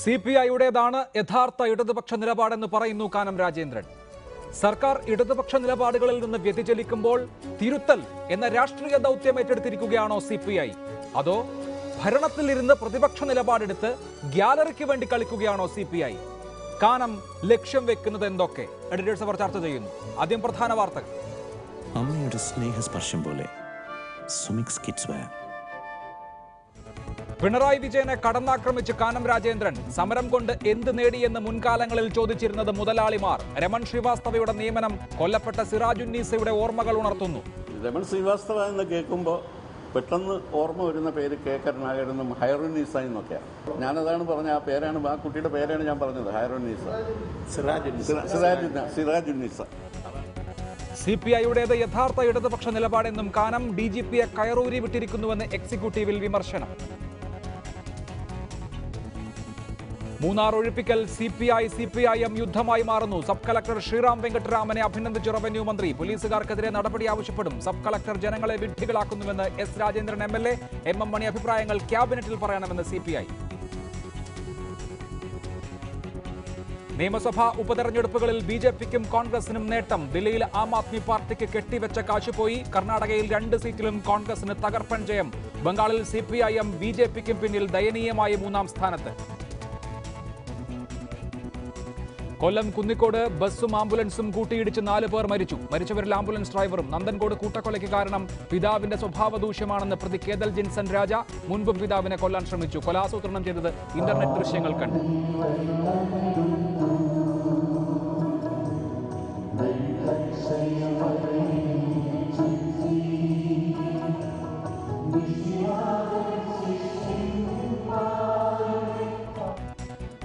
സിപിഐയുടേതാണ് യഥാർത്ഥ ഇടതുപക്ഷ നിലപാടെന്ന് പറയുന്നു കാനം രാജേന്ദ്രൻ. സർക്കാർ ഇടതുപക്ഷ നിലപാടുകളിൽ നിന്ന് വ്യതിചലിക്കുമ്പോൾ തിരുത്തൽ എന്ന രാഷ്ട്രീയ ദൗത്യം ഏറ്റെടുത്തിരിക്കുകയാണോ സിപിഐ? അതോ ഭരണത്തിലിരുന്ന് പ്രതിപക്ഷ നിലപാടെടുത്ത് ഗ്യാലറിക്ക് വേണ്ടി കളിക്കുകയാണോ സിപിഐ? കാനം ലക്ഷ്യം വെക്കുന്നത് എന്തൊക്കെ? എഡിറ്റേഴ്സ് അവർ ചർച്ച ചെയ്യുന്നു. ആദ്യം പ്രധാന വാർത്തകൾ. അമ്മയുടെ സ്നേഹസ്പർശം പോലെ സുമിക്സ് കിഡ്സ് വെയർ. പിണറായി വിജയനെ കടന്നാക്രമിച്ച് കാനം രാജേന്ദ്രൻ. സമരം കൊണ്ട് എന്ത് നേടിയെന്ന് മുൻകാലങ്ങളിൽ ചോദിച്ചിരുന്നത് മുതലാളിമാർ. രമൺ ശ്രീവാസ്തവയുടെ നിയമനം കൊല്ലപ്പെട്ട സിറാജുന്നീസയുടെ ഓർമ്മകൾ ഉണർത്തുന്നു. രമൺ ശ്രീവാസ്തവ എന്ന് കേൾക്കുമ്പോൾ പെട്ടെന്ന് ഓർമ്മ വരുന്ന പേര് കെ കരുണാകരനും ഹൈറുന്നീസ എന്നൊക്കെയാണ്. ഞാനതാണ് പറഞ്ഞ ആ പേരാണ്, ആ കുട്ടിയുടെ പേരാണ് ഞാൻ പറഞ്ഞത്, ഹൈറുന്നീസ, സിറാജുന്നീസ. സിപിഐയുടേത് യഥാർത്ഥ ഇടതുപക്ഷ നിലപാടെന്നും കാനം ഡിജിപിയെ കയറൂരി വിട്ടിരിക്കുന്നുവെന്ന് എക്സിക്യൂട്ടീവിൽ വിമർശനം. മൂന്നാർ ഒഴിപ്പിക്കൽ സിപിഐ-സിപിഐഎം യുദ്ധമായി മാറുന്നു. സബ് കളക്ടർ ശ്രീറാം വെങ്കട്ടരാമനെ അഭിനന്ദിച്ചു റവന്യൂ മന്ത്രി. പോലീസുകാർക്കെതിരെ നടപടി ആവശ്യപ്പെടും. സബ് കളക്ടർ ജനങ്ങളെ വിഡ്ഢികളാക്കുന്നുവെന്ന് S Rajendran MLA. M M Mani അഭിപ്രായങ്ങൾ ക്യാബിനറ്റിൽ പറയണമെന്ന് സിപിഐ. നിയമസഭാ ഉപതെരഞ്ഞെടുപ്പുകളിൽ ബിജെപിക്കും കോൺഗ്രസിനും നേട്ടം. ദില്ലിയിൽ ആം ആദ്മി പാർട്ടിക്ക് കെട്ടിവെച്ച കാശുപോയി. കർണാടകയിൽ 2 സീറ്റിലും കോൺഗ്രസിന് തകർപ്പൻ ജയം. ബംഗാളിൽ സിപിഐഎം ബിജെപിക്കും പിന്നിൽ ദയനീയമായി 3-ാം സ്ഥാനത്ത്. കൊല്ലം കുന്നിക്കോട് ബസ്സും ആംബുലൻസും കൂട്ടിയിടിച്ച് 4 പേർ മരിച്ചു. മരിച്ചവരിൽ ആംബുലൻസ് ഡ്രൈവറും. നന്ദൻകോട് കൂട്ടക്കൊലയ്ക്ക് കാരണം പിതാവിന്റെ സ്വഭാവ ദൂഷ്യമാണെന്ന് പ്രതി കേതൽ ജിൻസൺ രാജ. മുൻപും പിതാവിനെ കൊല്ലാൻ ശ്രമിച്ചു. കൊലാസൂത്രണം ചെയ്തത് ഇന്റർനെറ്റ് ദൃശ്യങ്ങൾ കണ്ടു.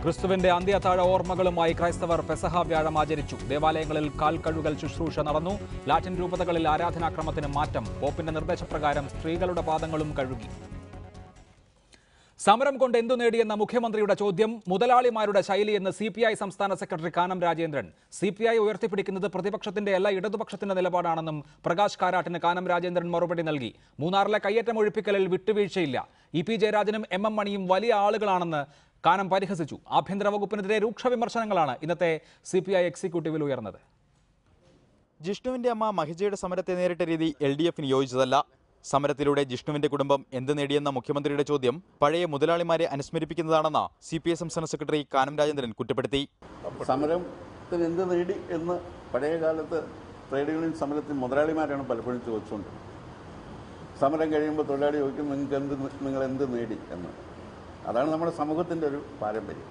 ക്രിസ്തുവിന്റെ അന്ത്യത്താഴ ഓർമ്മകളുമായി ക്രൈസ്തവർ പെസഹ വ്യാഴം ആചരിച്ചു. ദേവാലയങ്ങളിൽ കാൽ കഴുകൽ ശുശ്രൂഷ നടന്നു. ലാറ്റിൻ രൂപതകളിൽ ആരാധനാക്രമത്തിന് മാറ്റം. പോപ്പിന്റെ നിർദ്ദേശപ്രകാരം സ്ത്രീകളുടെ പാദങ്ങളും കഴുകി. സമരം കൊണ്ട് എന്തു നേടിയെന്ന മുഖ്യമന്ത്രിയുടെ ചോദ്യം മുതലാളിമാരുടെ ശൈലിയെന്ന് സിപിഐ സംസ്ഥാന സെക്രട്ടറി കാനം രാജേന്ദ്രൻ. സിപിഐ ഉയർത്തിപ്പിടിക്കുന്നത് പ്രതിപക്ഷത്തിന്റെ അല്ല ഇടതുപക്ഷത്തിന്റെ നിലപാടാണെന്നും പ്രകാശ് കാരാട്ടിന് കാനം രാജേന്ദ്രൻ മറുപടി നൽകി. മൂന്നാറിലെ കയ്യേറ്റം ഒഴിപ്പിക്കലിൽ വിട്ടുവീഴ്ചയില്ല. ഇ പി ജയരാജനും എം എം മണിയും വലിയ ആളുകളാണെന്ന് കാനം പരിഹസിച്ചു. ആഭ്യന്തര വകുപ്പിനെതിരെ രൂക്ഷ വിമർശനങ്ങളാണ് ഇന്നത്തെ സിപിഐ എക്സിക്യൂട്ടീവിൽ ഉയർന്നത്. ജിഷ്ണുവിന്റെ അമ്മ മഹിജയുടെ സമരത്തെ നേരിട്ട രീതി LDFന് യോജിച്ചതല്ല. സമരത്തിലൂടെ ജിഷ്ണുവിന്റെ കുടുംബം എന്ത് നേടിയെന്ന മുഖ്യമന്ത്രിയുടെ ചോദ്യം പഴയ മുതലാളിമാരെ അനുസ്മരിപ്പിക്കുന്നതാണെന്ന് CPI സംസ്ഥാന സെക്രട്ടറി കാനം രാജേന്ദ്രൻ കുറ്റപ്പെടുത്തി. സമരത്തിന് എന്ത് നേടി എന്ന് പഴയ കാലത്ത് ട്രേഡ് യൂണിയൻ സമരത്തിൽ മുതലാളിമാരാണ് പലപ്പോഴും ചോദിച്ചുകൊണ്ട്. സമരം കഴിയുമ്പോൾ തൊഴിലാളി ചോദിക്കും നിങ്ങൾ എന്ത് നേടി എന്ന്. അതാണ് നമ്മുടെ സമൂഹത്തിന്റെ ഒരു പാരമ്പര്യം.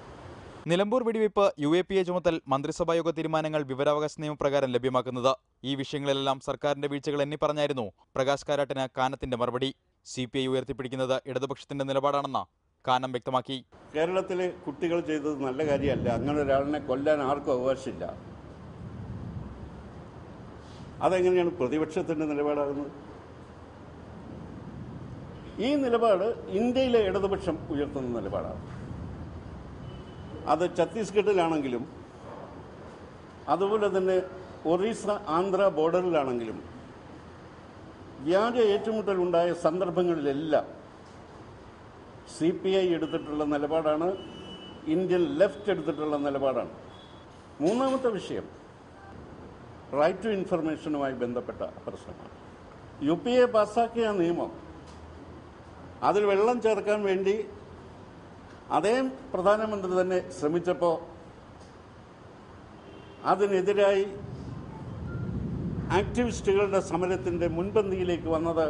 നിലമ്പൂർ വെടിവയ്പ് UAPA ചുമത്തൽ മന്ത്രിസഭായോഗ തീരുമാനങ്ങൾ വിവരാവകാശ നിയമപ്രകാരം ലഭ്യമാക്കുന്നത്. ഈ വിഷയങ്ങളിലെല്ലാം സർക്കാരിന്റെ വീഴ്ചകൾ പറഞ്ഞായിരുന്നു പ്രകാശ് കാരാട്ടിന് കാനത്തിന്റെ മറുപടി. CPI ഉയർത്തിപ്പിടിക്കുന്നത് ഇടതുപക്ഷത്തിന്റെ നിലപാടാണെന്ന് കാനം വ്യക്തമാക്കി. കേരളത്തിലെ കുട്ടികൾ ചെയ്തത് നല്ല കാര്യമല്ല. അങ്ങനെ ഒരാളിനെ കൊല്ലാൻ ആർക്കും അവകാശമില്ല. അതെങ്ങനെയാണ് പ്രതിപക്ഷത്തിന്റെ നിലപാടാകുന്നത്? ഈ നിലപാട് ഇന്ത്യയിലെ ഇടതുപക്ഷം ഉയർത്തുന്ന നിലപാടാണ്. അത് ഛത്തീസ്ഗഡിലാണെങ്കിലും അതുപോലെ തന്നെ ഒറീസ ആന്ധ്ര ബോർഡറിലാണെങ്കിലും വ്യാജ ഏറ്റുമുട്ടലുണ്ടായ സന്ദർഭങ്ങളിലെല്ലാം CPI എടുത്തിട്ടുള്ള നിലപാടാണ്, ഇന്ത്യൻ ലെഫ്റ്റ് എടുത്തിട്ടുള്ള നിലപാടാണ്. മൂന്നാമത്തെ വിഷയം റൈറ്റ് ടു ഇൻഫർമേഷനുമായി ബന്ധപ്പെട്ട പ്രശ്നമാണ്. UPA പാസ്സാക്കിയ നിയമം അതിൽ വെള്ളം ചേർക്കാൻ വേണ്ടി അതേ പ്രധാനമന്ത്രി തന്നെ ശ്രമിച്ചപ്പോൾ അതിനെതിരായി ആക്ടിവിസ്റ്റുകളുടെ സമരത്തിൻ്റെ മുൻപന്തിയിലേക്ക് വന്നത്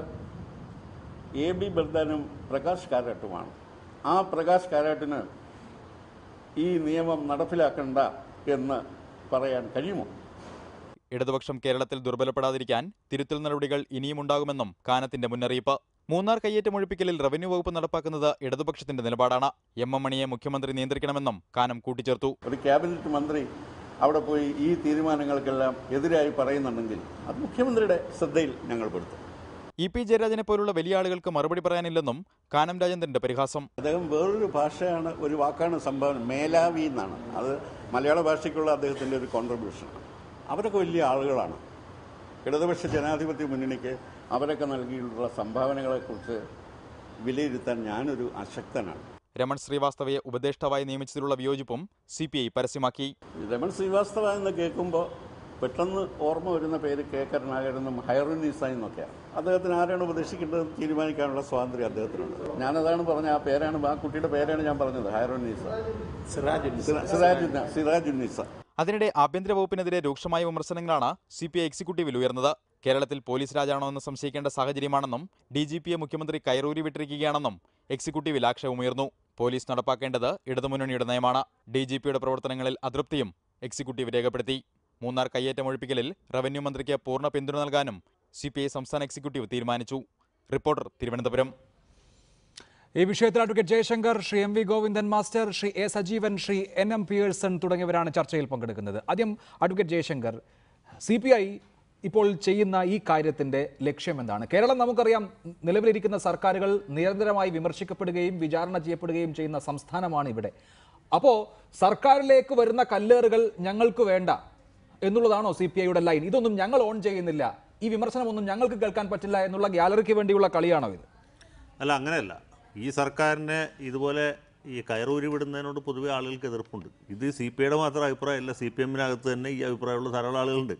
AB ബർദാനും പ്രകാശ് കാരാട്ടുമാണ്. ആ പ്രകാശ് കാരാട്ടിന് ഈ നിയമം നടപ്പിലാക്കണ്ട എന്ന് പറയാൻ കഴിയുമോ? ഇടതുപക്ഷം കേരളത്തിൽ ദുർബലപ്പെടാതിരിക്കാൻ തിരുത്തൽ നടപടികൾ ഇനിയും ഉണ്ടാകുമെന്നും കാനത്തിന്റെ മുന്നറിയിപ്പ്. മൂന്നാർ കയ്യേറ്റം ഒഴിപ്പിക്കലിൽ റവന്യൂ വകുപ്പ് നടപ്പാക്കുന്നത് ഇടതുപക്ഷത്തിന്റെ നിലപാടാണ്. എം എം മണിയെ മുഖ്യമന്ത്രി നിയന്ത്രിക്കണമെന്നും കാനം കൂട്ടിച്ചേർത്തു. ഒരു ക്യാബിനറ്റ് മന്ത്രി അവിടെ പോയി ഈ തീരുമാനങ്ങൾക്കെല്ലാം എതിരായി പറയുന്നുണ്ടെങ്കിൽ അത് മുഖ്യമന്ത്രിയുടെ ശ്രദ്ധയിൽ ഞങ്ങൾ പെടുത്തും. ഇ പി ജയരാജനെ പോലുള്ള വലിയ ആളുകൾക്ക് മറുപടി പറയാനില്ലെന്നും കാനം രാജേന്ദ്രന്റെ പരിഹാസം. അദ്ദേഹം വേറൊരു ഭാഷയാണ്, ഒരു വാക്കാണ് സംഭാവന, മേലാവി എന്നാണ്. അത് മലയാള ഭാഷയ്ക്കുള്ള അദ്ദേഹത്തിൻ്റെ ഒരു കോൺട്രിബ്യൂഷനാണ്. അവരൊക്കെ വലിയ ആളുകളാണ്. ഇടതുപക്ഷ ജനാധിപത്യ മുന്നണിക്ക് അവരൊക്കെ നൽകിയിട്ടുള്ള സംഭാവനകളെക്കുറിച്ച് വിലയിരുത്താൻ ഞാനൊരു അശക്തനാണ്. രമൺ ശ്രീവാസ്തവയെ ഉപദേഷ്ടാവായി നിയമിച്ചതിലുള്ള വിയോജിപ്പും CPI പരസ്യമാക്കി. രമൺ ശ്രീവാസ്തവ എന്ന് കേൾക്കുമ്പോൾ പെട്ടെന്ന് ഓർമ്മ വരുന്ന പേര് കെ കരുണാകരനും ഹൈറുന്നീസ എന്നൊക്കെയാണ്. അദ്ദേഹത്തിന് ആരാണ് ഉപദേശിക്കേണ്ടത് തീരുമാനിക്കാനുള്ള സ്വാതന്ത്ര്യം അദ്ദേഹത്തിനുണ്ട്. ഞാനതാണ് പറഞ്ഞ ആ പേരാണ്, ആ കുട്ടിയുടെ പേരാണ് ഞാൻ പറഞ്ഞത്, ഹൈറുന്നീസ, സിറാജുന്നീസ. അതിനിടെ ആഭ്യന്തര വകുപ്പിനെതിരെ രൂക്ഷമായ വിമർശനങ്ങളാണ് CPI എക്സിക്യൂട്ടീവിൽ ഉയർന്നത്. കേരളത്തിൽ പോലീസ് രാജാണോ എന്ന് സംശയിക്കേണ്ട സാഹചര്യമാണെന്നും DGPയെ മുഖ്യമന്ത്രി കയറൂരി വിട്ടിരിക്കുകയാണെന്നും എക്സിക്യൂട്ടീവിൽ ആക്ഷേപമുയർന്നു. പോലീസ് നടപ്പാക്കേണ്ടത് ഇടതുമുന്നണിയുടെ നയമാണ്. DGPയുടെ പ്രവർത്തനങ്ങളിൽ അതൃപ്തിയും എക്സിക്യൂട്ടീവ് രേഖപ്പെടുത്തി. മൂന്നാർ കയ്യേറ്റം ഒഴിപ്പിക്കലിൽ റവന്യൂ മന്ത്രിക്ക് പൂർണ്ണ പിന്തുണ നൽകാനും CPI സംസ്ഥാന എക്സിക്യൂട്ടീവ് തീരുമാനിച്ചു. റിപ്പോർട്ടർ, തിരുവനന്തപുരം. ഈ വിഷയത്തിൽ advocate Jaishankar, Shri MV Govindan master, Shri A Sajeevan, Shri NM Pearson തുടങ്ങിയവരാണ് ചർച്ചയിൽ പങ്കെടുക്കുന്നത്. ആദ്യം അഡ്വക്കേറ്റ് ജയശങ്കർ, CPI ഇപ്പോൾ ചെയ്യുന്ന ഈ കാര്യത്തിന്റെ ലക്ഷ്യം എന്താണ്? കേരളം നമുക്കറിയാം, നിലവിലിരിക്കുന്ന സർക്കാരുകൾ നിരന്തരമായി വിമർശിക്കപ്പെടുകയും വിചാരണ ചെയ്യപ്പെടുകയും ചെയ്യുന്ന സംസ്ഥാനമാണ് ഇവിടെ. അപ്പോൾ സർക്കാരിലേക്ക് വരുന്ന കല്ലേറുകൾ ഞങ്ങൾക്ക് വേണ്ട എന്നുള്ളതാണോ CPIയുടെ ലൈൻ? ഇതൊന്നും ഞങ്ങൾ ഓൺ ചെയ്യുന്നില്ല, ഈ വിമർശനമൊന്നും ഞങ്ങൾക്ക് കേൾക്കാൻ പറ്റില്ല എന്നുള്ള ഗ്യാലറിക്ക് വേണ്ടിയുള്ള കളിയാണോ ഇത്? അല്ല, അങ്ങനെയല്ല. ഈ സർക്കാരിനെ ഇതുപോലെ ഈ കയറൂരി വിടുന്നതിനോട് പൊതുവെ ആളുകൾക്ക് എതിർപ്പുണ്ട്. ഇത് CPIയുടെ മാത്രം അഭിപ്രായമല്ല, CPM-നകത്ത് തന്നെ ഈ അഭിപ്രായമുള്ള ധാരാളം ആളുകളുണ്ട്.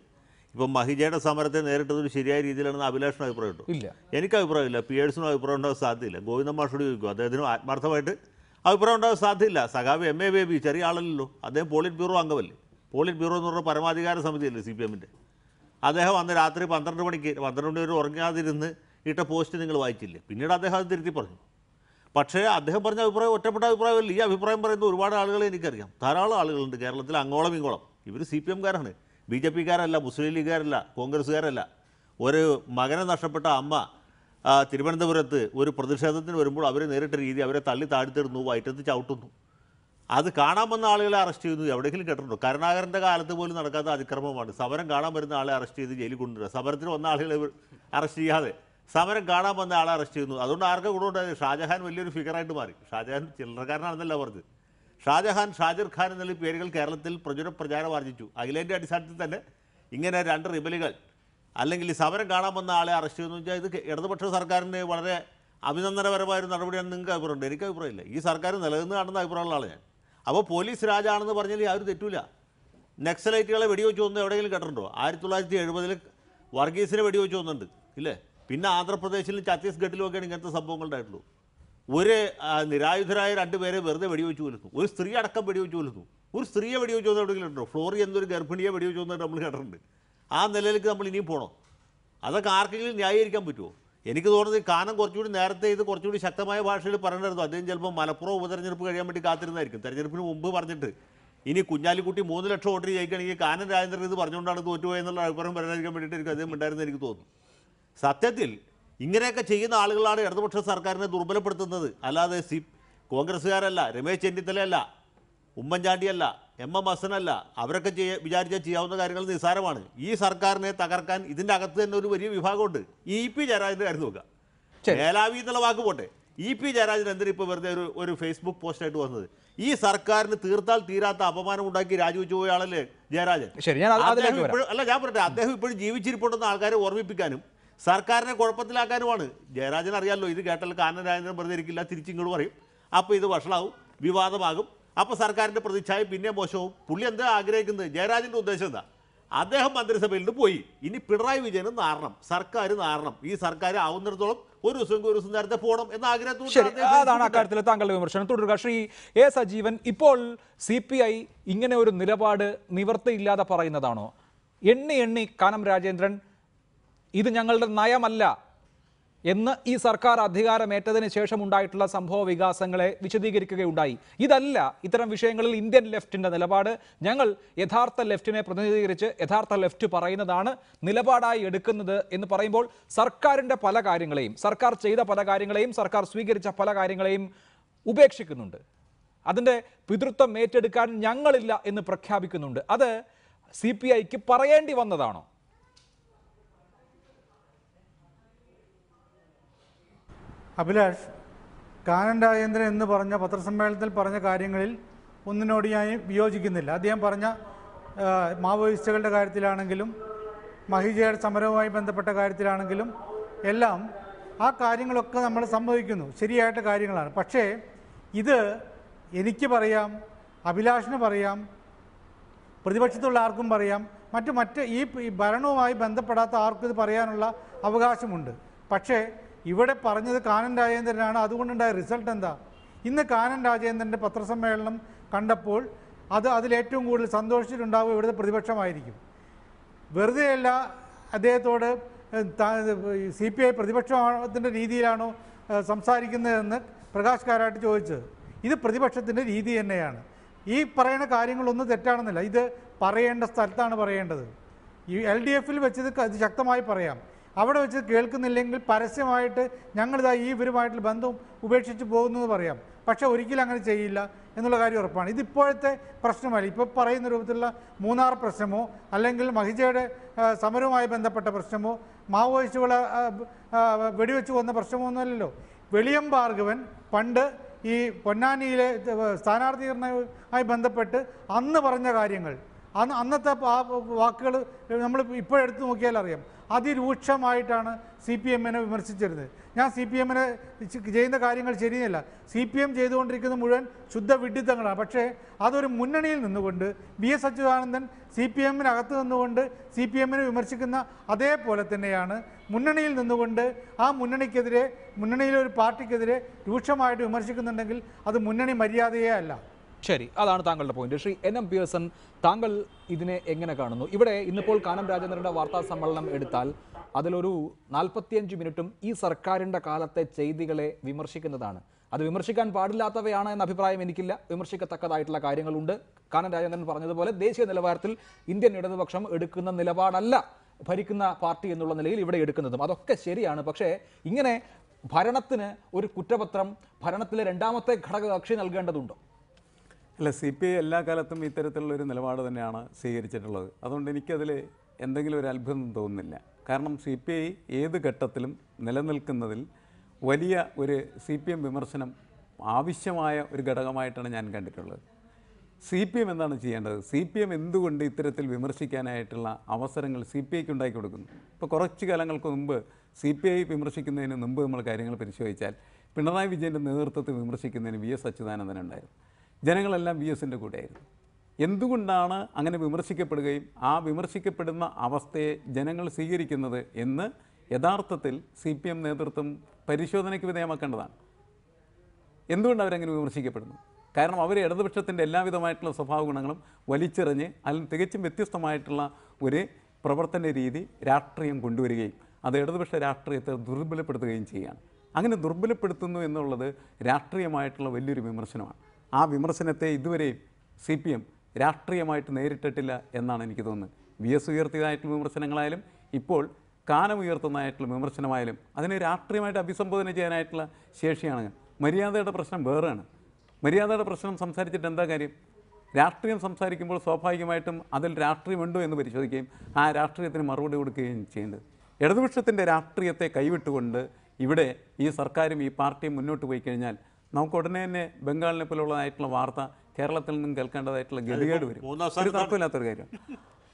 ഇപ്പം മഹിജയുടെ സമരത്തെ നേരിട്ടതൊരു ശരിയായ രീതിയിലാണെന്ന് അഭിലാഷിന് അഭിപ്രായമുണ്ടോ? ഇല്ല, എനിക്ക് അഭിപ്രായമില്ല. പിയേഴ്സിനും അഭിപ്രായം ഉണ്ടാകാൻ സാധ്യതയില്ല. ഗോവിന്ദൻ മാഷോട് ചോദിക്കും, അദ്ദേഹത്തിന് ആത്മാർത്ഥമായിട്ട് അഭിപ്രായം ഉണ്ടാകാൻ സാധ്യതയില്ല. സഖാവ് MA ബേബി ചെറിയ ആളല്ലല്ലോ, അദ്ദേഹം പോളിറ്റ് ബ്യൂറോ അംഗമല്ലേ. പോളിറ്റ് ബ്യൂറോ എന്ന് പറഞ്ഞ പരമാധികാര സമിതിയല്ലേ CPM-ൻ്റെ. അദ്ദേഹം അന്ന് രാത്രി 12 മണിക്ക് 12 മണി ഉറങ്ങാതിരുന്ന് ഇട്ട പോസ്റ്റ് നിങ്ങൾ വായിച്ചില്ലേ? പിന്നീട് അദ്ദേഹം അത് തിരുത്തി പറഞ്ഞു. പക്ഷേ അദ്ദേഹം പറഞ്ഞ അഭിപ്രായം ഒറ്റപ്പെട്ട അഭിപ്രായമല്ല. ഈ അഭിപ്രായം പറയുന്ന ഒരുപാട് ആളുകളെ എനിക്കറിയാം. ധാരാളം ആളുകളുണ്ട് കേരളത്തിൽ, അങ്ങോളം ഇങ്ങോളം. ഇവർ CPM-കാരാണ്, BJP-കാരല്ല, മുസ്ലിം ലീഗുകാരല്ല, കോൺഗ്രസ്സുകാരല്ല. ഒരു മകനെ നഷ്ടപ്പെട്ട അമ്മ തിരുവനന്തപുരത്ത് ഒരു പ്രതിഷേധത്തിന് വരുമ്പോൾ അവർ നേരിട്ട രീതി, അവരെ തള്ളി താഴ്ത്തിടുന്നു, വയറ്റത്ത് ചവിട്ടുന്നു. അത് കാണാൻ വന്ന ആളുകളെ അറസ്റ്റ് ചെയ്യുന്നു. എവിടെയെങ്കിലും കേട്ടിട്ടുണ്ടോ? കരുണാകരൻ്റെ കാലത്ത് പോലും നടക്കാത്ത അതിക്രമമാണ്. സമരം കാണാൻ വരുന്ന ആളെ അറസ്റ്റ് ചെയ്ത് ജയിലിൽ കൊണ്ടുവരിക. സമരത്തിന് വന്ന ആളുകളെ അറസ്റ്റ് ചെയ്യാതെ സമരം കാണാൻ വന്ന ആളെ അറസ്റ്റ് ചെയ്യുന്നു. അതുകൊണ്ട് ആർക്കും കൂടെ ഉണ്ടായത്? ഷാജഹാൻ വലിയൊരു ഫിഗറായിട്ട് മാറി. ഷാജഹാൻ ചില്ലറക്കാരനാണെന്നല്ല പറഞ്ഞത്. ഷാജഹാൻ, ഷാജിർ ഖാൻ എന്നുള്ള പേരുകൾ കേരളത്തിൽ പ്രചാരം ആർജിച്ചു. അഖിലേന്ത്യാ അടിസ്ഥാനത്തിൽ തന്നെ ഇങ്ങനെ 2 റിബലുകൾ അല്ലെങ്കിൽ ഈ സമരം കാണാൻ വന്ന ആളെ അറസ്റ്റ് ചെയ്യുന്നു വെച്ചാൽ ഇത് ഇടതുപക്ഷ സർക്കാരിന് വളരെ അഭിനന്ദനപരമായൊരു നടപടിയാണെന്ന് നിങ്ങൾക്ക് അഭിപ്രായമുണ്ട്? എനിക്ക് അഭിപ്രായമില്ല. ഈ സർക്കാർ നിലനിന്ന് കാണുന്ന അഭിപ്രായമുള്ള ആളാണ് ഞാൻ. അപ്പോൾ പോലീസ് രാജാണെന്ന് പറഞ്ഞാൽ ആരും തെറ്റൂല. നക്സലൈറ്റുകളെ വെടിവെച്ച് കൊന്നു എവിടെയെങ്കിലും കേട്ടിട്ടുണ്ടോ? 1970 വർഗീസിനെ വെടിവെച്ച് കൊന്നുണ്ട് ഇല്ലേ? പിന്നെ ആന്ധ്രാപ്രദേശിലും ഛത്തീസ്ഗഡിലും ഒക്കെയാണ് ഇങ്ങനത്തെ സംഭവങ്ങൾ ഉണ്ടായിട്ടുള്ളൂ. ഒരു നിരായുധരായ 2 പേരെ വെറുതെ വെടിവെച്ച് കൊല്ലുന്നു. ഒരു സ്ത്രീ അടക്കം വെടിവെച്ച് കൊല്ലുന്നു. ഒരു സ്ത്രീയെ വെടിവെച്ച് കൊന്നു എവിടെയെങ്കിലും ഉണ്ടോ? ഫ്ലോറി എന്നൊരു ഗർഭിണിയെ വെടിവെച്ച് കൊന്നിട്ട് നമ്മൾ കേട്ടിട്ടുണ്ട്. ആ നിലയിലേക്ക് നമ്മൾ ഇനിയും പോകണോ? അതൊക്കെ ആർക്കെങ്കിലും ന്യായീകരിക്കാൻ പറ്റുമോ? എനിക്ക് തോന്നുന്നത് കാനം കുറച്ചുകൂടി നേരത്തെ ഇത് കുറച്ചുകൂടി ശക്തമായ ഭാഷയിൽ പറയണ്ടായിരുന്നു. അദ്ദേഹം ചിലപ്പോൾ മലപ്പുറം ഉപതെരഞ്ഞെടുപ്പ് കഴിയാൻ വേണ്ടി കാത്തിരുന്നായിരിക്കും. തെരഞ്ഞെടുപ്പിന് മുമ്പ് പറഞ്ഞിട്ട് ഇനി കുഞ്ഞാലിക്കുട്ടി 3 ലക്ഷം വോട്ട് ജയിക്കുകയാണെങ്കിൽ കാനം രാജേന്ദ്രൻ ഇത് പറഞ്ഞുകൊണ്ടാണ് തോറ്റുപോയെന്നുള്ള അഭിപ്രായം പറയാതിരിക്കാൻ വേണ്ടിയിട്ട് അദ്ദേഹം ഉണ്ടായിരുന്നത് എനിക്ക് തോന്നുന്നു. സത്യത്തിൽ ഇങ്ങനെയൊക്കെ ചെയ്യുന്ന ആളുകളാണ് ഇടതുപക്ഷ സർക്കാരിനെ ദുർബലപ്പെടുത്തുന്നത്. അല്ലാതെ കോൺഗ്രസ്സുകാരല്ല, രമേശ് ചെന്നിത്തലയല്ല, ഉമ്മൻചാണ്ടിയല്ല, MM ഹസനല്ല. അവരൊക്കെ വിചാരിച്ചാൽ ചെയ്യാവുന്ന കാര്യങ്ങൾ നിസ്സാരമാണ്. ഈ സർക്കാരിനെ തകർക്കാൻ ഇതിൻ്റെ അകത്ത് തന്നെ ഒരു വലിയ വിഭാഗമുണ്ട്. ഈ EP ജയരാജൻ്റെ കാര്യം നോക്കുക. മേലാവി എന്നുള്ള വാക്ക് പോട്ടെ, EP ജയരാജൻ എന്തിനാ ഇപ്പോൾ വെറുതെ ഒരു ഫേസ്ബുക്ക് പോസ്റ്റായിട്ട് വന്നത്? ഈ സർക്കാരിന് തീർത്താൽ തീരാത്ത അപമാനം ഉണ്ടാക്കി രാജിവെച്ചു പോയ ആളല്ലേ ജയരാജൻ. അല്ല, ഞാൻ പറയട്ടെ, അദ്ദേഹം ഇപ്പോഴും ജീവിച്ചിരിപ്പുണ്ടെന്ന് ആൾക്കാരെ ഓർമ്മിപ്പിക്കാനും സർക്കാരിനെ കുഴപ്പത്തിലാക്കാനുമാണ്. ജയരാജൻ അറിയാമല്ലോ, ഇത് കേട്ടാൽ കാനം രാജേന്ദ്രൻ വെറുതെ ഇരിക്കില്ല, തിരിച്ചിങ്ങോട്ട് പറയും. അപ്പോൾ ഇത് വഷളാവും, വിവാദമാകും. അപ്പോൾ സർക്കാരിൻ്റെ പ്രതിച്ഛായ പിന്നെ മോശവും. പുള്ളി എന്താ ആഗ്രഹിക്കുന്നത്? ജയരാജൻ്റെ ഉദ്ദേശം എന്താ? അദ്ദേഹം മന്ത്രിസഭയിൽ നിന്ന് പോയി. ഇനി പിണറായി വിജയനും നാറണം, സർക്കാർ നാറണം. ഈ സർക്കാർ ആവുന്നിടത്തോളം ഒരു ദിവസം നേരത്തെ പോകണം എന്ന ആഗ്രഹത്തോടെ. അതാണ് അക്കാര്യത്തിൽ താങ്കളുടെ വിമർശനം. തുടരുക ശ്രീ A സജീവൻ. ഇപ്പോൾ CPI ഇങ്ങനെ ഒരു നിലപാട് നിവർത്തിയില്ലാതെ പറയുന്നതാണോ? എണ്ണി കാനം രാജേന്ദ്രൻ ഇത് ഞങ്ങളുടെ നയമല്ല എന്ന് ഈ സർക്കാർ അധികാരമേറ്റതിന് ശേഷം ഉണ്ടായിട്ടുള്ള സംഭവ വികാസങ്ങളെ വിശദീകരിക്കുകയുണ്ടായി. ഇതല്ല ഇത്തരം വിഷയങ്ങളിൽ ഇന്ത്യൻ ലെഫ്റ്റിൻ്റെ നിലപാട്. ഞങ്ങൾ യഥാർത്ഥ ലെഫ്റ്റിനെ പ്രതിനിധീകരിച്ച് യഥാർത്ഥ ലെഫ്റ്റ് പറയുന്നതാണ് നിലപാടായി എടുക്കുന്നത് എന്ന് പറയുമ്പോൾ സർക്കാരിൻ്റെ പല കാര്യങ്ങളെയും, സർക്കാർ ചെയ്ത പല കാര്യങ്ങളെയും, സർക്കാർ സ്വീകരിച്ച പല കാര്യങ്ങളെയും ഉപേക്ഷിക്കുന്നുണ്ട്. അതിൻ്റെ പിതൃത്വം ഏറ്റെടുക്കാൻ ഞങ്ങളില്ല എന്ന് പ്രഖ്യാപിക്കുന്നുണ്ട്. അത് CPIക്ക് പറയേണ്ടി വന്നതാണോ? അഭിലാഷ്, കാനം രാജേന്ദ്രൻ എന്ന് പറഞ്ഞ പത്രസമ്മേളനത്തിൽ പറഞ്ഞ കാര്യങ്ങളിൽ ഒന്നിനോട് ഞാൻ വിയോജിക്കുന്നില്ല. അദ്ദേഹം പറഞ്ഞ മാവോയിസ്റ്റുകളുടെ കാര്യത്തിലാണെങ്കിലും മഹിജയുടെ സമരവുമായി ബന്ധപ്പെട്ട കാര്യത്തിലാണെങ്കിലും എല്ലാം ആ കാര്യങ്ങളൊക്കെ നമ്മൾ സമ്മതിക്കുന്നു, ശരിയായിട്ട് കാര്യങ്ങളാണ്. പക്ഷേ ഇത് എനിക്ക് പറയാം, അഭിലാഷിന് പറയാം, പ്രതിപക്ഷത്തുള്ള ആർക്കും പറയാം, മറ്റ് ഈ ഭരണവുമായി ബന്ധപ്പെടാത്ത ആർക്കും ഇത് പറയാനുള്ള അവകാശമുണ്ട്. പക്ഷേ ഇവിടെ പറഞ്ഞത് കാനൻ രാജേന്ദ്രനാണ്. അതുകൊണ്ടുണ്ടായ റിസൾട്ട് എന്താ? ഇന്ന് കാനൻ രാജേന്ദ്രൻ്റെ പത്രസമ്മേളനം കണ്ടപ്പോൾ അതിലേറ്റവും കൂടുതൽ സന്തോഷിച്ചിട്ടുണ്ടാവുക ഇവിടുത്തെ പ്രതിപക്ഷമായിരിക്കും. വെറുതെയല്ല അദ്ദേഹത്തോട് CPI പ്രതിപക്ഷത്തിൻ്റെ രീതിയിലാണോ സംസാരിക്കുന്നതെന്ന് പ്രകാശ് കാരാട്ട് ചോദിച്ചത്. ഇത് പ്രതിപക്ഷത്തിൻ്റെ രീതി തന്നെയാണ്. ഈ പറയുന്ന കാര്യങ്ങളൊന്നും തെറ്റാണെന്നില്ല. ഇത് പറയേണ്ട സ്ഥലത്താണ് പറയേണ്ടത്. ഈ LDFൽ വെച്ചത് അത് ശക്തമായി പറയാം. അവിടെ വെച്ച് കേൾക്കുന്നില്ലെങ്കിൽ പരസ്യമായിട്ട് ഞങ്ങളിതാ ഇവരുമായിട്ടുള്ള ബന്ധം ഉപേക്ഷിച്ച് പോകുന്നത് പറയാം. പക്ഷേ ഒരിക്കലും അങ്ങനെ ചെയ്യില്ല എന്നുള്ള കാര്യം ഉറപ്പാണ്. ഇതിപ്പോഴത്തെ പ്രശ്നമല്ല. ഇപ്പോൾ പറയുന്ന രൂപത്തിലുള്ള മൂന്നാർ പ്രശ്നമോ അല്ലെങ്കിൽ മഹിജയുടെ സമരവുമായി ബന്ധപ്പെട്ട പ്രശ്നമോ മാവോയിസ്റ്റുകളെ വെടിവെച്ച് കൊന്ന പ്രശ്നമോ ഒന്നുമല്ലല്ലോ. വെളിയം ഭാർഗവൻ പണ്ട് ഈ പൊന്നാനിയിലെ സ്ഥാനാർത്ഥീകരണവുമായി ബന്ധപ്പെട്ട് അന്ന് പറഞ്ഞ കാര്യങ്ങൾ, അന്നത്തെ വാക്കുകൾ നമ്മൾ ഇപ്പോഴെടുത്ത് നോക്കിയാൽ അറിയാം. അതിരൂക്ഷമായിട്ടാണ് CPMനെ വിമർശിച്ചിരുന്നത്. ഞാൻ CPMനെ ചെയ്യുന്ന കാര്യങ്ങൾ ശരിയല്ല, CPM ചെയ്തുകൊണ്ടിരിക്കുന്ന മുഴുവൻ ശുദ്ധ വിഡ്ഢിത്തങ്ങളാണ്. പക്ഷേ അതൊരു മുന്നണിയിൽ നിന്നുകൊണ്ട് VS അച്യുതാനന്ദൻ CPMനകത്ത് നിന്നുകൊണ്ട് CPMനെ വിമർശിക്കുന്ന അതേപോലെ തന്നെയാണ് മുന്നണിയിൽ നിന്നുകൊണ്ട് ആ മുന്നണിക്കെതിരെ, മുന്നണിയിലെ ഒരു പാർട്ടിക്കെതിരെ രൂക്ഷമായിട്ട് വിമർശിക്കുന്നുണ്ടെങ്കിൽ അത് മുന്നണി മര്യാദയേ അല്ല. ശരി, അതാണ് താങ്കളുടെ പോയിന്റ്. ശ്രീ NM പിയേഴ്സൺ, താങ്കൾ ഇതിനെ എങ്ങനെ കാണുന്നു? ഇവിടെ ഇന്നിപ്പോൾ കാനം രാജേന്ദ്രൻ്റെ വാർത്താ സമ്മേളനം എടുത്താൽ അതിലൊരു 45 മിനിറ്റും ഈ സർക്കാരിൻ്റെ കാലത്തെ ചെയ്തികളെ വിമർശിക്കുന്നതാണ്. അത് വിമർശിക്കാൻ പാടില്ലാത്തവയാണ് എന്ന അഭിപ്രായം എനിക്കില്ല. വിമർശിക്കത്തക്കതായിട്ടുള്ള കാര്യങ്ങളുണ്ട്. കാനം രാജേന്ദ്രൻ പറഞ്ഞതുപോലെ ദേശീയ നിലവാരത്തിൽ ഇന്ത്യൻ ഇടതുപക്ഷം എടുക്കുന്ന നിലപാടല്ല ഭരിക്കുന്ന പാർട്ടി എന്നുള്ള നിലയിൽ ഇവിടെ എടുക്കുന്നതും. അതൊക്കെ ശരിയാണ്. പക്ഷേ ഇങ്ങനെ ഭരണത്തിന് ഒരു കുറ്റപത്രം ഭരണത്തിലെ രണ്ടാമത്തെ ഘടകകക്ഷി നൽകേണ്ടതുണ്ടോ? അല്ല, CPI എല്ലാ കാലത്തും ഇത്തരത്തിലുള്ളൊരു നിലപാട് തന്നെയാണ് സ്വീകരിച്ചിട്ടുള്ളത്. അതുകൊണ്ട് എനിക്കതിൽ എന്തെങ്കിലും ഒരു അത്ഭുതം തോന്നുന്നില്ല. കാരണം CPI ഏത് ഘട്ടത്തിലും നിലനിൽക്കുന്നതിൽ വലിയ ഒരു CPM വിമർശനം ആവശ്യമായ ഒരു ഘടകമായിട്ടാണ് ഞാൻ കണ്ടിട്ടുള്ളത്. CPM എന്താണ് ചെയ്യേണ്ടത്? CPM എന്തുകൊണ്ട് ഇത്തരത്തിൽ വിമർശിക്കാനായിട്ടുള്ള അവസരങ്ങൾ CPIക്ക് ഉണ്ടാക്കി കൊടുക്കുന്നു? ഇപ്പോൾ കുറച്ച് കാലങ്ങൾക്ക് മുമ്പ് CPI വിമർശിക്കുന്നതിന് മുമ്പ് നമ്മൾ കാര്യങ്ങൾ പരിശോധിച്ചാൽ പിണറായി വിജയൻ്റെ നേതൃത്വത്തിൽ വിമർശിക്കുന്നതിന് VS അച്യുതാനന്ദൻ ഉണ്ടായിരുന്നു. ജനങ്ങളെല്ലാം VSൻ്റെ കൂടെയായിരുന്നു. എന്തുകൊണ്ടാണ് അങ്ങനെ വിമർശിക്കപ്പെടുകയും ആ വിമർശിക്കപ്പെടുന്ന അവസ്ഥയെ ജനങ്ങൾ സ്വീകരിക്കുന്നത് എന്ന് യഥാർത്ഥത്തിൽ CPM നേതൃത്വം പരിശോധനയ്ക്ക് വിധേയമാക്കേണ്ടതാണ്. എന്തുകൊണ്ട് അവരങ്ങനെ വിമർശിക്കപ്പെടുന്നു? കാരണം അവർ ഇടതുപക്ഷത്തിൻ്റെ എല്ലാവിധമായിട്ടുള്ള സ്വഭാവ ഗുണങ്ങളും വലിച്ചെറിഞ്ഞ് അതിൽ തികച്ചും വ്യത്യസ്തമായിട്ടുള്ള ഒരു പ്രവർത്തന രീതി രാഷ്ട്രീയം കൊണ്ടുവരികയും അത് ഇടതുപക്ഷ രാഷ്ട്രീയത്തെ ദുർബലപ്പെടുത്തുകയും ചെയ്യുകയാണ്. അങ്ങനെ ദുർബലപ്പെടുത്തുന്നു എന്നുള്ളത് രാഷ്ട്രീയമായിട്ടുള്ള വലിയൊരു വിമർശനമാണ്. ആ വിമർശനത്തെ ഇതുവരെയും CPM രാഷ്ട്രീയമായിട്ട് നേരിട്ടിട്ടില്ല എന്നാണ് എനിക്ക് തോന്നുന്നത്. VS ഉയർത്തിയതായിട്ടുള്ള വിമർശനങ്ങളായാലും ഇപ്പോൾ കാനം ഉയർത്തുന്നതായിട്ടുള്ള വിമർശനമായാലും അതിനെ രാഷ്ട്രീയമായിട്ട് അഭിസംബോധന ചെയ്യാനായിട്ടുള്ള ശേഷിയാണ്. മര്യാദയുടെ പ്രശ്നം വേറെയാണ്. മര്യാദയുടെ പ്രശ്നം സംസാരിച്ചിട്ട് എന്താ കാര്യം? രാഷ്ട്രീയം സംസാരിക്കുമ്പോൾ സ്വാഭാവികമായിട്ടും അതിൽ രാഷ്ട്രീയമുണ്ടോ എന്ന് പരിശോധിക്കുകയും ആ രാഷ്ട്രീയത്തിന് മറുപടി കൊടുക്കുകയും ചെയ്യേണ്ടത്. ഇടതുപക്ഷത്തിൻ്റെ രാഷ്ട്രീയത്തെ കൈവിട്ടുകൊണ്ട് ഇവിടെ ഈ സർക്കാരും ഈ പാർട്ടിയും മുന്നോട്ട് പോയി കഴിഞ്ഞാൽ നമുക്ക് ഉടനെ തന്നെ ബംഗാളിനെ പോലുള്ളതായിട്ടുള്ള വാർത്ത കേരളത്തിൽ നിന്നും കേൾക്കേണ്ടതായിട്ടുള്ള ഗതികേട് വരും. ഒരു തർക്കമില്ലാത്തൊരു കാര്യം.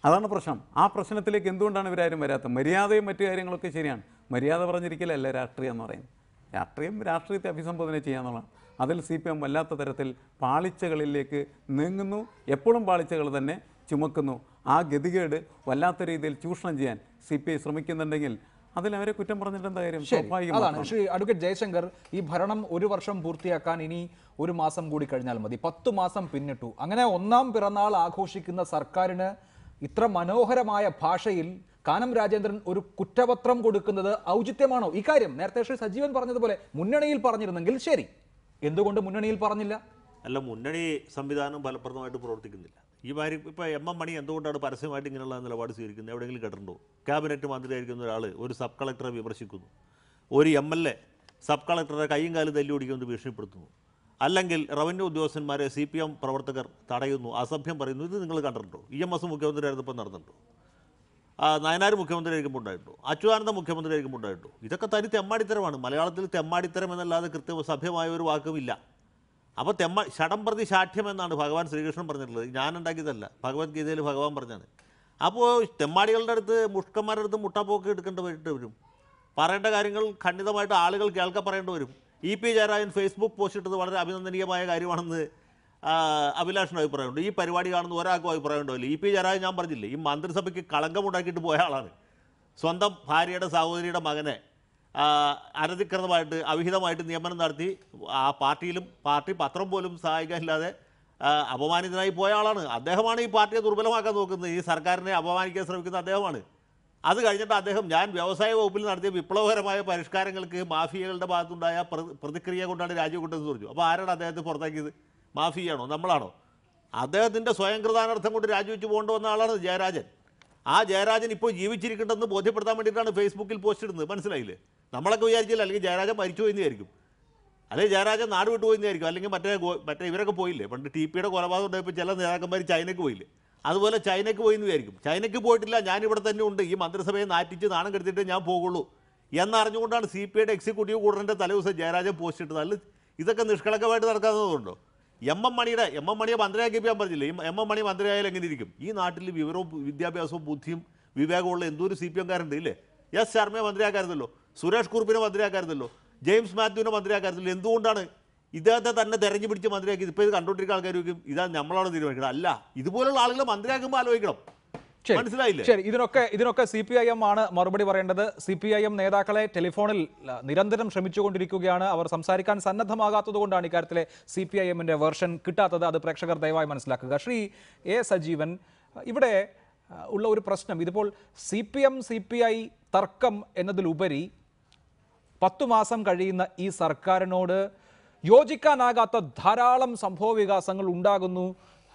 അതാണ് പ്രശ്നം. ആ പ്രശ്നത്തിലേക്ക് എന്തുകൊണ്ടാണ് ഇവരാരും വരാത്തത്? മര്യാദയും മറ്റു കാര്യങ്ങളൊക്കെ ശരിയാണ്. മര്യാദ പറഞ്ഞിരിക്കലല്ല രാഷ്ട്രീയം എന്ന് പറയുന്നത്. രാഷ്ട്രീയത്തെ അഭിസംബോധന ചെയ്യാന്നുള്ളതാണ്. അതിൽ CPM വല്ലാത്ത തരത്തിൽ പാളിച്ചകളിലേക്ക് നീങ്ങുന്നു. എപ്പോഴും പാളിച്ചകൾ തന്നെ ചുമക്കുന്നു. ആ ഗതികേട് വല്ലാത്ത രീതിയിൽ ചൂഷണം ചെയ്യാൻ CPI ശ്രമിക്കുന്നുണ്ടെങ്കിൽ അതിൽ അവരെ കുറ്റം പറഞ്ഞിട്ട് എന്താ കാര്യം? അതാണ് ശ്രീ അഡ്വക്കേറ്റ് ജയശങ്കർ, ഈ ഭരണം 1 വർഷം പൂർത്തിയാക്കാൻ ഇനി 1 മാസം കൂടി കഴിഞ്ഞാൽ മതി. 10 മാസം പിന്നിട്ടു. അങ്ങനെ 1ാം പിറന്നാൾ ആഘോഷിക്കുന്ന സർക്കാരിന് ഇത്ര മനോഹരമായ ഭാഷയിൽ കാനം രാജേന്ദ്രൻ ഒരു കുറ്റപത്രം കൊടുക്കുന്നത് ഔചിത്യമാണോ? ഇക്കാര്യം നേരത്തെ ശ്രീ സജീവൻ പറഞ്ഞതുപോലെ മുന്നണിയിൽ പറഞ്ഞിരുന്നെങ്കിൽ ശരി, എന്തുകൊണ്ട് മുന്നണിയിൽ പറഞ്ഞില്ല? അല്ല, മുന്നണി സംവിധാനം ഫലപ്രദമായിട്ട് പ്രവർത്തിക്കുന്നില്ല. ഈ മാതിരി ഇപ്പോൾ MM മണി എന്തുകൊണ്ടാണ് പരസ്യമായിട്ട് ഇങ്ങനെയുള്ള നിലപാട് സ്വീകരിക്കുന്നത്? എവിടെയെങ്കിലും കേട്ടിട്ടുണ്ടോ? ക്യാബിനറ്റ് മന്ത്രിയായിരിക്കുന്ന ഒരാൾ ഒരു സബ് കളക്ടറെ വിമർശിക്കുന്നു, ഒരു MLA സബ് കളക്ടറെ കൈയും കാലും തല്ലി ഓടിക്കുമെന്ന് ഭീഷണിപ്പെടുത്തുന്നു, അല്ലെങ്കിൽ റവന്യൂ ഉദ്യോഗസ്ഥന്മാരെ CPM പ്രവർത്തകർ തടയുന്നു, അസഭ്യം പറയുന്നു. ഇത് നിങ്ങൾ കണ്ടിട്ടുണ്ടോ? EMS മുഖ്യമന്ത്രിയായിരുന്നപ്പോൾ നടന്നിട്ടുണ്ടോ? നയനാർ മുഖ്യമന്ത്രിയായിരിക്കുമ്പോൾ ഉണ്ടായിട്ടുണ്ടോ? അച്യുതാനന്ദ മുഖ്യമന്ത്രിയായിരിക്കുമ്പോൾ ഉണ്ടായിട്ടുണ്ടോ? ഇതൊക്കെ തനി തെമ്മാടിത്തരമാണ്. മലയാളത്തിൽ തെമ്മാടിത്തരം എന്നല്ലാതെ സഭ്യമായ ഒരു വാക്കുമില്ല. അപ്പോൾ ഷടംപ്രതി ശാഠ്യം എന്നാണ് ഭഗവാൻ ശ്രീകൃഷ്ണൻ പറഞ്ഞിട്ടുള്ളത്. ഞാൻ ഉണ്ടാക്കിയതല്ല, ഭഗവത്ഗീതയിൽ ഭഗവാൻ പറഞ്ഞാണ്. അപ്പോൾ തെമ്മാടികളുടെ അടുത്ത് മുഷ്കന്മാരുടെ അടുത്ത് മുട്ടാപ്പോക്ക് എടുക്കേണ്ടി വരും. പറയേണ്ട കാര്യങ്ങൾ ഖണ്ഡിതമായിട്ട് ആളുകൾ കേൾക്കാൻ പറയേണ്ടി വരും. EP ജയരാജൻ ഫേസ്ബുക്ക് പോസ്റ്റ് ഇട്ടത് വളരെ അഭിനന്ദനീയമായ കാര്യമാണെന്ന് അഭിലാഷിന് അഭിപ്രായമുണ്ട്. ഈ പരിപാടി കാണുന്ന ഒരാൾക്കും അഭിപ്രായം ഉണ്ടാവില്ല. EP ജയരാജൻ ഞാൻ പറഞ്ഞില്ലേ, ഈ മന്ത്രിസഭയ്ക്ക് കളങ്കമുണ്ടാക്കിയിട്ട് പോയ ആളാണ്. സ്വന്തം ഭാര്യയുടെ സഹോദരിയുടെ മകനെ അനധികൃതമായിട്ട് അവിഹിതമായിട്ട് നിയമനം നടത്തി ആ പാർട്ടി പത്രം പോലും സഹായിക്കാനില്ലാതെ അപമാനിതനായി പോയ ആളാണ്. അദ്ദേഹമാണ് ഈ പാർട്ടിയെ ദുർബലമാക്കാൻ നോക്കുന്നത്, ഈ സർക്കാരിനെ അപമാനിക്കാൻ ശ്രമിക്കുന്ന അദ്ദേഹമാണ്. അത് കഴിഞ്ഞിട്ട് അദ്ദേഹം ഞാൻ വ്യവസായ വകുപ്പിൽ നടത്തിയ വിപ്ലവകരമായ പരിഷ്കാരങ്ങൾക്ക് മാഫിയകളുടെ ഭാഗത്തുണ്ടായ പ്രതിക്രിയ കൊണ്ടാണ് രാജിവെക്കേണ്ടതെന്ന് പറഞ്ഞു. അപ്പോൾ ആരാണ് അദ്ദേഹത്തെ പുറത്താക്കിയത്? മാഫിയാണോ? നമ്മളാണോ? അദ്ദേഹത്തിൻ്റെ സ്വയംകൃതാനർത്ഥം കൊണ്ട് രാജിവെച്ച് പോകേണ്ടി വന്ന ആളാണ് ജയരാജൻ. ആ ജയരാജൻ ഇപ്പോൾ ജീവിച്ചിരിക്കേണ്ടെന്ന് ബോധ്യപ്പെടുത്താൻ വേണ്ടിയിട്ടാണ് ഫേസ്ബുക്കിൽ പോസ്റ്റ് ഇടുന്നത്. മനസ്സിലായില്ലേ? നമ്മളൊക്കെ വിചാരിച്ചില്ല, അല്ലെങ്കിൽ ജയരാജൻ മരിച്ചു പോയെന്ന് വിചാരിക്കും, അല്ലെങ്കിൽ ജയരാജൻ നാട് വിട്ടുപോയെന്നായിരിക്കും, അല്ലെങ്കിൽ മറ്റേ ഇവരൊക്കെ പോയില്ലേ, പണ്ട് TP യുടെ കൊലപാതകം ഉണ്ടായപ്പോൾ ചില നേതാക്കന്മാർ ചൈനയ്ക്ക് പോയില്ലേ, അതുപോലെ ചൈനയ്ക്ക് പോയി എന്ന് വിചാരിക്കും. ചൈനയ്ക്ക് പോയിട്ടില്ല, ഞാനിവിടെ തന്നെ ഉണ്ട്, ഈ മന്ത്രിസഭയെ നാറ്റിച്ച് നാണം കെടുത്തിട്ട് ഞാൻ പോകുള്ളൂ എന്നറിഞ്ഞുകൊണ്ടാണ് CPIയുടെ എക്സിക്യൂട്ടീവ് കൂടറിൻ്റെ തലേദിവസം ജയരാജൻ പോസ്റ്റ് ഇട്ടത്. അല്ല, ഇതൊക്കെ നിഷ്കളങ്കമായിട്ട് നടക്കാവുന്നതുകൊണ്ടോ? എം എം മണിയെ മന്ത്രിയാക്കിയപ്പോൾ ഞാൻ പറഞ്ഞില്ലേ, MM മണി മന്ത്രിയായാലും എങ്ങനെ ഇരിക്കും? ഈ നാട്ടിൽ വിവരവും വിദ്യാഭ്യാസവും ബുദ്ധിയും വിവേകമുള്ള എന്തോരു CPM-കാരുണ്ട് ഇല്ലേ? S ശർമ്മയെ മന്ത്രിയാക്കാരുന്നല്ലോ, സുരേഷ് കുറുപ്പിനെ മന്ത്രിയാക്കാരുന്നല്ലോ, ജെയിംസ് മാത്യുവിനെ മന്ത്രിയാക്കാരുന്നല്ലോ. എന്തുകൊണ്ടാണ് ഇദ്ദേഹത്തെ തന്നെ തെരഞ്ഞു പിടിച്ച് മന്ത്രിയാക്കി? ഇപ്പോൾ ഇത് കണ്ടുകൊണ്ടിരിക്കുന്ന ആൾക്കാർക്ക് ഇതാണ് നമ്മളാണ് തീരുമാനിക്കണം. അല്ല, ഇതുപോലുള്ള ആളുകൾ മന്ത്രിയാക്കുമ്പോൾ ആലോചിക്കണം. മനസ്സിലായില്ലേ? ശരി, ഇതിനൊക്കെ CPIM ആണ് മറുപടി പറയേണ്ടത്. CPIM നേതാക്കളെ ടെലിഫോണിൽ നിരന്തരം ശ്രമിച്ചുകൊണ്ടിരിക്കുകയാണ്. അവർ സംസാരിക്കാൻ സന്നദ്ധമാകാത്തത് കൊണ്ടാണ് ഇക്കാര്യത്തിലെ CPIM-ന്റെ വേർഷൻ കിട്ടാത്തത്. അത് പ്രേക്ഷകർ ദയവായി മനസ്സിലാക്കുക. ശ്രീ A. സജീവൻ, ഇവിടെ ഉള്ള ഒരു പ്രശ്നം, ഇതിപ്പോൾ CPI തർക്കം എന്നതിലുപരി 10 മാസം കഴിയുന്ന ഈ സർക്കാരിനോട് യോജിക്കാനാകാത്ത ധാരാളം സംഭവ വികാസങ്ങൾ ഉണ്ടാകുന്നു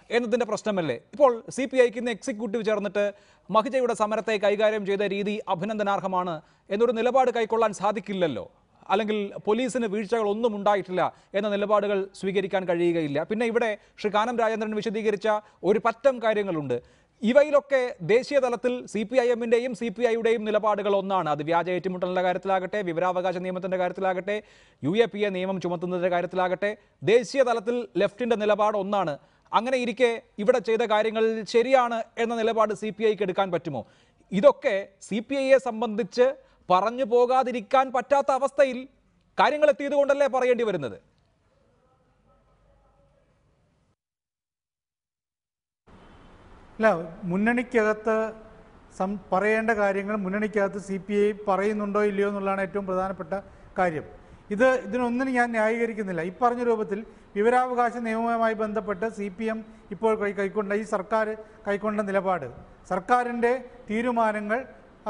എന്നതിൻ്റെ പ്രശ്നമല്ലേ? ഇപ്പോൾ CPIക്ക് ഇന്ന് എക്സിക്യൂട്ടീവ് ചേർന്നിട്ട് മഹിജയുടെ സമരത്തെ കൈകാര്യം ചെയ്ത രീതി അഭിനന്ദനാർഹമാണ് എന്നൊരു നിലപാട് കൈക്കൊള്ളാൻ സാധിക്കില്ലല്ലോ. അല്ലെങ്കിൽ പോലീസിന് വീഴ്ചകളൊന്നും ഉണ്ടായിട്ടില്ല എന്ന നിലപാടുകൾ സ്വീകരിക്കാൻ കഴിയുകയില്ല. പിന്നെ ഇവിടെ ശ്രീ കാനം രാജേന്ദ്രൻ വിശദീകരിച്ച ഒരു പറ്റം കാര്യങ്ങളുണ്ട്. ഇവയിലൊക്കെ ദേശീയ തലത്തിൽ CPIM-ൻ്റെയും CPI-യുടെയും നിലപാടുകൾ ഒന്നാണ്. അത് വ്യാജ ഏറ്റുമുട്ടലിൻ്റെ കാര്യത്തിലാകട്ടെ, വിവരാവകാശ നിയമത്തിൻ്റെ കാര്യത്തിലാകട്ടെ, UAPA നിയമം ചുമത്തുന്നതിൻ്റെ കാര്യത്തിലാകട്ടെ, ദേശീയ തലത്തിൽ ലെഫ്റ്റിൻ്റെ നിലപാട് ഒന്നാണ്. അങ്ങനെ ഇരിക്കെ ഇവിടെ ചെയ്ത കാര്യങ്ങൾ ശരിയാണ് എന്ന നിലപാട് CPIക്ക് എടുക്കാൻ പറ്റുമോ? ഇതൊക്കെ CPIയെ സംബന്ധിച്ച് പറഞ്ഞു പോകാതിരിക്കാൻ പറ്റാത്ത അവസ്ഥയിൽ കാര്യങ്ങൾ എത്തിയത് കൊണ്ടല്ലേ പറയേണ്ടി വരുന്നത്? അല്ല, മുന്നണിക്കകത്ത് പറയേണ്ട കാര്യങ്ങൾ മുന്നണിക്കകത്ത് CPI പറയുന്നുണ്ടോ ഇല്ലയോ എന്നുള്ളതാണ് ഏറ്റവും പ്രധാനപ്പെട്ട കാര്യം. ഇതിനൊന്നിനും ഞാൻ ന്യായീകരിക്കുന്നില്ല. ഈ പറഞ്ഞ രൂപത്തിൽ വിവരാവകാശ നിയമവുമായി ബന്ധപ്പെട്ട് CPM ഇപ്പോൾ ഈ സർക്കാർ കൈക്കൊണ്ട നിലപാട്, സർക്കാരിൻ്റെ തീരുമാനങ്ങൾ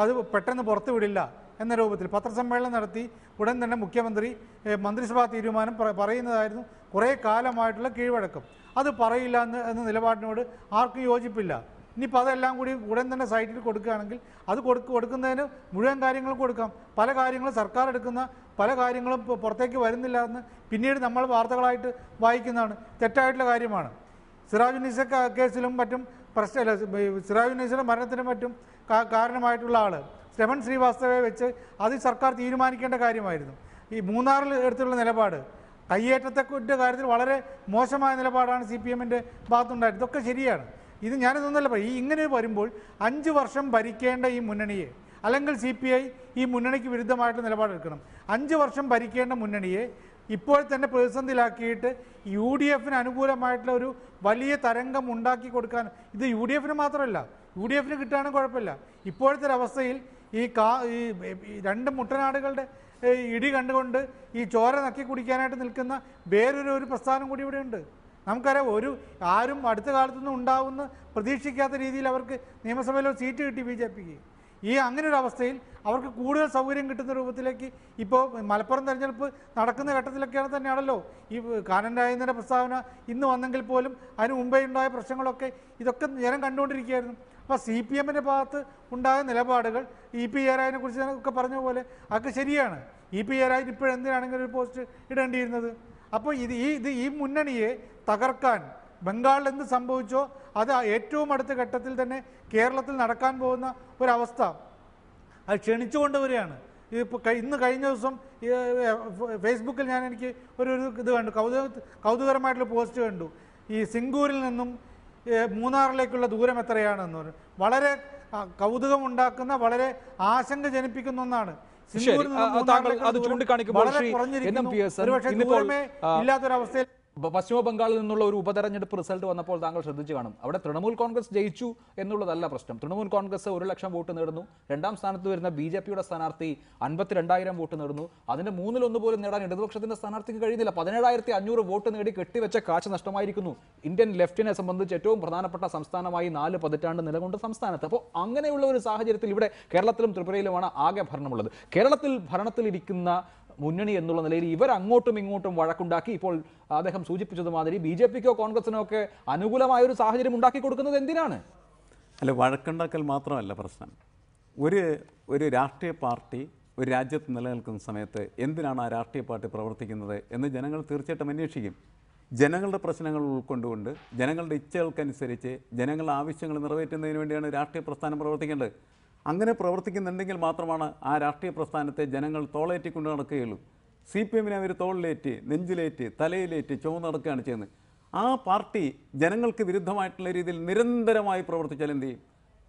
അത് പെട്ടെന്ന് പുറത്തുവിടില്ല എന്ന രൂപത്തിൽ പത്രസമ്മേളനം നടത്തി ഉടൻ തന്നെ മുഖ്യമന്ത്രി മന്ത്രിസഭാ തീരുമാനം പറയുന്നതായിരുന്നു. കുറേ കാലമായിട്ടുള്ള കീഴ്വഴക്കം, അത് പറയില്ല എന്ന നിലപാടിനോട് ആർക്കും യോജിപ്പില്ല. ഇനിയിപ്പോൾ അതെല്ലാം കൂടി ഉടൻ തന്നെ സൈറ്റിൽ കൊടുക്കുകയാണെങ്കിൽ അത് കൊടുക്കുന്നതിന് മുഴുവൻ കാര്യങ്ങളും കൊടുക്കാം. പല കാര്യങ്ങളും സർക്കാർ എടുക്കുന്ന പല കാര്യങ്ങളും പുറത്തേക്ക് വരുന്നില്ല എന്ന് പിന്നീട് നമ്മൾ വാർത്തകളായിട്ട് വായിക്കുന്നതാണ്. തെറ്റായിട്ടുള്ള കാര്യമാണ്. സിറാജുന്നീസ കേസിലും മറ്റും പ്രശ്നമില്ല. സിറാജുന്നീസയുടെ മരണത്തിനും മറ്റും കാരണമായിട്ടുള്ള ആൾ രമൺ ശ്രീവാസ്തവയെ വെച്ച് അത് സർക്കാർ തീരുമാനിക്കേണ്ട കാര്യമായിരുന്നു. ഈ മൂന്നാറിൽ എടുത്തുള്ള നിലപാട്, കയ്യേറ്റത്തെ കാര്യത്തിൽ വളരെ മോശമായ നിലപാടാണ് CPM-ൻ്റെ ഭാഗത്തുണ്ടായത്. ഇതൊക്കെ ശരിയാണ്. ഇത് ഞാനിതൊന്നല്ല പറയും. ഇങ്ങനെ വരുമ്പോൾ 5 വർഷം ഭരിക്കേണ്ട ഈ മുന്നണിയെ, അല്ലെങ്കിൽ CPI ഈ മുന്നണിക്ക് വിരുദ്ധമായിട്ട് നിലപാടെടുക്കണം. 5 വർഷം ഭരിക്കേണ്ട മുന്നണിയെ ഇപ്പോൾ തന്നെ പ്രതിസന്ധിയിലാക്കിയിട്ട് UDF-ന് അനുകൂലമായിട്ടുള്ള ഒരു വലിയ തരംഗം ഉണ്ടാക്കി കൊടുക്കാൻ, ഇത് UDF-ന് മാത്രമല്ല, UDF-ന് കിട്ടുകയാണെങ്കിൽ കുഴപ്പമില്ല. ഇപ്പോഴത്തെ ഒരവസ്ഥയിൽ ഈ 2 മുട്ടനാടുകളുടെ ഇടി കണ്ടുകൊണ്ട് ഈ ചോര നക്കി കുടിക്കാനായിട്ട് നിൽക്കുന്ന വേറൊരു പ്രസ്ഥാനം കൂടി ഇവിടെയുണ്ട്. നമുക്കറിയാം, ആരും അടുത്ത കാലത്തൊന്നും ഉണ്ടാവുമെന്ന് പ്രതീക്ഷിക്കാത്ത രീതിയിൽ അവർക്ക് നിയമസഭയിൽ ഒരു സീറ്റ് കിട്ടി BJPക്ക്. അങ്ങനെ ഒരു അവസ്ഥയിൽ അവർക്ക് കൂടുതൽ സൗകര്യം കിട്ടുന്ന രൂപത്തിലേക്ക് ഇപ്പോൾ മലപ്പുറം തെരഞ്ഞെടുപ്പ് നടക്കുന്ന ഘട്ടത്തിലൊക്കെയാണ് തന്നെയാണല്ലോ ഈ കാനം രാജേന്ദ്രൻ്റെ പ്രസ്താവന ഇന്ന് വന്നെങ്കിൽ പോലും അതിന് മുമ്പേ ഉണ്ടായ പ്രശ്നങ്ങളൊക്കെ ഇതൊക്കെ ജനം കണ്ടുകൊണ്ടിരിക്കുകയായിരുന്നു. അപ്പോൾ CPM-ൻ്റെ ഭാഗത്ത് ഉണ്ടായ നിലപാടുകൾ EP ജയരാജനെ കുറിച്ച് ഒക്കെ പറഞ്ഞ പോലെ അതൊക്കെ ശരിയാണ്. EP ജയരാജൻ ഇപ്പോഴെന്തിനാണെങ്കിലും ഒരു പോസ്റ്റ് ഇടേണ്ടിയിരുന്നത്. അപ്പോൾ ഈ മുന്നണിയെ തകർക്കാൻ ബംഗാളിൽ എന്ത് സംഭവിച്ചോ അത് ഏറ്റവും അടുത്ത ഘട്ടത്തിൽ തന്നെ കേരളത്തിൽ നടക്കാൻ പോകുന്ന ഒരവസ്ഥ അത് ക്ഷണിച്ചു കൊണ്ടുവരികയാണ്. ഇപ്പോൾ ഇന്ന് കഴിഞ്ഞ ദിവസം ഫേസ്ബുക്കിൽ എനിക്ക് ഒരു ഇത് കണ്ടു, കൗതുകരമായിട്ടുള്ള പോസ്റ്റ് കണ്ടു. ഈ സിംഗൂരിൽ നിന്നും മൂന്നാറിലേക്കുള്ള ദൂരം എത്രയാണെന്ന് പറഞ്ഞു. വളരെ കൗതുകമുണ്ടാക്കുന്ന, വളരെ ആശങ്ക ജനിപ്പിക്കുന്ന ഒന്നാണ്. സിംഗൂരിൽ നിന്ന് മൂന്നാറിലേക്കുള്ള താങ്കൾ അത് ദൂരം ചൂണ്ടിക്കാണിക്കുമ്പോൾ വളരെ ശ്രീ കുറഞ്ഞിരിക്കുന്നു. NMPS ഒരുപക്ഷേ ഇന്നിപ്പോൾ, ദൂരമേ ഇല്ലാത്തൊരവസ്ഥയിൽ പശ്ചിമ ബംഗാളിൽ നിന്നുള്ള ഒരു ഉപതെരഞ്ഞെടുപ്പ് റിസൾട്ട് വന്നപ്പോൾ താങ്കൾ ശ്രദ്ധിച്ചു കാണും. അവിടെ തൃണമൂൽ കോൺഗ്രസ് ജയിച്ചു എന്നുള്ളതല്ല പ്രശ്നം. തൃണമൂൽ കോൺഗ്രസ് 1,00,000 വോട്ട് നേടുന്നു. രണ്ടാം സ്ഥാനത്ത് വരുന്ന BJPയുടെ സ്ഥാനാർത്ഥി 52,000 വോട്ട് നേടുന്നു. അതിന്റെ 1/3 പോലും നേടാൻ ഇടതുപക്ഷത്തിന്റെ സ്ഥാനാർത്ഥിക്ക് കഴിയുന്നില്ല. 17,500 വോട്ട് നേടി കെട്ടിവെച്ച കാശ് നഷ്ടമായിരിക്കുന്നു. ഇന്ത്യൻ ലെഫ്റ്റിനെ സംബന്ധിച്ച് ഏറ്റവും പ്രധാനപ്പെട്ട സംസ്ഥാനമായി 4 പതിറ്റാണ്ട് നിലകൊണ്ട് സംസ്ഥാനത്ത്. അപ്പോൾ അങ്ങനെയുള്ള ഒരു സാഹചര്യത്തിൽ ഇവിടെ കേരളത്തിലും ത്രിപുരയിലുമാണ് ആകെ ഭരണമുള്ളത്. കേരളത്തിൽ ഭരണത്തിലിരിക്കുന്ന മുന്നണി എന്നുള്ള നിലയിൽ ഇവർ അങ്ങോട്ടും ഇങ്ങോട്ടും വഴക്കുണ്ടാക്കി ഇപ്പോൾ അദ്ദേഹം സൂചിപ്പിച്ചതുമാതിരി BJPക്കോ കോൺഗ്രസിനോ ഒക്കെ അനുകൂലമായ ഒരു സാഹചര്യം ഉണ്ടാക്കി കൊടുക്കുന്നത് എന്തിനാണ്? അല്ല, വഴക്കുണ്ടാക്കൽ മാത്രമല്ല പ്രശ്നം. ഒരു രാഷ്ട്രീയ പാർട്ടി ഒരു രാജ്യത്ത് നിലനിൽക്കുന്ന സമയത്ത് എന്തിനാണ് ആ രാഷ്ട്രീയ പാർട്ടി പ്രവർത്തിക്കുന്നത് എന്ന് ജനങ്ങൾ തീർച്ചയായിട്ടും അന്വേഷിക്കും. ജനങ്ങളുടെ പ്രശ്നങ്ങൾ ഉൾക്കൊണ്ടുകൊണ്ട് ജനങ്ങളുടെ ഇച്ഛകൾക്കനുസരിച്ച് ജനങ്ങളുടെ ആവശ്യങ്ങൾ നിറവേറ്റുന്നതിന് വേണ്ടിയാണ് രാഷ്ട്രീയ പ്രസ്ഥാനം പ്രവർത്തിക്കേണ്ടത്. അങ്ങനെ പ്രവർത്തിക്കുന്നുണ്ടെങ്കിൽ മാത്രമാണ് ആ രാഷ്ട്രീയ പ്രസ്ഥാനത്തെ ജനങ്ങൾ തോളേറ്റിക്കൊണ്ട് നടക്കുകയുള്ളൂ. CPM-നെ അവർ തോളിലേറ്റ്, നെഞ്ചിലേറ്റ്, തലയിലേറ്റ് ചുവന്ന് നടക്കുകയാണ് ചെയ്യുന്നത്. ആ പാർട്ടി ജനങ്ങൾക്ക് വിരുദ്ധമായിട്ടുള്ള രീതിയിൽ നിരന്തരമായി പ്രവർത്തിച്ചാൽ എന്ത് ചെയ്യും?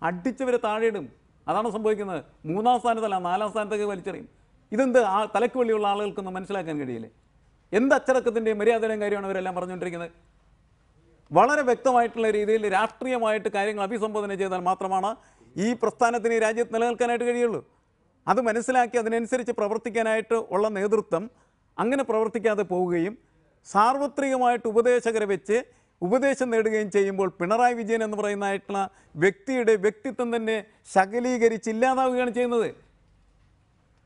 അടിച്ചവരെ താഴെയിടും. അതാണ് സംഭവിക്കുന്നത്. 3-ാം സ്ഥാനത്തല്ല 4-ാം സ്ഥാനത്തേക്ക് വലിച്ചെറിയും. ഇതെന്ത് ആ തലക്ക് വെളിയുള്ള ആളുകൾക്കൊന്നും മനസ്സിലാക്കാൻ കഴിയില്ലേ? എന്ത് അച്ചടക്കത്തിൻ്റെയും മര്യാദയുടെയും കാര്യമാണ് അവരെല്ലാം പറഞ്ഞുകൊണ്ടിരിക്കുന്നത്. വളരെ വ്യക്തമായിട്ടുള്ള രീതിയിൽ രാഷ്ട്രീയമായിട്ട് കാര്യങ്ങൾ അഭിസംബോധന ചെയ്താൽ മാത്രമാണ് ഈ പ്രസ്ഥാനത്തിന് ഈ രാജ്യത്ത് നിലനിൽക്കാനായിട്ട് കഴിയുള്ളൂ. അത് മനസ്സിലാക്കി അതിനനുസരിച്ച് പ്രവർത്തിക്കാനായിട്ട് ഉള്ള നേതൃത്വം അങ്ങനെ പ്രവർത്തിക്കാതെ പോവുകയും സാർവത്രികമായിട്ട് ഉപദേശകരെ വെച്ച് ഉപദേശം നേടുകയും ചെയ്യുമ്പോൾ പിണറായി വിജയൻ എന്ന് പറയുന്നതായിട്ടുള്ള വ്യക്തിയുടെ വ്യക്തിത്വം തന്നെ ശകലീകരിച്ചില്ലാതാവുകയാണ് ചെയ്യുന്നത്.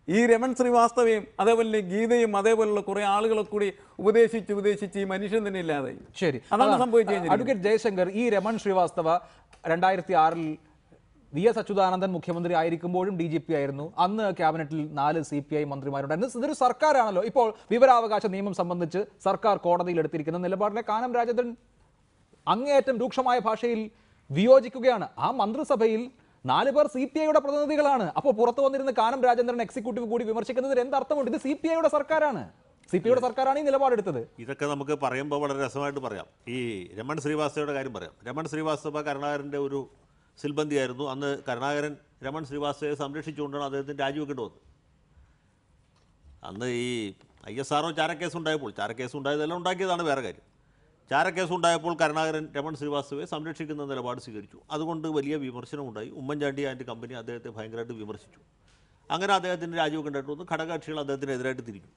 ഈ രമൺ ശ്രീവാസ്തവയും അതേപോലെ ഗീതയും അതേപോലുള്ള കുറേ ആളുകളെ കൂടി ഉപദേശിച്ച് ഈ മനുഷ്യൻ തന്നെ ഇല്ലാതായി. ശരി, അതാണ് സംഭവിച്ചു. അഡ്വക്കേറ്റ് ജയശങ്കർ, ഈ രമൺ ശ്രീവാസ്തവ 2006-ൽ VS അച്യുതാനന്ദൻ മുഖ്യമന്ത്രി ആയിരിക്കുമ്പോഴും DGP ആയിരുന്നു. അന്ന് ക്യാബിനറ്റിൽ 4 CPI മന്ത്രിമാരുണ്ടായിരുന്നു. ഇതൊരു സർക്കാരാണല്ലോ. ഇപ്പോൾ വിവരാവകാശ നിയമം സംബന്ധിച്ച് സർക്കാർ കോടതിയിൽ എടുത്തിരിക്കുന്ന നിലപാടിനെ കാനം രാജേന്ദ്രൻ അങ്ങേയറ്റം രൂക്ഷമായ ഭാഷയിൽ വിയോജിക്കുകയാണ്. ആ മന്ത്രിസഭയിൽ 4 പേർ CPIയുടെ പ്രതിനിധികളാണ്. അപ്പോൾ പുറത്തു വന്നിരുന്ന കാനം രാജേന്ദ്രൻ എക്സിക്യൂട്ടീവ് കൂടി വിമർശിക്കുന്നതിന് എന്തർത്ഥമുണ്ട്? ഇത് CPIയുടെ സർക്കാരാണ്. CPIയുടെ സർക്കാരാണ് ഈ നിലപാടെടുത്തത്. ഇതൊക്കെ നമുക്ക് പറയുമ്പോൾ വളരെ രസമായിട്ട് പറയാം. ഈ രമൺ ശ്രീവാസ്തവയുടെ കാര്യം പറയാം. രമൺ ശ്രീവാസ്തവ കരുണാകരൻ്റെ ഒരു സിൽബന്തിയായിരുന്നു. അന്ന് കരുണാകരൻ രമൺ ശ്രീവാസ്തവയെ സംരക്ഷിച്ചുകൊണ്ടാണ് അദ്ദേഹത്തിന് രാജിവെക്കേണ്ടി വന്നത്. അന്ന് ഈ ISRO ചാരക്കേസ് ഉണ്ടായപ്പോൾ, ചാരക്കേസ് ഉണ്ടായതെല്ലാം ഉണ്ടാക്കിയതാണ് വേറെ കാര്യം. ചാരക്കേസ് ഉണ്ടായപ്പോൾ കരുണാകരൻ രമൺ ശ്രീവാസ്തവയെ സംരക്ഷിക്കുന്ന നിലപാട് സ്വീകരിച്ചു. അതുകൊണ്ട് വലിയ വിമർശനമുണ്ടായി. ഉമ്മൻചാണ്ടി ആൻഡ് കമ്പനി അദ്ദേഹത്തെ ഭയങ്കരമായിട്ട് വിമർശിച്ചു. അങ്ങനെ അദ്ദേഹത്തിന് രാജിവെക്കേണ്ടതായിട്ട് വന്നു. ഘടകകക്ഷികൾ അദ്ദേഹത്തിനെതിരായിട്ട് തിരിഞ്ഞു.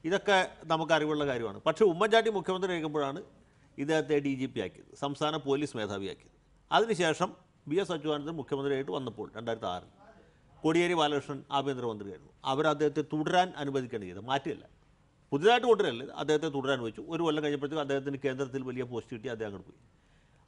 ഇതൊക്കെ നമുക്ക് അറിവുള്ള കാര്യമാണ്. പക്ഷേ ഉമ്മൻചാണ്ടി മുഖ്യമന്ത്രി ആയിരിക്കുമ്പോഴാണ് ഇദ്ദേഹത്തെ DGP ആക്കിയത്, സംസ്ഥാന പോലീസ് മേധാവിയാക്കിയത്. അതിനുശേഷം VS അച്യുതാനന്ദൻ മുഖ്യമന്ത്രിയായിട്ട് വന്നപ്പോൾ 2006-ൽ കോടിയേരി ബാലകൃഷ്ണൻ ആഭ്യന്തരമന്ത്രിയായിരുന്നു. അവർ അദ്ദേഹത്തെ തുടരാൻ അനുവദിക്കേണ്ടി ചെയ്തത്, മാറ്റിയല്ല, പുതിയതായിട്ട് കൊണ്ടുവരല്ലേ, അദ്ദേഹത്തെ തുടരാൻ വെച്ചു. ഒരു കൊല്ലം കഴിഞ്ഞപ്പോഴത്തേക്കും അദ്ദേഹത്തിന് കേന്ദ്രത്തിൽ വലിയ പോസ്റ്റ് കിട്ടി, അദ്ദേഹം അങ്ങോട്ട് പോയി.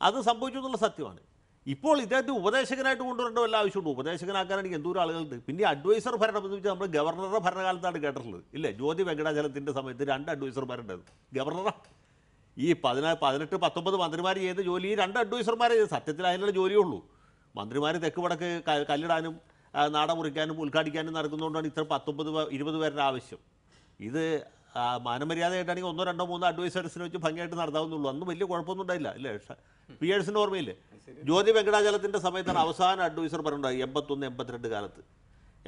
അത് സംഭവിച്ചു എന്നുള്ള സത്യമാണ്. ഇപ്പോൾ ഇദ്ദേഹത്തെ ഉപദേശകനായിട്ട് കൊണ്ടുവരേണ്ട വല്ല ആവശ്യമുണ്ട്? ഉപദേശകനാക്കാനാണെങ്കിൽ എന്തോരം ആളുകളുണ്ട്. പിന്നെ അഡ്വൈസർ ഭരണം എന്ന് വെച്ചാൽ നമ്മൾ ഗവർണറുടെ ഭരണകാലത്താണ് കേട്ടിട്ടുള്ളത്. ഇല്ലേ, ജ്യോതി വെങ്കടാചലത്തിൻ്റെ സമയത്ത് 2 അഡ്വൈസർമാരുണ്ടായിരുന്നു. ഗവർണറാണ് ഈ 18-19 മന്ത്രിമാർ ചെയ്ത ജോലി 2 അഡ്വൈസർമാരെ ചെയ്ത്. സത്യത്തിൽ അതിനുള്ള ജോലിയേ ഉള്ളൂ. മന്ത്രിമാർ തെക്ക് വടക്ക് കല്ലിടാനും നാട മുറിക്കാനും ഉദ്ഘാടിക്കാനും നടക്കുന്നതുകൊണ്ടാണ് ഇത്ര 19-20 പേരുടെ ആവശ്യം. ഇത് മാനമര്യാദയായിട്ടാണെങ്കിൽ 1, 2, 3 അഡ്വൈസേഴ്സിനെ വെച്ച് ഭംഗിയായിട്ട് നടത്താവുന്നുള്ളൂ. അന്ന് വലിയ കുഴപ്പമൊന്നും ഉണ്ടായില്ല. ഇല്ലേ, പിയേഴ്സിൻ്റെ ഓർമ്മയില്ലേ? ജ്യോതി വെങ്കടാചലത്തിൻ്റെ സമയത്താണ് അവസാന അഡ്വൈസർ പറഞ്ഞുണ്ടായി 81-82 കാലത്ത്.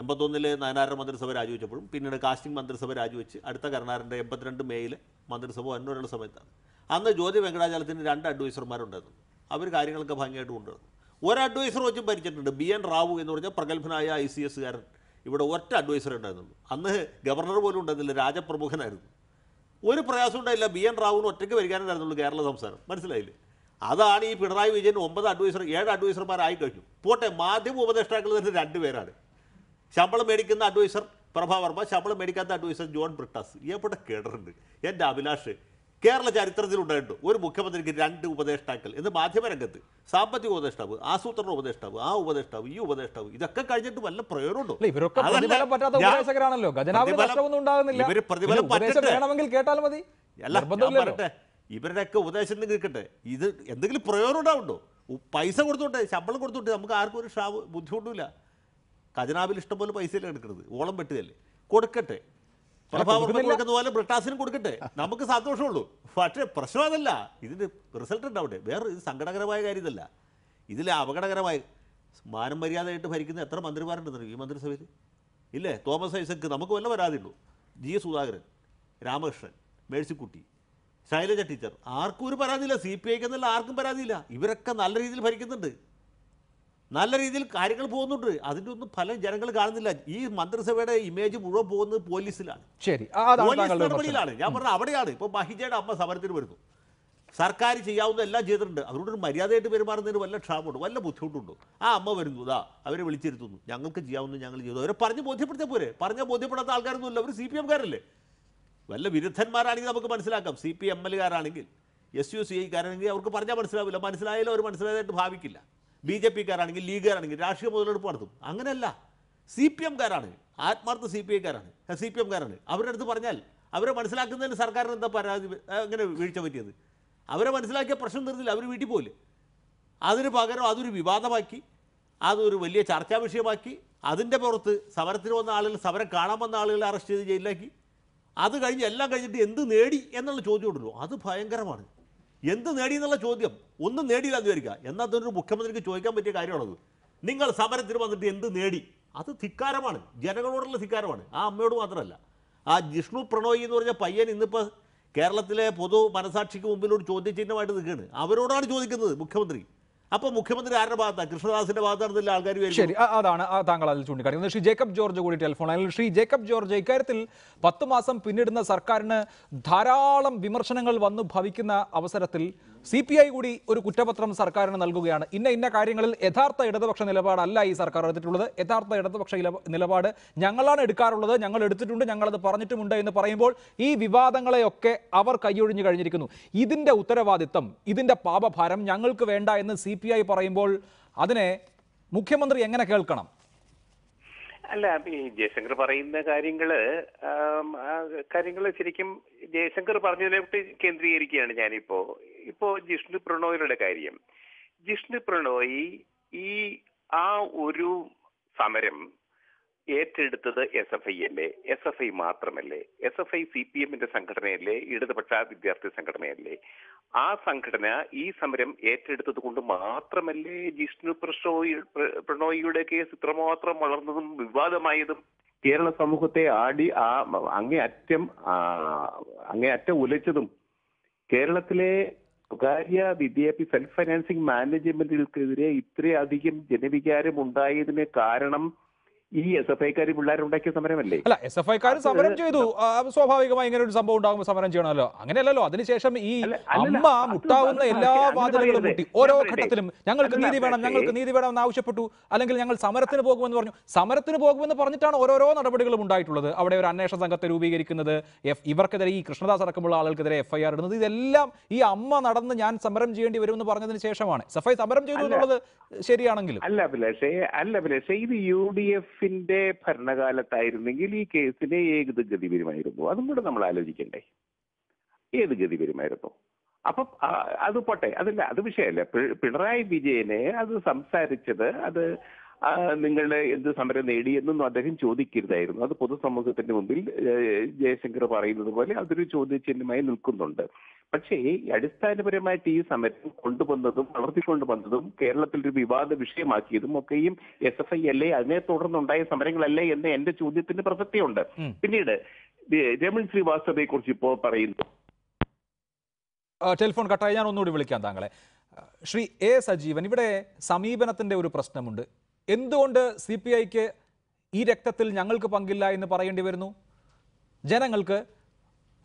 81-ൽ നയനാരുടെ മന്ത്രിസഭ രാജിവെച്ചപ്പോഴും പിന്നീട് കാസ്റ്റിംഗ് മന്ത്രിസഭ രാജിവെച്ച് അടുത്ത കരുണാകരൻ്റെ 82 മേയിൽ മന്ത്രിസഭ വന്നവരുള്ള സമയത്താണ്. അന്ന് ജ്യോതി വെങ്കടാചലത്തിന് 2 അഡ്വൈസർമാരുണ്ടായിരുന്നു. അവർ കാര്യങ്ങളൊക്കെ ഭംഗിയായിട്ട് കൊണ്ടുവന്നു. ഒരു അഡ്വൈസർ വെച്ചും ഭരിച്ചിട്ടുണ്ട്. BN റാവു എന്ന് പറഞ്ഞാൽ പ്രഗത്ഭനായ ICS-കാരൻ. ഇവിടെ ഒറ്റ അഡ്വൈസർ ഉണ്ടായിരുന്നുള്ളൂ. അന്ന് ഗവർണർ പോലും ഉണ്ടായിരുന്നില്ല, രാജപ്രമുഖനായിരുന്നു. ഒരു പ്രയാസം ഉണ്ടായില്ല. BN റാവുവിന് ഒറ്റയ്ക്ക് ഭരിക്കാനുണ്ടായിരുന്നുള്ളൂ കേരള സംസ്ഥാനം. മനസ്സിലായില്ലേ? അതാണ് ഈ പിണറായി വിജയൻ 7 അഡ്വൈസർമാരായി കഴിഞ്ഞു. പോട്ടെ, മാധ്യമ ഉപദേഷ്ടാക്കൾ തന്നെ 2 പേരാണ്. ശമ്പളം മേടിക്കുന്ന അഡ്വൈസർ പ്രഭാവർമ്മ, ശമ്പളം മേടിക്കാത്ത അഡ്വൈസർ ജോൺ ബ്രിട്ടാസ്. എവിടെ കേട്ടിട്ടുണ്ട്? എൻ്റെ അഭിലാഷ്, കേരള ചരിത്രത്തിലുണ്ടായിട്ടുണ്ട് ഒരു മുഖ്യമന്ത്രിക്ക് 2 ഉപദേഷ്ടാക്കൾ എന്ന് മാധ്യമരംഗത്ത്. സാമ്പത്തിക ഉപദേഷ്ടാവ്, ആസൂത്രണ ഉപദേഷ്ടാവ്, ആ ഉപദേഷ്ടാവ്, ഈ ഉപദേഷ്ടാവ്, ഇതൊക്കെ കഴിഞ്ഞിട്ട് വല്ല പ്രയോജനമുണ്ടോ? ഇവർ പ്രതിഫലം പറയട്ടെ, ഇവരുടെയൊക്കെ ഉപദേശം നിൽക്കട്ടെ. ഇത് എന്തെങ്കിലും പ്രയോജനം ഉണ്ടാവുണ്ടോ? പൈസ കൊടുത്തോട്ടെ, ശമ്പളം കൊടുത്തോട്ടെ, നമുക്ക് ആർക്കും ഒരു ബുദ്ധിമുട്ടില്ല. ഖജനാവിൽ ഇഷ്ടംപോലെ പൈസയല്ലേ എടുക്കുന്നത്, ഓളം വെട്ടുകയല്ലേ, കൊടുക്കട്ടെ. പ്രഭാവർമ്മ കൊടുക്കുന്ന പോലെ ബ്രിട്ടാസിനും കൊടുക്കട്ടെ, നമുക്ക് സന്തോഷമുള്ളൂ. പക്ഷേ പ്രശ്നം അതല്ല, ഇതിന് റിസൾട്ട് ഉണ്ടാവട്ടെ. വേറെ ഇത് സങ്കടകരമായ കാര്യം ഇതല്ല. ഇതിൽ അപകടകരമായ മാനം മര്യാദയായിട്ട് ഭരിക്കുന്ന എത്ര മന്ത്രിമാരുണ്ടെന്നറിയോ ഈ മന്ത്രിസഭയിൽ? ഇല്ലേ? തോമസ് ഐസക്ക് നമുക്ക് വല്ല പരാതിയുള്ളൂ. ജി സുധാകരൻ, രാമകൃഷ്ണൻ, മേഴ്സിക്കുട്ടി, ശൈലജ ടീച്ചർ, ആർക്കും ഒരു പരാതിയില്ല. CPIക്ക് എന്നല്ല ആർക്കും പരാതിയില്ല. ഇവരൊക്കെ നല്ല രീതിയിൽ ഭരിക്കുന്നുണ്ട്, നല്ല രീതിയിൽ കാര്യങ്ങൾ പോകുന്നുണ്ട്. അതിൻ്റെ ഒന്നും ഫലം ജനങ്ങൾ കാണുന്നില്ല. ഈ മന്ത്രിസഭയുടെ ഇമേജ് മുഴുവൻ പോകുന്നത് പോലീസിലാണ്, ശരി, പോലീസ് നടപടിയിലാണ്. ഞാൻ പറഞ്ഞത് അവിടെയാണ്. ഇപ്പോൾ മഹിജയുടെ അമ്മ സമരത്തിന് വരുന്നു, സർക്കാർ ചെയ്യാവുന്ന എല്ലാം ചെയ്തിട്ടുണ്ട്. അവരോടൊരു മര്യാദയായിട്ട് പെരുമാറുന്നതിന് വല്ല ക്ഷാമമുണ്ടോ, വല്ല ബുദ്ധിമുട്ടുണ്ടോ? ആ അമ്മ വരുന്നു, ഇതാ അവരെ വിളിച്ചിരുത്തുന്നു, ഞങ്ങൾക്ക് ചെയ്യാവുന്ന ഞങ്ങൾ ചെയ്തു. അവരെ പറഞ്ഞ് ബോധ്യപ്പെടുത്തിയാൽ പോരെ? പറഞ്ഞാൽ ബോധ്യപ്പെടാത്ത ആൾക്കാരൊന്നുമില്ല. അവർ CPMകാരല്ലേ? വല്ല വിരുദ്ധന്മാരാണെങ്കിൽ നമുക്ക് മനസ്സിലാക്കാം. CPMLകാരാണെങ്കിൽ, SUCIക്കാരാണെങ്കിൽ അവർക്ക് പറഞ്ഞാൽ മനസ്സിലാവില്ല. മനസ്സിലായാലും അവർ മനസ്സിലായതായിട്ട് ഭാവിക്കില്ല. BJPക്കാരാണെങ്കിൽ, ലീഗുകാരാണെങ്കിൽ രാഷ്ട്രീയ മുതലെടുപ്പ് നടത്തും. അങ്ങനെയല്ല, CPMകാരാണ്, ആത്മാർത്ഥ CPMകാരാണ്. അവരുടെ അടുത്ത് പറഞ്ഞാൽ അവരെ മനസ്സിലാക്കുന്നതിന് സർക്കാരിന് എന്താ പരാതി, അങ്ങനെ വീഴ്ച പറ്റിയത്? അവരെ മനസ്സിലാക്കിയ പ്രശ്നം തീർന്നില്ല, അവർ വീട്ടിൽ പോയില്ലേ? അതിന് പകരം അതൊരു വിവാദമാക്കി, അതൊരു വലിയ ചർച്ചാ വിഷയമാക്കി, അതിൻ്റെ പുറത്ത് സമരത്തിന് വന്ന ആളുകൾ, സമരം കാണാൻ വന്ന ആളുകളെ അറസ്റ്റ് ചെയ്ത് ജയിലിലാക്കി. അത് കഴിഞ്ഞ് എല്ലാം കഴിഞ്ഞിട്ട് എന്ത് നേടി എന്നുള്ള ചോദ്യം ഉണ്ടല്ലോ, അത് ഭയങ്കരമാണ്. എന്ത് നേടി എന്നുള്ള ചോദ്യം, ഒന്നും നേടിയില്ല എന്ന് വിചാരിക്കുക. എന്നാൽ അതൊരു മുഖ്യമന്ത്രിക്ക് ചോദിക്കാൻ പറ്റിയ കാര്യമാണത്. നിങ്ങൾ സമരത്തിന് വന്നിട്ട് എന്ത് നേടി? അത് ധിക്കാരമാണ്, ജനങ്ങളോടുള്ള ധിക്കാരമാണ്. ആ അമ്മയോട് മാത്രമല്ല. ആ ജിഷ്ണു പ്രണോയി എന്ന് പറഞ്ഞ പയ്യൻ ഇന്നിപ്പോൾ കേരളത്തിലെ പൊതു മനസാക്ഷിക്ക് മുമ്പിൽ ഒരു ചോദ്യചിഹ്നമായിട്ട് നിൽക്കുകയാണ്. അവരോടാണ് ചോദിക്കുന്നത് മുഖ്യമന്ത്രി. അപ്പോൾ മുഖ്യമന്ത്രി ആരുടെ ഭാഗത്താണ്? കൃഷ്ണദാസിന്റെ ഭാഗത്താണെന്നില്ല ആൾക്കാർ. ശരി, അതാണ് താങ്കൾ അതിൽ ചൂണ്ടിക്കാണിക്കുന്നത്. ശ്രീ ജേക്കബ് ജോർജ് കൂടി ടെലിഫോൺ ലൈനിൽ. ശ്രീ ജേക്കബ് ജോർജ്, ഇക്കാര്യത്തിൽ 10 മാസം പിന്നിടുന്ന സർക്കാരിന് ധാരാളം വിമർശനങ്ങൾ വന്നു ഭവിക്കുന്ന അവസരത്തിൽ CPI കൂടി ഒരു കുറ്റപത്രം സർക്കാരിന് നൽകുകയാണ്. ഇന്ന കാര്യങ്ങളിൽ യഥാർത്ഥ ഇടതുപക്ഷ നിലപാടല്ല ഈ സർക്കാർ എടുത്തിട്ടുള്ളത്, യഥാർത്ഥ ഇടതുപക്ഷ നിലപാട് ഞങ്ങളാണ് എടുക്കാറുള്ളത്, ഞങ്ങൾ എടുത്തിട്ടുണ്ട്, ഞങ്ങളത് പറഞ്ഞിട്ടുമുണ്ട് എന്ന് പറയുമ്പോൾ ഈ വിവാദങ്ങളെയൊക്കെ അവർ കൈയൊഴിഞ്ഞു കഴിഞ്ഞിരിക്കുന്നു. ഇതിൻ്റെ ഉത്തരവാദിത്തം, ഇതിൻ്റെ പാപഭാരം ഞങ്ങൾക്ക് വേണ്ട എന്ന് CPI പറയുമ്പോൾ അതിനെ മുഖ്യമന്ത്രി എങ്ങനെ കേൾക്കണം? അല്ല, ഈ ജയശങ്കർ പറയുന്ന കാര്യങ്ങള് ശരിക്കും ജയശങ്കർ പറഞ്ഞതിലോട്ട് കേന്ദ്രീകരിക്കുകയാണ് ഞാനിപ്പോ. ജിഷ്ണു പ്രണോയിയുടെ കാര്യം. ജിഷ്ണു പ്രണോയി ആ ഒരു സമരം ഏറ്റെടുത്തത് SFI അല്ലേ? SFI മാത്രമല്ലേ? SFI CPMന്റെ സംഘടനയല്ലേ? ഇടതുപക്ഷ വിദ്യാർത്ഥി സംഘടനയല്ലേ? ആ സംഘടന ഈ സമരം ഏറ്റെടുത്തത് കൊണ്ട് മാത്രമല്ലേ ജിഷ്ണു പ്രണോയിയുടെ കേസ് ഇത്രമാത്രം വളർന്നതും വിവാദമായതും കേരള സമൂഹത്തെ അങ്ങേയറ്റം ഉലച്ചതും? കേരളത്തിലെ സ്വകാര്യ വിദ്യാഭ്യാസ സെൽഫ് ഫൈനാൻസിങ് മാനേജ്മെന്റുകൾക്കെതിരെ ഇത്രയധികം ജനവികാരം ഉണ്ടായതിന് കാരണം ഈ SFIക്കാർ പിള്ളേരുണ്ടാക്കിയ സമരമല്ലേ? അല്ല, SFIക്കാർ സമരം ചെയ്തു, സ്വാഭാവികമായി ഇങ്ങനെ ഒരു സംഭവം ഉണ്ടാകുമ്പോൾ സമരം ചെയ്യണമല്ലോ. അങ്ങനെയല്ലല്ലോ. അതിനുശേഷം ഈ അമ്മ മുട്ടാവുന്ന എല്ലാ വാതിലുകളും മുട്ടി ഓരോ ഘട്ടത്തിലും ഞങ്ങൾക്ക് നീതി വേണം, ഞങ്ങൾക്ക് നീതി വേണം എന്ന് ആവശ്യപ്പെട്ടു. അല്ലെങ്കിൽ ഞങ്ങൾ സമരത്തിന് പോകുമെന്ന് പറഞ്ഞു. സമരത്തിന് പോകുമെന്ന് പറഞ്ഞിട്ടാണ് ഓരോരോ നടപടികളും ഉണ്ടായിട്ടുള്ളത്. അവിടെ ഒരു അന്വേഷണ സംഘത്തെ രൂപീകരിക്കുന്നത്, ഇവർക്കെതിരെ ഈ കൃഷ്ണദാസ് അടക്കമുള്ള ആളുകൾക്കെതിരെ FIR ഇടുന്നത്, ഇതെല്ലാം ഈ അമ്മ നടന്ന് ഞാൻ സമരം ചെയ്യേണ്ടി വരുമെന്ന് പറഞ്ഞതിന് ശേഷമാണ്. SFI സമരം ചെയ്തു എന്നുള്ളത് ശരിയാണെങ്കിലും ഇത് UDFന്റെ ഭരണകാലത്തായിരുന്നെങ്കിൽ ഈ കേസിന് ഏത് ഗതി വരുമായിരുന്നു? അതും കൂടെ നമ്മൾ ആലോചിക്കണ്ടേ. ഏത് ഗതി വരുമായിരുന്നു? അപ്പം അത് പോട്ടെ, അത് വിഷയമല്ല. പിണറായി വിജയനെ അത് സംസാരിച്ചത്, അത് നിങ്ങളുടെ എന്ത് സമരം നേടി എന്നൊന്നും അദ്ദേഹം ചോദിക്കരുതായിരുന്നു. അത് പൊതുസമൂഹത്തിന്റെ മുമ്പിൽ ജയശങ്കർ പറയുന്നത് പോലെ അതൊരു ചോദ്യചിഹ്നമായി നിൽക്കുന്നുണ്ട്. പക്ഷേ അടിസ്ഥാനപരമായിട്ട് ഈ സമരം കൊണ്ടുവന്നതും വളർത്തിക്കൊണ്ടുവന്നതും കേരളത്തിൽ ഒരു വിവാദ വിഷയമാക്കിയതും ഒക്കെയും SFI അല്ലേ, അതിനെ തുടർന്നുണ്ടായ സമരങ്ങളല്ലേ എന്ന എന്റെ ചോദ്യത്തിന് പ്രസക്തിയുണ്ട്. പിന്നീട് രമൺ ശ്രീവാസ്തവയെ കുറിച്ച് ഇപ്പോൾ പറയുന്നു. ടെലിഫോൺ കട്ടായി, ഞാൻ ഒന്നുകൂടി വിളിക്കാം താങ്കളെ. ശ്രീ A സജീവൻ, ഇവിടെ സമീപനത്തിന്റെ ഒരു പ്രശ്നമുണ്ട്. എന്തുകൊണ്ട് CPIക്ക് ഈ രക്തത്തിൽ ഞങ്ങൾക്ക് പങ്കില്ല എന്ന് പറയേണ്ടി വരുന്നു? ജനങ്ങൾക്ക്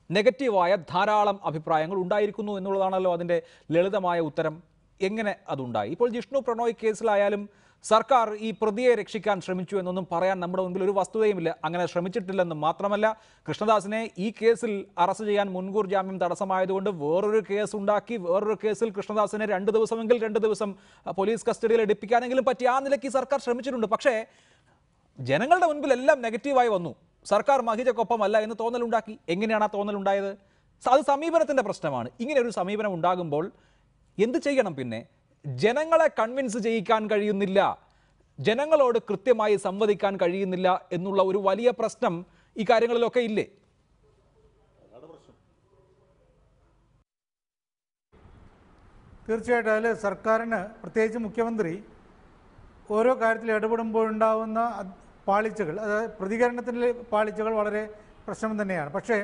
നെഗറ്റീവായ ധാരാളം അഭിപ്രായങ്ങൾ ഉണ്ടായിരിക്കുന്നു എന്നുള്ളതാണല്ലോ അതിൻ്റെ ലളിതമായ ഉത്തരം. എങ്ങനെ അതുണ്ടായി? ഇപ്പോൾ ജിഷ്ണു പ്രണോയ് കേസിലായാലും സർക്കാർ ഈ പ്രതിയെ രക്ഷിക്കാൻ ശ്രമിച്ചു എന്നൊന്നും പറയാൻ നമ്മുടെ മുൻപിൽ ഒരു വസ്തുതയുമില്ല. അങ്ങനെ ശ്രമിച്ചിട്ടില്ലെന്നും മാത്രമല്ല, കൃഷ്ണദാസിനെ ഈ കേസിൽ അറസ്റ്റ് ചെയ്യാൻ മുൻകൂർ ജാമ്യം തടസ്സമായതുകൊണ്ട് വേറൊരു കേസ് ഉണ്ടാക്കി, വേറൊരു കേസിൽ കൃഷ്ണദാസിനെ 2 ദിവസമെങ്കിൽ 2 ദിവസം പോലീസ് കസ്റ്റഡിയിൽ എടുപ്പിക്കാനെങ്കിലും പറ്റി ആ നിലയ്ക്ക് സർക്കാർ ശ്രമിച്ചിട്ടുണ്ട്. പക്ഷേ ജനങ്ങളുടെ മുൻപിൽ എല്ലാം നെഗറ്റീവായി വന്നു. സർക്കാർ മഹിജക്കൊപ്പമല്ല എന്ന് തോന്നലുണ്ടാക്കി. എങ്ങനെയാണ് ആ തോന്നലുണ്ടായത്? അത് സമീപനത്തിൻ്റെ പ്രശ്നമാണ്. ഇങ്ങനെ ഒരു സമീപനം ഉണ്ടാകുമ്പോൾ എന്ത് ചെയ്യണം? പിന്നെ ജനങ്ങളെ കൺവിൻസ് ചെയ്യിക്കാൻ കഴിയുന്നില്ല, ജനങ്ങളോട് കൃത്യമായി സംവദിക്കാൻ കഴിയുന്നില്ല എന്നുള്ള ഒരു വലിയ പ്രശ്നം ഈ കാര്യങ്ങളിലൊക്കെ ഇല്ലേ? തീർച്ചയായിട്ടും അതിൽ സർക്കാരിന്, പ്രത്യേകിച്ച് മുഖ്യമന്ത്രി ഓരോ കാര്യത്തിൽ ഇടപെടുമ്പോഴുണ്ടാകുന്ന പാളിച്ചകൾ, അതായത് പ്രതികരണത്തിൻ്റെ പാളിച്ചകൾ വളരെ പ്രശ്നം തന്നെയാണ്. പക്ഷേ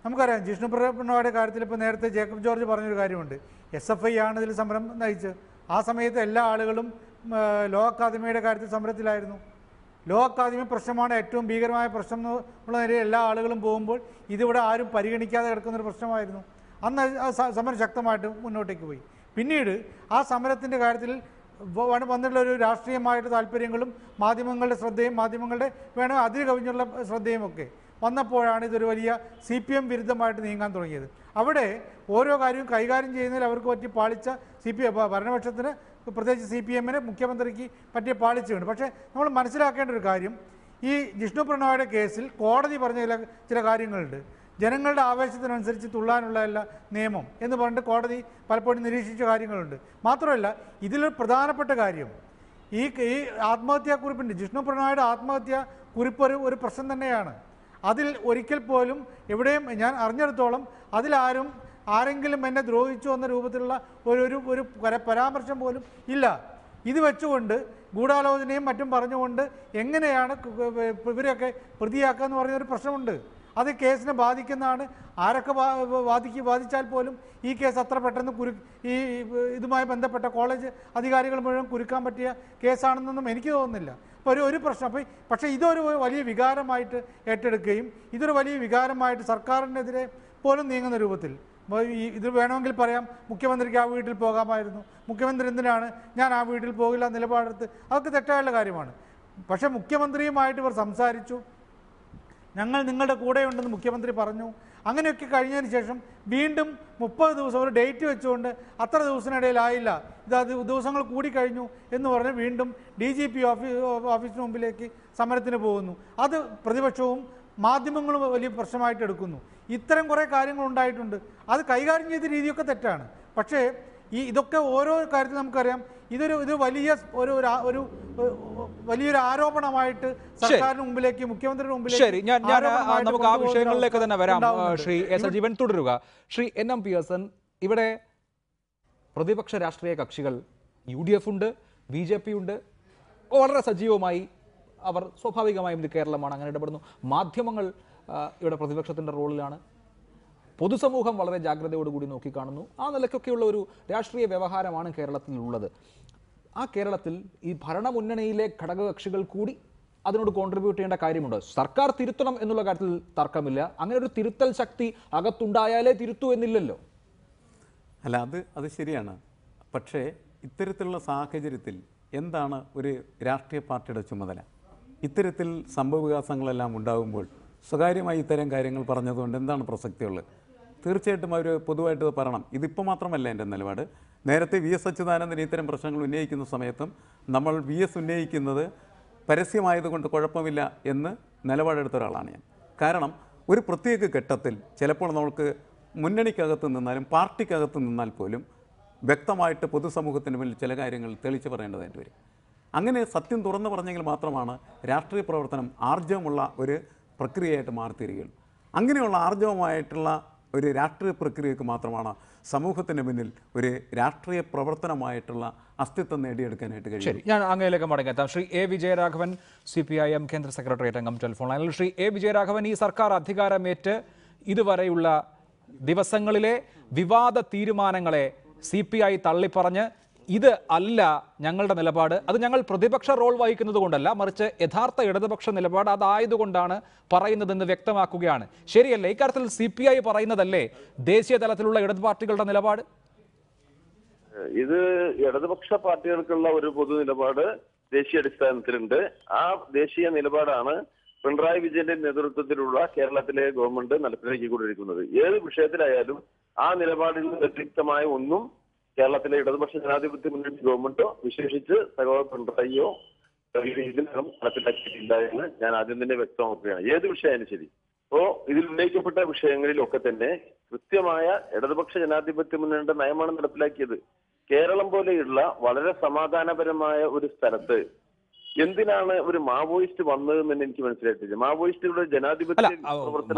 നമുക്കറിയാം ജിഷ്ണു പ്രണോയുടെ കാര്യത്തിൽ ഇപ്പോൾ നേരത്തെ ജേക്കബ് ജോർജ് പറഞ്ഞൊരു കാര്യമുണ്ട്. SFI ആണ് ഇതിൽ സമരം നയിച്ച്. ആ സമയത്ത് എല്ലാ ആളുകളും ലോ അക്കാദമിയുടെ കാര്യത്തിൽ സമരത്തിലായിരുന്നു. ലോ അക്കാദമി പ്രശ്നമാണ് ഏറ്റവും ഭീകരമായ പ്രശ്നം എന്നുള്ള നിലയിൽ എല്ലാ ആളുകളും പോകുമ്പോൾ ഇതിവിടെ ആരും പരിഗണിക്കാതെ കിടക്കുന്നൊരു പ്രശ്നമായിരുന്നു. അന്ന് സമരം ശക്തമായിട്ട് മുന്നോട്ടേക്ക് പോയി. പിന്നീട് ആ സമരത്തിൻ്റെ കാര്യത്തിൽ വന്നിട്ടുള്ള ഒരു രാഷ്ട്രീയമായിട്ട് താല്പര്യങ്ങളും മാധ്യമങ്ങളുടെ ശ്രദ്ധയും മാധ്യമങ്ങളുടെ വേണം അതിന് കവിഞ്ഞുള്ള ശ്രദ്ധയും ഒക്കെ വന്നപ്പോഴാണ് ഇതൊരു വലിയ CPM വിരുദ്ധമായിട്ട് നീങ്ങാൻ തുടങ്ങിയത്. അവിടെ ഓരോ കാര്യവും കൈകാര്യം ചെയ്യുന്നതിൽ അവർക്ക് പറ്റി പാളിച്ച ഭരണപക്ഷത്തിന്, പ്രത്യേകിച്ച് CPMന്, മുഖ്യമന്ത്രിക്ക് പറ്റിയ പാളിച്ചയുണ്ട്. പക്ഷേ നമ്മൾ മനസ്സിലാക്കേണ്ട ഒരു കാര്യം, ഈ ജിഷ്ണു പ്രണോയുടെ കേസിൽ കോടതി പറഞ്ഞ ചില കാര്യങ്ങളുണ്ട്. ജനങ്ങളുടെ ആവേശത്തിനനുസരിച്ച് തുള്ളാനുള്ള എല്ലാ നിയമം എന്ന് പറഞ്ഞിട്ട് കോടതി പലപ്പോഴും നിരീക്ഷിച്ച കാര്യങ്ങളുണ്ട്. മാത്രമല്ല ഇതിലൊരു പ്രധാനപ്പെട്ട കാര്യം, ഈ ആത്മഹത്യാക്കുറിപ്പിൻ്റെ ജിഷ്ണു പ്രണോയുടെ ആത്മഹത്യാക്കുറിപ്പ് ഒരു പ്രശ്നം തന്നെയാണ്. അതിൽ ഒരിക്കൽ പോലും എവിടെയും ഞാൻ അറിഞ്ഞിടത്തോളം അതിലാരും ആരെങ്കിലും എന്നെ ദ്രോഹിച്ചു എന്ന രൂപത്തിലുള്ള ഒരു പരാമർശം പോലും ഇല്ല. ഇത് വെച്ചുകൊണ്ട് ഗൂഢാലോചനയും മറ്റും പറഞ്ഞുകൊണ്ട് എങ്ങനെയാണ് ഇവരെയൊക്കെ പ്രതിയാക്കുക എന്ന് പറയുന്നൊരു പ്രശ്നമുണ്ട്. അത് കേസിനെ ബാധിക്കുന്നതാണ്. ആരൊക്കെ ബാധിച്ചാൽ പോലും ഈ കേസ് അത്ര പെട്ടെന്ന് ഈ ഇതുമായി ബന്ധപ്പെട്ട കോളേജ് അധികാരികൾ മുഴുവൻ കുരുക്കാൻ പറ്റിയ കേസാണെന്നൊന്നും എനിക്ക് തോന്നുന്നില്ല. അപ്പോൾ ഒരു പ്രശ്നം. പക്ഷേ ഇതൊരു വലിയ വികാരമായിട്ട് ഏറ്റെടുക്കുകയും ഇതൊരു വലിയ വികാരമായിട്ട് സർക്കാരിനെതിരെ പോലും നീങ്ങുന്ന രൂപത്തിൽ ഇത് വേണമെങ്കിൽ പറയാം, മുഖ്യമന്ത്രിക്ക് ആ വീട്ടിൽ പോകാമായിരുന്നു, മുഖ്യമന്ത്രി എന്തിനാണ് ഞാൻ ആ വീട്ടിൽ പോകില്ല നിലപാടെടുത്ത്, അതൊക്കെ തെറ്റായുള്ള കാര്യമാണ്. പക്ഷേ മുഖ്യമന്ത്രിയുമായിട്ട് ഇവർ സംസാരിച്ചു, ഞങ്ങൾ നിങ്ങളുടെ കൂടെയുണ്ടെന്ന് മുഖ്യമന്ത്രി പറഞ്ഞു. അങ്ങനെയൊക്കെ കഴിഞ്ഞതിന് ശേഷം വീണ്ടും 30 ദിവസം ഒരു ഡേറ്റ് വെച്ചുകൊണ്ട് അത്ര ദിവസത്തിനിടയിലായില്ല, ഇത് ദിവസങ്ങൾ കൂടിക്കഴിഞ്ഞു എന്ന് പറഞ്ഞ് വീണ്ടും DGP ഓഫീസിന് മുമ്പിലേക്ക് സമരത്തിന് പോകുന്നു. അത് പ്രതിപക്ഷവും മാധ്യമങ്ങളും വലിയ പ്രശ്നമായിട്ട് എടുക്കുന്നു. ഇത്തരം കുറേ കാര്യങ്ങൾ ഉണ്ടായിട്ടുണ്ട്. അത് കൈകാര്യം ചെയ്ത രീതിയൊക്കെ തെറ്റാണ്. പക്ഷേ ഇതൊക്കെ ഓരോ കാര്യത്തിൽ നമുക്കറിയാം ഇത് വലിയൊരു ആരോപണമായിട്ട് സർക്കാരിന് മുമ്പിലേക്ക്, മുഖ്യമന്ത്രിയുടെ മുമ്പിലേക്ക്. ശരി, നമുക്ക് ആ വിഷയങ്ങളിലേക്ക് തന്നെ വരാം. ശ്രീ എസ് ജീവൻ തുടരുക. ശ്രീ NM പിയേഴ്സൺ, ഇവിടെ പ്രതിപക്ഷ രാഷ്ട്രീയ കക്ഷികൾ UDF ഉണ്ട്, BJP ഉണ്ട്, വളരെ സജീവമായി അവർ സ്വാഭാവികമായും ഇത് കേരളമാണ്, അങ്ങനെ ഇടപെടുന്നു. മാധ്യമങ്ങൾ ഇവിടെ പ്രതിപക്ഷത്തിൻ്റെ റോളിലാണ്. പൊതുസമൂഹം വളരെ ജാഗ്രതയോടുകൂടി നോക്കിക്കാണുന്നു. ആ നിലയ്ക്കൊക്കെയുള്ള ഒരു രാഷ്ട്രീയ വ്യവഹാരമാണ് കേരളത്തിലുള്ളത്. ആ കേരളത്തിൽ ഈ ഭരണമുന്നണിയിലെ ഘടകകക്ഷികൾ കൂടി അതിനോട് കോൺട്രിബ്യൂട്ട് ചെയ്യേണ്ട കാര്യമുണ്ട്. സർക്കാർ തിരുത്തണം എന്നുള്ള കാര്യത്തിൽ തർക്കമില്ല. അങ്ങനെ ഒരു തിരുത്തൽ ശക്തി അകത്തുണ്ടായാലേ തിരുത്തൂ എന്നില്ലല്ലോ. അല്ല, അത് ശരിയാണ്. പക്ഷേ ഇത്തരത്തിലുള്ള സാഹചര്യത്തിൽ എന്താണ് ഒരു രാഷ്ട്രീയ പാർട്ടിയുടെ ചുമതല? ഇത്തരത്തിൽ സംഭവവികാസങ്ങളെല്ലാം ഉണ്ടാകുമ്പോൾ സ്വകാര്യമായി ഇത്തരം കാര്യങ്ങൾ പറഞ്ഞതുകൊണ്ട് എന്താണ് പ്രസക്തിയുള്ളത്? തീർച്ചയായിട്ടും അവർ പൊതുവായിട്ട് പറയണം. ഇതിപ്പോൾ മാത്രമല്ല എൻ്റെ നിലപാട്. നേരത്തെ VS അച്യുതാനന്ദൻ ഇത്തരം പ്രശ്നങ്ങൾ ഉന്നയിക്കുന്ന സമയത്തും നമ്മൾ VS ഉന്നയിക്കുന്നത് പരസ്യമായതുകൊണ്ട് കുഴപ്പമില്ല എന്ന് നിലപാടെടുത്ത ഒരാളാണ് ഞാൻ. കാരണം ഒരു പ്രത്യേക ഘട്ടത്തിൽ ചിലപ്പോൾ നമുക്ക് മുന്നണിക്കകത്ത് നിന്നാലും പാർട്ടിക്കകത്ത് നിന്നാൽ പോലും വ്യക്തമായിട്ട് പൊതുസമൂഹത്തിന് മുന്നിൽ ചില കാര്യങ്ങൾ തെളിച്ച് പറയേണ്ടതായിട്ട് വരും. അങ്ങനെ സത്യം തുറന്നു പറഞ്ഞെങ്കിൽ മാത്രമാണ് രാഷ്ട്രീയ പ്രവർത്തനം ആർജവമുള്ള ഒരു പ്രക്രിയയായിട്ട് മാറിത്തീരുകയുള്ളൂ. അങ്ങനെയുള്ള ആർജവമായിട്ടുള്ള ഒരു രാഷ്ട്രീയ പ്രക്രിയക്ക് മാത്രമാണ് സമൂഹത്തിന് മുന്നിൽ ഒരു രാഷ്ട്രീയ പ്രവർത്തനമായിട്ടുള്ള അസ്തിത്വം നേടിയെടുക്കാനായിട്ട് കഴിയും. ശരി, ഞാൻ അങ്ങയിലേക്ക് മടങ്ങിയെത്താം. ശ്രീ A വിജയരാഘവൻ, CPIM കേന്ദ്ര സെക്രട്ടേറിയറ്റ് അംഗം ടെലിഫോൺ ലൈനിൽ. ശ്രീ A വിജയരാഘവൻ, ഈ സർക്കാർ അധികാരമേറ്റ് ഇതുവരെയുള്ള ദിവസങ്ങളിലെ വിവാദ തീരുമാനങ്ങളെ CPI തള്ളിപ്പറഞ്ഞ് ഇത് അല്ല ഞങ്ങളുടെ നിലപാട്, അത് ഞങ്ങൾ പ്രതിപക്ഷ റോൾ വഹിക്കുന്നത് കൊണ്ടല്ല, മറിച്ച് യഥാർത്ഥ ഇടതുപക്ഷ നിലപാട് അതായതുകൊണ്ടാണ് പറയുന്നതെന്ന് വ്യക്തമാക്കുകയാണ്. ശരിയല്ലേ? ഇക്കാര്യത്തിൽ CPI പറയുന്നതല്ലേ ദേശീയ തലത്തിലുള്ള ഇടതു പാർട്ടികളുടെ നിലപാട്? ഇത് ഇടതുപക്ഷ പാർട്ടികൾക്കുള്ള ഒരു പൊതു നിലപാട് ദേശീയ അടിസ്ഥാനത്തിലുണ്ട്. ആ ദേശീയ നിലപാടാണ് പിണറായി വിജയന്റെ നേതൃത്വത്തിലുള്ള കേരളത്തിലെ ഗവൺമെന്റ് നടപ്പിലാക്കിക്കൊണ്ടിരിക്കുന്നത്. ഏത് വിഷയത്തിലായാലും ആ നിലപാടിൽ നിന്ന് വ്യതിരിക്തമായ ഒന്നും കേരളത്തിലെ ഇടതുപക്ഷ ജനാധിപത്യ മുന്നണി ഗവൺമെന്റോ വിശേഷിച്ച് സഹോദര പിണറായിയോ ഇതിനകം നടപ്പിലാക്കിയിട്ടില്ല എന്ന് ഞാൻ ആദ്യം തന്നെ വ്യക്തമാക്കുകയാണ്. ഏത് വിഷയമായാലും ശരി. അപ്പോ ഇതിൽ ഉന്നയിക്കപ്പെട്ട വിഷയങ്ങളിലൊക്കെ തന്നെ കൃത്യമായ ഇടതുപക്ഷ ജനാധിപത്യ മുന്നണിയുടെ നയമാണ് നടപ്പിലാക്കിയത്. കേരളം പോലെയുള്ള വളരെ സമാധാനപരമായ ഒരു സ്ഥലത്ത് എന്തിനാണ് ഒരു മാവോയിസ്റ്റ് വന്നതെന്ന് തന്നെ എനിക്ക് മനസ്സിലായിട്ടില്ല. മാവോയിസ്റ്റുകളുടെ അല്ല, ജനാധിപത്യ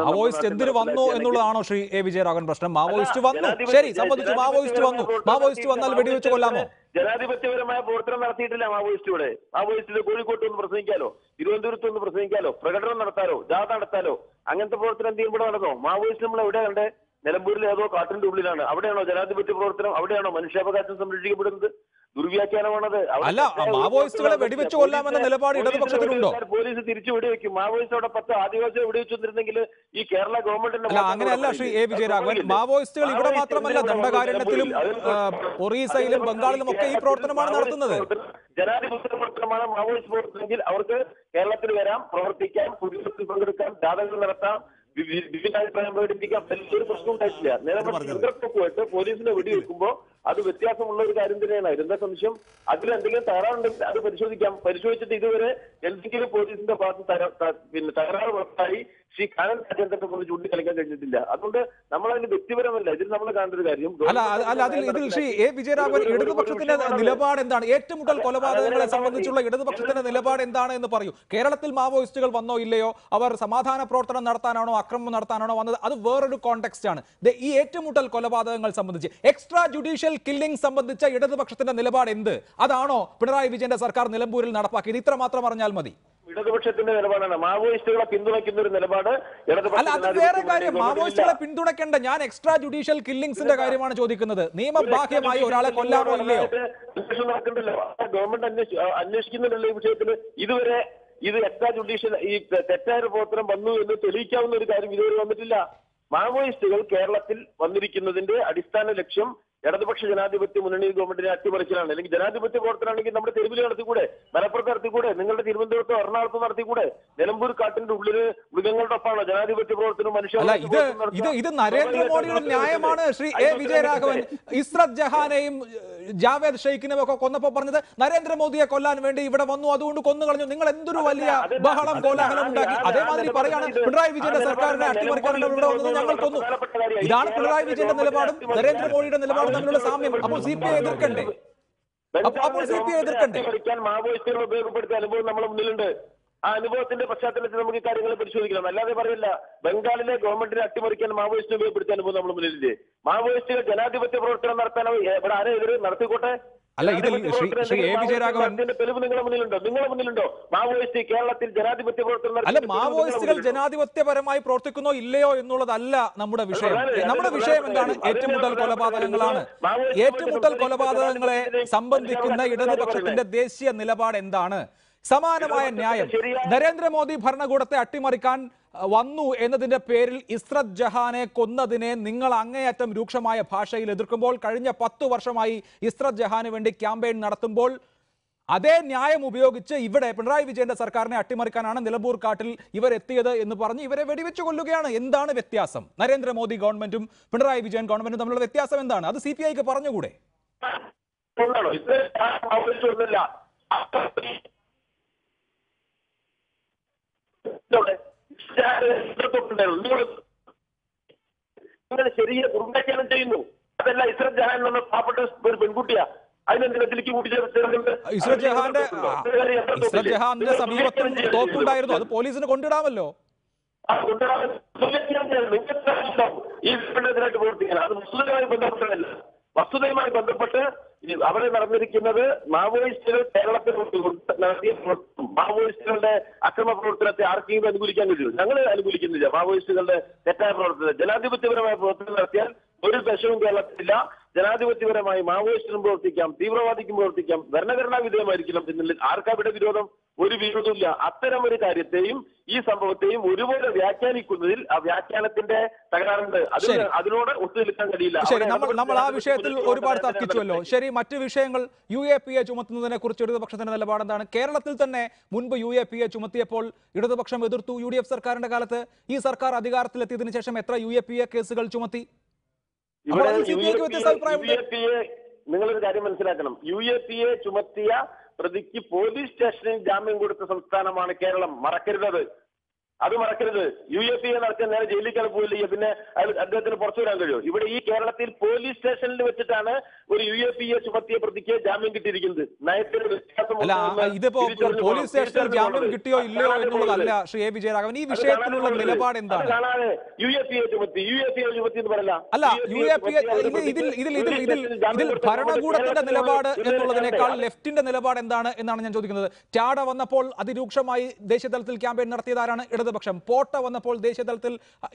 മാവോയിസ്റ്റ് എന്തിനു വന്നു എന്നുള്ളതാണോ ശ്രീ എ വിജയരാഘവൻ പ്രശ്നം? മാവോയിസ്റ്റ് വന്നു, ശരി, സമ്മതിച്ചു, മാവോയിസ്റ്റ് വന്നു. മാവോയിസ്റ്റ് വന്നാൽ വെടിവെച്ച് കൊല്ലാമോ? ജനാധിപത്യപരമായ പ്രവർത്തനം നടത്തിയിട്ടില്ല മാവോയിസ്റ്റുകളെ. മാവോയിസ്റ്റിൽ കോഴിക്കോട്ട് ഒന്ന് പ്രസംഗിക്കാലോ, തിരുവനന്തപുരത്ത് ഒന്ന് പ്രസംഗിക്കാലോ, പ്രകടനം നടത്താലോ, ജാഥ നടത്താലോ, അങ്ങനത്തെ പ്രവർത്തനം എന്തെങ്കിലും ഇവിടെ നടന്നോ? മാവോയിസ്റ്റ് നമ്മൾ എവിടെ കണ്ടേ? നിലമ്പൂരിലെ ഏതോ കാട്ടിന്റെ ഉള്ളിലാണ്. അവിടെയാണോ ജനാധിപത്യ പ്രവർത്തനം? അവിടെയാണോ മനുഷ്യാവകാശം സംരക്ഷിക്കപ്പെടുന്നത്? ദുർവ്യാഖ്യാനമാണത്. അല്ല, മാവോയിസ്റ്റുകളെ വെടിവെച്ച് കൊല്ലാമെന്ന നിലപാട് ഇടതുപക്ഷത്തിനുണ്ടോ? പോലീസ് തിരിച്ചു വെടിവെക്കും. മാവോയിസ്റ്റ് അവിടെ 10 ആദിവാസികളെ വെടിവെച്ചു വന്നിരുന്നെങ്കിൽ ഈ കേരള ഗവൺമെന്റിന്റെ അല്ല, അങ്ങനെയല്ല ശ്രീ എ വിജയരാഘവൻ. മാവോയിസ്റ്റുകൾ ഇവിടെ മാത്രമല്ല, ദണ്ഡകാരണ്യത്തിലും ഒറീസയിലും ബംഗാളിലും ഒക്കെ ഈ പ്രവർത്തനമാണ് നടത്തുന്നത്. ജനാധിപത്യ പ്രവർത്തനമാണ് മാവോയിസ്റ്റ് പ്രവർത്തനമെങ്കിൽ അവർക്ക് കേരളത്തിൽ വരാം, പ്രവർത്തിക്കാം, പൊതുജനത്തിൽ പങ്കെടുക്കാം, ജാഥകൾ നടത്താം, വിഭിന്നാഭിപ്രായം പ്രകടിപ്പിക്കാം. ഒരു പ്രശ്നം ഉണ്ടായിട്ടില്ല. നേരത്തെ പോലീസിനെ വെടിവെക്കുമ്പോൾ അത് വ്യത്യാസമുള്ള ഒരു കാര്യം തന്നെയാണ്. അതിലെന്താ സംശയം? അതിലെന്തെങ്കിലും തകരാറുണ്ടെങ്കിൽ അത് പരിശോധിക്കാം. പരിശോധിച്ചിട്ട് ഇതുവരെ എന്തെങ്കിലും പോലീസിന്റെ ഭാഗത്ത് തകരാറ് പുറത്തായി ശ്രീ കാനം രാജേന്ദ്രനെ കൊണ്ട് ചൂണ്ടിക്കളിക്കാൻ കഴിഞ്ഞിട്ടില്ല. അതുകൊണ്ട് നമ്മളതിന് വ്യക്തിപരമല്ല, ഇതിൽ നമ്മൾ കാണേണ്ട ഒരു കാര്യം. ഇതിൽ ശ്രീ എ വിജയരാഘവൻ ഇടതുപക്ഷത്തിന്റെ നിലപാട് എന്താണ്? ഏറ്റുമുട്ടൽ കൊലപാതകങ്ങളെ സംബന്ധിച്ചുള്ള ഇടതുപക്ഷത്തിന്റെ നിലപാട് എന്താണ് എന്ന് പറയൂ. കേരളത്തിൽ മാവോയിസ്റ്റുകൾ വന്നോ ഇല്ലയോ, അവർ സമാധാന പ്രവർത്തനം നടത്താനാണോ അക്രമം നടത്താനാണോ വന്നത്, അത് വേറൊരു കോണ്ടെക്സ്റ്റ് ആണ്. ഈ ഏറ്റുമുട്ടൽ കൊലപാതകങ്ങൾ സംബന്ധിച്ച്, എക്സ്ട്രാ ജുഡീഷ്യൽ കില്ലിംഗ് സംബന്ധിച്ച ഇടതുപക്ഷത്തിന്റെ നിലപാട് എന്ത്? അതാണോ പിണറായി വിജയന്റെ സർക്കാർ നിലമ്പൂരിൽ നടപ്പാക്കിയത്? ഇത്ര മാത്രം അറിഞ്ഞാൽ മതി. ഇടതുപക്ഷത്തിന്റെ നിലപാടാണ്. മാവോയിസ്റ്റുകളെ പിന്തുണയ്ക്കുന്ന ഒരു നിലപാട് അല്ല, അത് വേറെ കാര്യം. മാവോയിസ്റ്റുകളെ പിന്തുണയ്ക്കേണ്ട, ഞാൻ എക്സ്ട്രാ ജുഡീഷ്യൽ കില്ലിംഗ്സിന്റെ കാര്യമാണ് ചോദിക്കുന്നത്. നിയമബാഹ്യമായി ഒരാളെ കൊല്ലാമോ ഇല്ലയോ? നടക്കണ്ടല്ലോ, ഗവൺമെന്റ് അന്വേഷിക്കുന്നുണ്ടല്ലോ ഈ വിഷയത്തിൽ. ഇതുവരെ ഇത് എക്സ്ട്രാ ജുഡീഷ്യൽ ഈ തെറ്റായ പ്രവർത്തനം വന്നു എന്ന് തെളിയിക്കാവുന്ന ഒരു കാര്യം ഇതുവരെ വന്നിട്ടില്ല. മാവോയിസ്റ്റുകൾ കേരളത്തിൽ വന്നിരിക്കുന്നതിന്റെ അടിസ്ഥാന ലക്ഷ്യം ഇടതുപക്ഷ ജനാധിപത്യ മുന്നണി ഗവൺമെന്റിനെ അട്ടിമറിക്കലാണ്. അല്ലെങ്കിൽ ജനാധിപത്യ പ്രവർത്തനമാണെങ്കിൽ നമ്മുടെ തെരുവിൽ നടത്തിക്കൂടെ, മലപ്പുറത്ത് നടത്തിക്കൂടെ, നിങ്ങളുടെ തിരുവനന്തപുരത്തോ എറണാകുളത്തോ നടത്തിക്കൂടെ? നിലമ്പൂർ കാട്ടിന്റെ ഉള്ളില് മൃഗങ്ങളുടെ ഒപ്പമാണോ ജനാധിപത്യ പ്രവർത്തനം? ഇത് നരേന്ദ്രമോദിയുടെ ന്യായമാണ് ശ്രീ എ വിജയരാഘവൻ. ഇസ്രത് ജഹാനെയും ജാവേദ് ഷെയ്ഖിനെയും ഒക്കെ കൊന്നപ്പോ പറഞ്ഞത് നരേന്ദ്രമോദിയെ കൊല്ലാൻ വേണ്ടി ഇവിടെ വന്നു, അതുകൊണ്ട് കൊന്നു കളഞ്ഞു. നിങ്ങൾ എന്തൊരു വലിയ ബഹളം കോലാഹലം ഉണ്ടാക്കി. അതേമാതിരി പറയാണ് പിണറായി വിജയന്റെ സർക്കാരിനെ അട്ടിമറിക്കാൻ ഇവിടെ വന്നത് ഞങ്ങൾ കൊന്നു. ഇതാണ് പിണറായി വിജയന്റെ നിലപാടും നരേന്ദ്രമോദിയുടെ നിലപാടും തമ്മിലുള്ള സാമ്യം. അപ്പോൾ CPI എതിർക്കണ്ടേ? മാവോയിസ്റ്റുകൾ ഉപയോഗപ്പെടുത്തിയ അനുഭവം നമ്മുടെ മുന്നിലുണ്ട്. ആ അനുഭവത്തിന്റെ പശ്ചാത്തലത്തിൽ നമുക്ക് ഈ കാര്യങ്ങൾ പരിശോധിക്കണം. അല്ലാതെ പറയില്ല ബംഗാളിലെ ഗവൺമെന്റിനെ അട്ടിമറിക്കാൻ മാവോയിസ്റ്റിനെ ഉപയോഗപ്പെടുത്തിയ അനുഭവം നമ്മുടെ മുന്നിലില്ലേ? മാവോയിസ്റ്റുകൾ ജനാധിപത്യ പ്രവർത്തനം നടത്താൻ ഇവിടെ ആരെ എതിര് നടത്തിക്കോട്ടെ. അല്ല, ഇതിൽ ശ്രീ എ വിജയരാഘവൻ, തെളിവ് നിങ്ങളുടെ മുന്നിലുണ്ടോ? മാവോയിസ്റ്റ് കേരളത്തിൽ ജനാധിപത്യ പ്രവർത്തനം അല്ല, മാവോയിസ്റ്റുകൾ ജനാധിപത്യപരമായി പ്രവർത്തിക്കുന്നോ ഇല്ലയോ എന്നുള്ളതല്ല നമ്മുടെ വിഷയം. നമ്മുടെ വിഷയം എന്താണ്? ഏറ്റുമുട്ടൽ കൊലപാതകങ്ങളാണ്. ഏറ്റുമുട്ടൽ കൊലപാതകങ്ങളെ സംബന്ധിക്കുന്ന ഇടതുപക്ഷത്തിന്റെ ദേശീയ നിലപാട് എന്താണ്? സമാനമായ ന്യായം നരേന്ദ്രമോദി ഭരണകൂടത്തെ അട്ടിമറിക്കാൻ വന്നു എന്നതിന്റെ പേരിൽ ഇസ്രത് ജഹാനെ കൊന്നതിനെ നിങ്ങൾ അങ്ങേയറ്റം രൂക്ഷമായ ഭാഷയിൽ എതിർക്കുമ്പോൾ, കഴിഞ്ഞ 10 വർഷമായി ഇസ്രത് ജഹാന് വേണ്ടി ക്യാമ്പയിൻ നടത്തുമ്പോൾ അതേ ന്യായം ഉപയോഗിച്ച് ഇവിടെ പിണറായി വിജയന്റെ സർക്കാരിനെ അട്ടിമറിക്കാനാണ് നിലമ്പൂർ കാട്ടിൽ ഇവരെത്തിയത് എന്ന് പറഞ്ഞ് ഇവരെ വെടിവെച്ച് കൊല്ലുകയാണ്. എന്താണ് വ്യത്യാസം? നരേന്ദ്രമോദി ഗവൺമെന്റും പിണറായി വിജയൻ ഗവൺമെന്റും തമ്മിലുള്ള വ്യത്യാസം എന്താണ്? അത് CPIക്ക് പറഞ്ഞുകൂടെ? ശരിയെ ദുർവ്യാഖ്യാനം ചെയ്യുന്നു. അതല്ല ഇസ്രത് ജഹാൻ എന്ന പാവപ്പെട്ട ഒരു പെൺകുട്ടിയാ. ഇസ്രത് ജഹാന്റെ സമീപത്തും തോക്കുണ്ടായിരുന്നു, അത് പോലീസിന് കൊണ്ടിടാമല്ലോ. ഈ ഇതിനായിട്ട് പ്രവർത്തിക്കണം. അത് മുസ്ലിമായി ബന്ധപ്പെട്ടതല്ല. വസ്തുതയുമായി ബന്ധപ്പെട്ട് അവിടെ നടന്നിരിക്കുന്നത് മാവോയിസ്റ്റുകൾ കേരളത്തിൽ നടത്തിയ മാവോയിസ്റ്റുകളുടെ അക്രമ പ്രവർത്തനത്തെ ആർക്കെങ്കിലും അനുകൂലിക്കാൻ കഴിയും? ഞങ്ങൾ അനുകൂലിക്കുന്നില്ല മാവോയിസ്റ്റുകളുടെ തെറ്റായ പ്രവർത്തനം. ജനാധിപത്യപരമായ പ്രവർത്തനം നടത്തിയാൽ ഒരു ദശവും കേരളത്തിലില്ല. ജനാധിപത്യപരമായി മാവോയിസ്റ്റിനും പ്രവർത്തിക്കാം, തീവ്രവാദിക്കും പ്രവർത്തിക്കാം, ഭരണഘടനാ വിധേയമായിരിക്കണം എന്നുള്ളത് ആർക്കാ ഇവിടെ വിരോധം? ഒരു വിരോധമില്ല. അത്തരം ഒരു കാര്യത്തെയും ഈ സംഭവത്തെയും ഒരുപോലെ വ്യാഖ്യാനിക്കുന്നതിൽ ആ വ്യാഖ്യാനത്തിന്റെ തകരാറുണ്ട്. അതിനോട് ഒത്തുനിൽക്കാൻ കഴിയില്ല. ശരി, നമ്മൾ ആ വിഷയത്തിൽ ഒരുപാട് തർക്കിച്ചുവല്ലോ. ശരി, മറ്റു വിഷയങ്ങൾ UAPA ചുമത്തുന്നതിനെ കുറിച്ച് ഇടതുപക്ഷത്തിന്റെ നിലപാട് എന്താണ്? കേരളത്തിൽ തന്നെ മുൻപ് UAPA ചുമത്തിയപ്പോൾ ഇടതുപക്ഷം എതിർത്തു. UDF സർക്കാരിന്റെ കാലത്ത് ഈ സർക്കാർ അധികാരത്തിലെത്തിയതിനു ശേഷം എത്ര UAPA കേസുകൾ ചുമത്തി? നിങ്ങളൊരു കാര്യം മനസ്സിലാക്കണം. UAPA ചുമത്തിയ പ്രതിക്ക് പോലീസ് സ്റ്റേഷനിൽ ജാമ്യം കൊടുത്ത സംസ്ഥാനമാണ് കേരളം. മറക്കരുതത്. അത് മറക്കരുത്. UAPA നടക്കാൻ നേരെ ജയിലിലേക്ക് പോയില്ല, പിന്നെ അദ്ദേഹത്തിന് പുറത്തു വരാൻ കഴിയുമോ? ഇവിടെ ഈ കേരളത്തിൽ പോലീസ് സ്റ്റേഷനിൽ വെച്ചിട്ടാണ് ഒരു UAPA ചുമത്തിയ പ്രതിക്ക് ജാമ്യം കിട്ടിയിരിക്കുന്നത്. നയത്തിന് വ്യത്യാസം അല്ല, ഇതിപ്പോ പോലീസ് സ്റ്റേഷനിൽ ജാമ്യം കിട്ടിയോ ഇല്ലയോ എന്നുള്ളതല്ല ശ്രീ എ വിജയരാഘവൻ. ഈ വിഷയത്തിലുള്ള നിലപാട് എന്താണ്? UAPA ചുമത്തി എന്ന് പറയല. അല്ല, UAPA ഇതിൽ ഭരണകൂടത്തിന്റെ നിലപാട് എന്നുള്ളതിനേക്കാൾ ലെഫ്റ്റിന്റെ നിലപാട് എന്താണ് എന്നാണ് ഞാൻ ചോദിക്കുന്നത്. ടാഡ വന്നപ്പോൾ അതിരൂക്ഷമായി ദേശീയ തലത്തിൽ ക്യാമ്പയിൻ നടത്തിയതാരാണ്? ഇടതുപക്ഷം. പോട്ട വന്നപ്പോൾ ദേശീയ തലത്തിൽ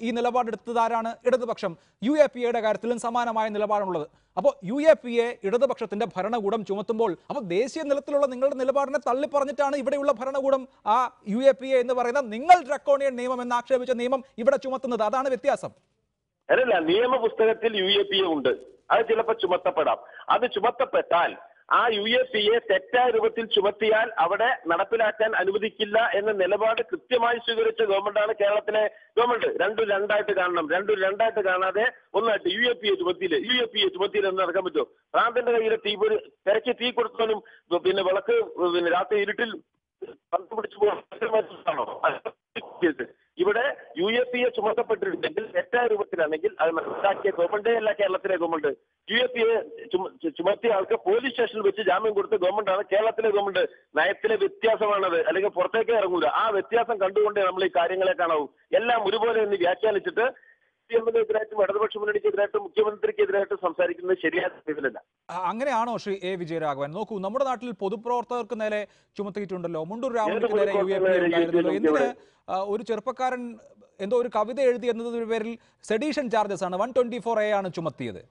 ഈ നിലപാടെടുത്തതാരാണ്? ഇടതുപക്ഷം. UAPA കാര്യത്തിലും സമാനമായ നിലപാടുള്ളത്. അപ്പോൾ UAPA ഇടതുപക്ഷത്തിന്റെ ഭരണകൂടം ചുമത്തുമ്പോൾ അപ്പോൾ ദേശീയ നിലത്തിലുള്ള നിങ്ങളുടെ നിലപാടിനെ തള്ളിപ്പറഞ്ഞിട്ടാണ് ഇവിടെയുള്ള ഭരണകൂടം ആ UAPA എന്ന് പറയുന്ന നിങ്ങൾ ഡ്രക്കോണിയൻ നിയമം എന്ന് ആക്ഷേപിച്ച നിയമം ഇവിടെ ചുമത്തുന്നത്. അതാണ് വ്യത്യാസം. അല്ലല്ല, നിയമ പുസ്തകത്തിൽ UAPA ഉണ്ട്. അത് ചിലപ്പോൾ ചുമത്തപ്പെടാം. അത് ചുമത്തപ്പെട്ടാൽ ആ UAPA തെറ്റായ രൂപത്തിൽ ചുമത്തിയാൽ അവിടെ നടപ്പിലാക്കാൻ അനുവദിക്കില്ല എന്ന നിലപാട് കൃത്യമായി സ്വീകരിച്ച ഗവൺമെന്റാണ് കേരളത്തിലെ ഗവൺമെന്റ്. രണ്ടായിട്ട് കാണണം. രണ്ടായിട്ട് കാണാതെ ഒന്നായിട്ട് UAPA ചുമത്തിയില്ല എന്ന് നടക്കാൻ പറ്റുമോ? ഭ്രാന്തന്റെ കയ്യിലെ തിരക്ക് തീ കൊടുത്തവനും പിന്നെ വിളക്ക് രാത്രി ഇരുട്ടിൽ പിടിച്ചു പോകാണോ? ഇവിടെ UAPA ചുമത്തപ്പെട്ടിട്ടുണ്ടെങ്കിൽ തെറ്റായ രൂപത്തിലാണെങ്കിൽ അത് മനസ്സിലാക്കിയ ഗവൺമെന്റേ അല്ല കേരളത്തിലെ ഗവൺമെന്റ്. UAPA ചുമത്തിയ ആൾക്ക് പോലീസ് സ്റ്റേഷനിൽ വെച്ച് ജാമ്യം കൊടുത്ത ഗവൺമെന്റാണ് കേരളത്തിലെ ഗവൺമെന്റ്. നയത്തിലെ വ്യത്യാസമാണത്, അല്ലെങ്കിൽ പുറത്തേക്കേ ഇറങ്ങൂല. ആ വ്യത്യാസം കണ്ടുകൊണ്ടേ നമ്മൾ ഈ കാര്യങ്ങളെ കാണാവൂ. എല്ലാം ഒരുപോലെ എന്ന് വ്യാഖ്യാനിച്ചിട്ട് CM-നെതിരായിട്ടും ഇടതുപക്ഷ മുന്നണിക്കെതിരായിട്ടും മുഖ്യമന്ത്രിക്കെതിരായിട്ടും സംസാരിക്കുന്നത് ശരിയായ രീതിയിലല്ല. അങ്ങനെയാണോ ശ്രീ എ വിജയരാഘവൻ? നോക്കൂ, നമ്മുടെ നാട്ടിൽ പൊതുപ്രവർത്തകർക്ക് നേരെ ചുമത്തിയിട്ടുണ്ടല്ലോ. മുണ്ടൂർ രാമയ്ക്ക് നേരെ UAPA ഉണ്ടായിരുന്നല്ലോ. എന്തിന് ഒരു ചെറുപ്പക്കാരൻ എന്തോ ഒരു കവിത എഴുതി എന്നതിന്റെ പേരിൽ സെഡീഷൻ ചാർജസ് ആണ് 124A ആണ് ചുമത്തിയത്.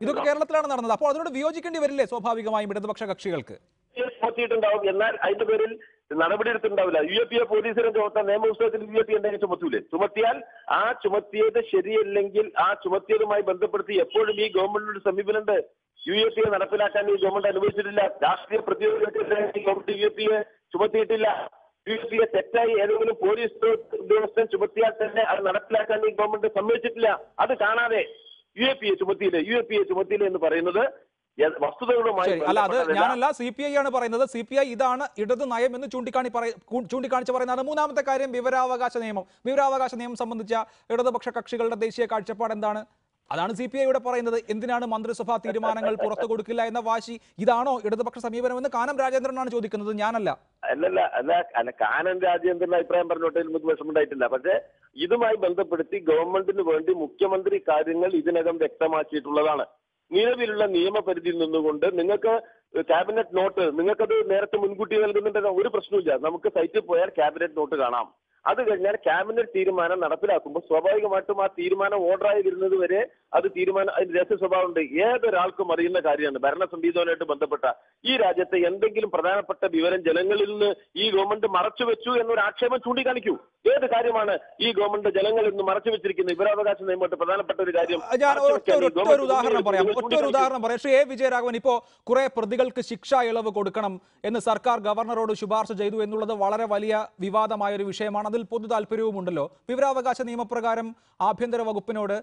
ഇതൊക്കെ കേരളത്തിലാണ് നടന്നത്. അപ്പോൾ അതിനോട് വിയോജിക്കേണ്ടി വരില്ലേ സ്വാഭാവികമായും ഇടതുപക്ഷ കക്ഷികൾക്ക്? ചുമത്തിയിട്ടുണ്ടാവും, എന്നാൽ അതിന്റെ പേരിൽ നടപടി എടുത്തിട്ടുണ്ടാവില്ല. UAPA പോലീസിനെ ചുമത്താൻ നിയമപുസ്തകത്തിൽ UAPA ഉണ്ടെങ്കിൽ ചുമത്തൂലേ? ചുമത്തിയാൽ ആ ചുമത്തിയത് ശരിയല്ലെങ്കിൽ ആ ചുമത്തിയതുമായി ബന്ധപ്പെടുത്തി എപ്പോഴും ഈ ഗവൺമെന്റിന്റെ സമീപനമുണ്ട്. UAPA നടപ്പിലാക്കാൻ ഈ ഗവൺമെന്റ് അനുവദിച്ചിട്ടില്ല. രാഷ്ട്രീയ പ്രതിരോധത്തിനെതിരായി ഗവൺമെന്റ് UAPA ചുമത്തിയിട്ടില്ല. UAPA തെറ്റായി ഏതെങ്കിലും പോലീസ് ഉദ്യോഗസ്ഥൻ ചുമത്തിയാൽ തന്നെ അത് നടപ്പിലാക്കാൻ ഈ ഗവൺമെന്റ് സമ്മതിച്ചിട്ടില്ല. അത് കാണാതെ UAPA ചുമത്തിയില്ല എന്ന് പറയുന്നത് വസ്തുതകളുമായി അല്ല, അത് ഞാനല്ല, CPI ആണ് പറയുന്നത്. CPI ഇതാണ് ഇടത് നയം എന്ന് ചൂണ്ടിക്കാണിച്ച് പറയുന്നതാണ്. മൂന്നാമത്തെ കാര്യം വിവരാവകാശ നിയമം സംബന്ധിച്ച ഇടതുപക്ഷ കക്ഷികളുടെ ദേശീയ കാഴ്ചപ്പാട് എന്താണ്? അതാണ് CPI യുടെ പറയുന്നത്. എന്തിനാണ് മന്ത്രിസഭാ തീരുമാനങ്ങൾ പുറത്തു കൊടുക്കില്ല എന്ന വാശി? ഇതാണോ ഇടതുപക്ഷ സമീപനമെന്ന് കാനം രാജേന്ദ്രനാണ് ചോദിക്കുന്നത്, ഞാനല്ല. അല്ല കാനം രാജേന്ദ്രന്റെ അഭിപ്രായം പറഞ്ഞോട്ടെ, നമുക്ക് വിഷമമുണ്ടായിട്ടില്ല. പക്ഷേ ഇതുമായി ബന്ധപ്പെടുത്തി ഗവൺമെന്റിന് വേണ്ടി മുഖ്യമന്ത്രി കാര്യങ്ങൾ ഇതിനകം വ്യക്തമാക്കിയിട്ടുള്ളതാണ്. നിലവിലുള്ള നിയമപരിധിയിൽ നിന്നുകൊണ്ട് നിങ്ങൾക്ക് ക്യാബിനറ്റ് നോട്ട് നിങ്ങൾക്കത് നേരത്തെ മുൻകൂട്ടി നൽകുന്നുണ്ടെങ്കിൽ ഒരു പ്രശ്നമില്ല. നമുക്ക് സൈറ്റിൽ പോയാൽ ക്യാബിനറ്റ് നോട്ട് കാണാം. അത് കഴിഞ്ഞാൽ ക്യാബിനറ്റ് തീരുമാനം നടപ്പിലാക്കുമ്പോൾ സ്വാഭാവികമായിട്ടും ആ തീരുമാനം ഓർഡറായി വരുന്നത് വരെ അത് തീരുമാനം അതിന് രഹസ്യ സ്വഭാവമുണ്ട്. ഏതൊരാൾക്കും അറിയുന്ന കാര്യമാണ്. ഭരണ സംവിധാനവുമായിട്ട് ബന്ധപ്പെട്ട ഈ രാജ്യത്തെ എന്തെങ്കിലും പ്രധാനപ്പെട്ട വിവരം ജനങ്ങളിൽ നിന്ന് ഈ ഗവൺമെന്റ് മറച്ചു വെച്ചു എന്നൊരു ആക്ഷേപം ചൂണ്ടിക്കാണിക്കൂ. ഏത് കാര്യമാണ് ഈ ഗവൺമെന്റ് ജനങ്ങളിൽ നിന്ന് മറച്ചു വെച്ചിരിക്കുന്നത്? വിവരാവകാശ നിയമമായിട്ട് പ്രധാനപ്പെട്ട ഒരു കാര്യം. ഞാൻ ഒരു ഉദാഹരണം പറയാം. ശ്രീ എ വിജയരാഘവൻ, ഇപ്പോ കുറെ പ്രതികൾക്ക് ശിക്ഷാ ഇളവ് കൊടുക്കണം എന്ന് സർക്കാർ ഗവർണറോട് ശുപാർശ ചെയ്തു എന്നുള്ളത് വളരെ വലിയ വിവാദമായ ഒരു വിഷയമാണ്. അതിൽ പൊതു താല്പര്യവുമുണ്ടല്ലോ. വിവരാവകാശ നിയമപ്രകാരം ആഭ്യന്തര വകുപ്പിനോട്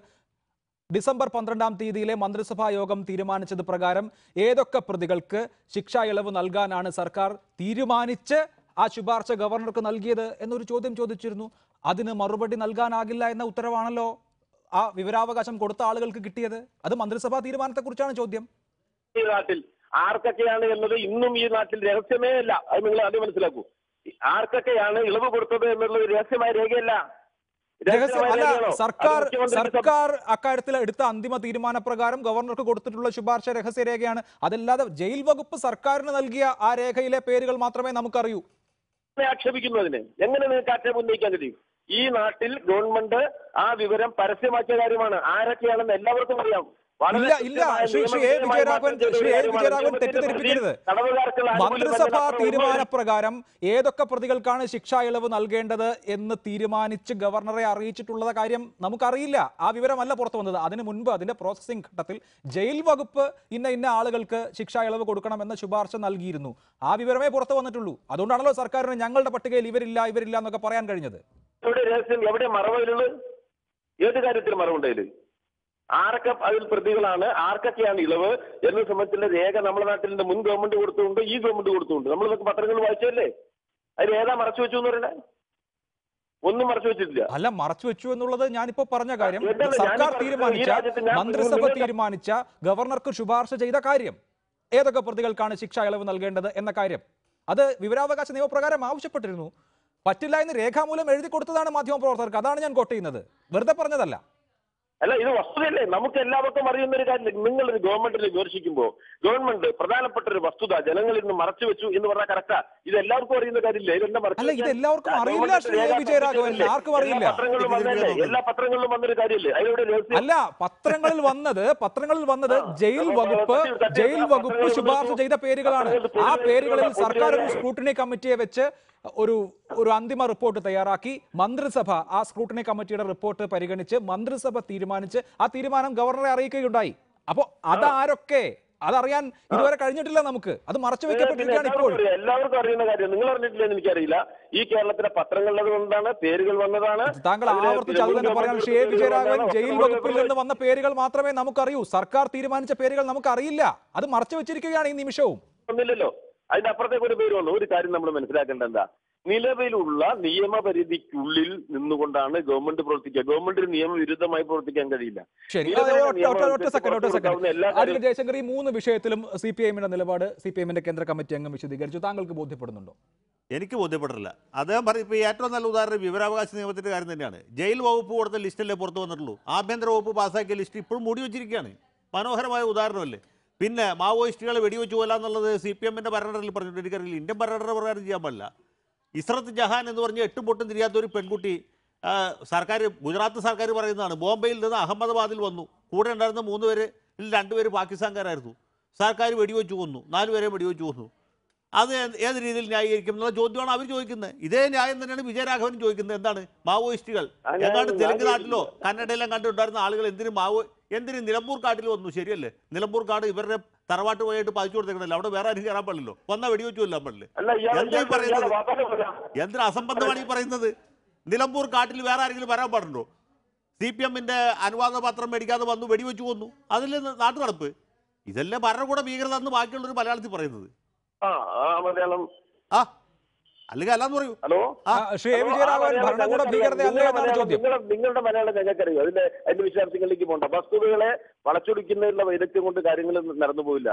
ഡിസംബർ 12-ാം തീയതിയിലെ മന്ത്രിസഭാ യോഗം തീരുമാനിച്ചത് പ്രകാരം ഏതൊക്കെ പ്രതികൾക്ക് ശിക്ഷാ ഇളവ് നൽകാനാണ് സർക്കാർ തീരുമാനിച്ച് ആ ശുപാർശ ഗവർണർക്ക് നൽകിയത് എന്നൊരു ചോദ്യം ചോദിച്ചിരുന്നു. അതിന് മറുപടി നൽകാനാകില്ല എന്ന ഉത്തരവാണല്ലോ ആ വിവരാവകാശം കൊടുത്ത ആളുകൾക്ക് കിട്ടിയത്. അത് മന്ത്രിസഭാ തീരുമാനത്തെക്കുറിച്ചാണ് ചോദ്യം. ഈ നാട്ടിൽ ആർക്കൊക്കെയാണ് എന്നത് ഇന്നും ഈ നാട്ടിൽ രഹസ്യമേ അല്ല. അത് നിങ്ങൾ ആദ്യം മനസ്സിലാക്കൂ. ആർക്കൊക്കെയാണ് ഇളവ് കൊടുത്തത് എന്നുള്ളത് രഹസ്യമായ രേഖയല്ല. സർക്കാർ അക്കാര്യത്തിൽ എടുത്ത അന്തിമ തീരുമാനപ്രകാരം ഗവർണർക്ക് കൊടുത്തിട്ടുള്ള ശുപാർശ രഹസ്യരേഖയാണ്. അതല്ലാതെ ജയിൽ വകുപ്പ് സർക്കാരിന് നൽകിയ ആ രേഖയിലെ പേരുകൾ മാത്രമേ നമുക്കറിയൂ. ആക്ഷേപിക്കുന്നതിന് എങ്ങനെ നിങ്ങൾക്ക് ആക്ഷേപം ഉന്നയിക്കാൻ കഴിയും? ഈ നാട്ടിൽ ഗവൺമെന്റ് ആ വിവരം പരസ്യമാക്കിയ കാര്യമാണ്. ആരൊക്കെയാണെന്ന് എല്ലാവർക്കും അറിയാം. ശ്രീ എ വിജയരാഘവൻ തെറ്റിദ്ധരിപ്പിക്കരുത്. മന്ത്രിസഭാ തീരുമാനപ്രകാരം ഏതൊക്കെ പ്രതികൾക്കാണ് ശിക്ഷാ ഇളവ് നൽകേണ്ടത് എന്ന് തീരുമാനിച്ച് ഗവർണറെ അറിയിച്ചിട്ടുള്ള കാര്യം നമുക്കറിയില്ല. ആ വിവരമല്ല പുറത്തു വന്നത്. അതിനു മുൻപ് അതിന്റെ പ്രോസസിംഗ് ഘട്ടത്തിൽ ജയിൽ വകുപ്പ് ഇന്ന ആളുകൾക്ക് ശിക്ഷാ ഇളവ് കൊടുക്കണമെന്ന ശുപാർശ നൽകിയിരുന്നു. ആ വിവരമേ പുറത്തു വന്നിട്ടുള്ളൂ. അതുകൊണ്ടാണല്ലോ സർക്കാരിന് ഞങ്ങളുടെ പട്ടികയിൽ ഇവരില്ല എന്നൊക്കെ പറയാൻ കഴിഞ്ഞത്. എവിടെ രഹസ്യം? എവിടെ മറവുള്ളത്? ഏത് കാര്യത്തിൽ മറവുണ്ടായത്? ആരൊക്കെ അതിൽ പ്രതികളാണ്, ആർക്കൊക്കെയാണ് ഇളവ് എന്നെ സംബന്ധിച്ചുള്ള രേഖ നമ്മുടെ നാട്ടിൽ മുൻ ഗവൺമെന്റ് കൊടുത്തുകൊണ്ട് ഈ ഗവൺമെന്റ് കൊടുത്തുകൊണ്ട് നമ്മളിതൊക്കെ പത്രങ്ങൾ വായിച്ചല്ലേ? അതിൽ ഏതാ മറച്ചു വെച്ചു എന്ന് പറയണേ? ഒന്നും മറച്ചു വെച്ചിട്ടില്ല. അല്ല, മറച്ചു വെച്ചു എന്നുള്ളത് ഞാനിപ്പോ പറഞ്ഞ കാര്യം. എന്താണ് സർക്കാർ ഞാൻ തീരുമാനിച്ച, ഈ രാജ്യത്ത് മന്ത്രിസഭ തീരുമാനിച്ച, ഗവർണർക്ക് ശുപാർശ ചെയ്ത കാര്യം, ഏതൊക്കെ പ്രതികൾക്കാണ് ശിക്ഷാ ഇളവ് നൽകേണ്ടത് എന്ന കാര്യം, അത് വിവരാവകാശ നിയമപ്രകാരം ആവശ്യപ്പെട്ടിരുന്നു. പറ്റില്ല എന്ന് രേഖാമൂലം എഴുതി കൊടുത്തതാണ് മാധ്യമപ്രവർത്തകർക്ക്. അതാണ് ഞാൻ കോട്ട് ചെയ്യുന്നത്, വെറുതെ പറഞ്ഞതല്ല. അല്ല, ഇത് വസ്തുതയല്ലേ? നമുക്ക് എല്ലാവർക്കും അറിയുന്ന ഒരു കാര്യം. നിങ്ങളൊരു ഗവൺമെന്റിനെ വിമർശിക്കുമ്പോൾ ഗവൺമെന്റ് പ്രധാനപ്പെട്ട ഒരു വസ്തുത ജനങ്ങളിൽ നിന്ന് മറച്ചു വെച്ചു എന്ന് പറഞ്ഞാൽ കറക്റ്റാ? ഇത് എല്ലാവർക്കും അറിയുന്ന കാര്യമില്ല. ഇതെല്ലാം അല്ല, ഇത് എല്ലാവർക്കും അറിയില്ല ശ്രീ വിജയരാഘവൻ, ആർക്കും അറിയില്ല. പത്രങ്ങളിലും വന്നല്ലേ? എല്ലാ പത്രങ്ങളിലും വന്നൊരു കാര്യമില്ലേ? അതിലൂടെ അല്ല, പത്രങ്ങളിൽ വന്നത് ജയിൽ വകുപ്പ് ശുപാർശ ചെയ്ത പേരുകളാണ്. ആ പേരുകളിൽ സർക്കാർ ഒരു സ്ക്രൂട്ടിനി കമ്മിറ്റിയെ വെച്ച് ഒരു അന്തിമ റിപ്പോർട്ട് തയ്യാറാക്കി. മന്ത്രിസഭ ആ സ്ക്രൂട്ടിനി കമ്മിറ്റിയുടെ റിപ്പോർട്ട് പരിഗണിച്ച് മന്ത്രിസഭ തീരുമാനിച്ച് ആ തീരുമാനം ഗവർണറെ അറിയിക്കുകയുണ്ടായി. അപ്പോ അതാരൊക്കെ, അതറിയാൻ ഇതുവരെ കഴിഞ്ഞിട്ടില്ല നമുക്ക്. അത് മറച്ചു വെക്കപ്പെട്ടിരിക്കുകയാണ് ഇപ്പോൾ. എല്ലാവർക്കും അറിയുന്ന കാര്യം. നിങ്ങൾ അറിഞ്ഞിട്ടില്ലെന്ന് എനിക്കറിയില്ല. ഈ കേരളത്തിലെ പത്രങ്ങളിൽ കൊണ്ടാണ് പേരുകൾ വന്നതാണ്. താങ്കൾ ആവർത്തിച്ച് അത് തന്നെ പറയാൻ ശ്രീ വിജയരാഘവൻ, ജയിൽ വകുപ്പിൽ നിന്ന് വന്ന പേരുകൾ മാത്രമേ നമുക്കറിയൂ. സർക്കാർ തീരുമാനിച്ച പേരുകൾ നമുക്കറിയില്ല. അത് മറച്ചു വെച്ചിരിക്കുകയാണ് ഈ നിമിഷവും. ഒന്നില്ലല്ലോ, അതിന്റെ അപ്പുറത്തേക്ക് ഒരു പേര് വന്നു. ഒരു കാര്യം നമ്മൾ മനസ്സിലാക്കേണ്ട എന്താ, നിലവിലുള്ള നിയമപരിധിക്കുള്ളിൽ നിന്നുകൊണ്ടാണ് ഗവൺമെന്റ് പ്രവർത്തിക്കുക. ഗവൺമെന്റിന് നിയമവിരുദ്ധമായി പ്രവർത്തിക്കാൻ കഴിയില്ല. ശരി, ഒറ്റ സെക്കൻഡ് ജയശങ്കർ, ഈ 3 വിഷയത്തിലും CPIMന്റെ നിലപാട് CPIMന്റെ കേന്ദ്ര കമ്മിറ്റി അംഗം വിശദീകരിച്ചു. താങ്കൾക്ക് ബോധ്യപ്പെടുന്നുണ്ടോ? എനിക്ക് ബോധ്യപ്പെട്ടില്ല. അദ്ദേഹം പറയും ഇപ്പോൾ ഏറ്റവും നല്ല ഉദാഹരണം വിവരാവകാശ നിയമത്തിൻ്റെ കാര്യം തന്നെയാണ്. ജയിൽ വകുപ്പ് കൊടുത്ത ലിസ്റ്റല്ലേ പുറത്തു വന്നിട്ടുള്ളൂ. ആഭ്യന്തര വകുപ്പ് പാസ്സാക്കിയ ലിസ്റ്റ് ഇപ്പോഴും മൂടി വെച്ചിരിക്കുകയാണ്. മനോഹരമായ ഉദാഹരണമല്ലേ? പിന്നെ മാവോയിസ്റ്റുകളെ വെടിവെച്ച് കൊല്ല എന്നുള്ളത് CPMന്റെ ഭരണഘടനയിൽ പറഞ്ഞിട്ട് എനിക്കറിയില്ല. ഇന്ത്യൻ ഭരണഘടന പ്രകാരം ചെയ്യാൻ പാടില്ല. ഇസ്രത്ത് ജഹാൻ എന്ന് പറഞ്ഞ് 8 പൊട്ടും തിരിയാത്ത ഒരു പെൺകുട്ടി, ഗുജറാത്ത് സർക്കാർ പറയുന്നതാണ്, ബോംബെയിൽ നിന്ന് അഹമ്മദാബാദിൽ വന്നു. കൂടെ ഉണ്ടായിരുന്ന 3 പേരിൽ 2 പേര് പാകിസ്ഥാൻകാരായിരുന്നു. സർക്കാർ വെടിവെച്ച് കൊന്നു, 4 പേരെ വെടിവെച്ച് കൊന്നു. അത് ഏത് രീതിയിൽ ന്യായീകരിക്കും എന്നുള്ള ചോദ്യമാണ് അവർ ചോദിക്കുന്നത്. ഇതേ ന്യായം തന്നെയാണ് വിജയരാഘവൻ ചോദിക്കുന്നത്. എന്താണ് മാവോയിസ്റ്റുകൾ എങ്ങാണ്ട് തെലുങ്ക് നാട്ടിലോ കന്നഡയിലും കണ്ടുണ്ടായിരുന്ന ആളുകൾ എന്തിന് നിലമ്പൂർ കാട്ടിൽ വന്നു? ശരിയല്ലേ? നിലമ്പൂർ കാട് ഇവരുടെ തറവാട്ട് പോയിട്ട് പതിച്ചു കൊടുത്തേക്കണല്ലോ. അവിടെ വേറെ ആരും കയറാൻ പാടില്ലോ. വന്നാൽ വെടിവെച്ചു കൊല്ലാൻ പാടില്ലേ? എന്താ പറയുന്നത്? എന്തൊരു അസംബന്ധമാണ് ഈ പറയുന്നത്? നിലമ്പൂർ കാട്ടിൽ വേറെ ആരെങ്കിലും വരാൻ പാടുണ്ടോ? CPMന്റെ അനുവാദ പത്രം മേടിക്കാതെ വന്നു വെടിവെച്ചു കൊന്നു. അതിൽ നാട്ടു നടപ്പ്. ഇതെല്ലാം ഭരണകൂട ഭീകരത എന്ന് ബാക്കിയുള്ളൊരു മലയാളത്തിൽ പറയുന്നത്. മലയാളം അല്ലെങ്കിൽ അല്ലാന്ന് പറയൂ. ഹലോ, നിങ്ങളുടെ മലയാളം ഞങ്ങൾക്കറിയും. അതിന്റെ വിശദാംശങ്ങളിലേക്ക് പോകണ്ട. വസ്തുതകളെ വളച്ചൊടിക്കുന്നതിനുള്ള വൈദഗ്ധ്യം കൊണ്ട് കാര്യങ്ങൾ നടന്നു പോയില്ല.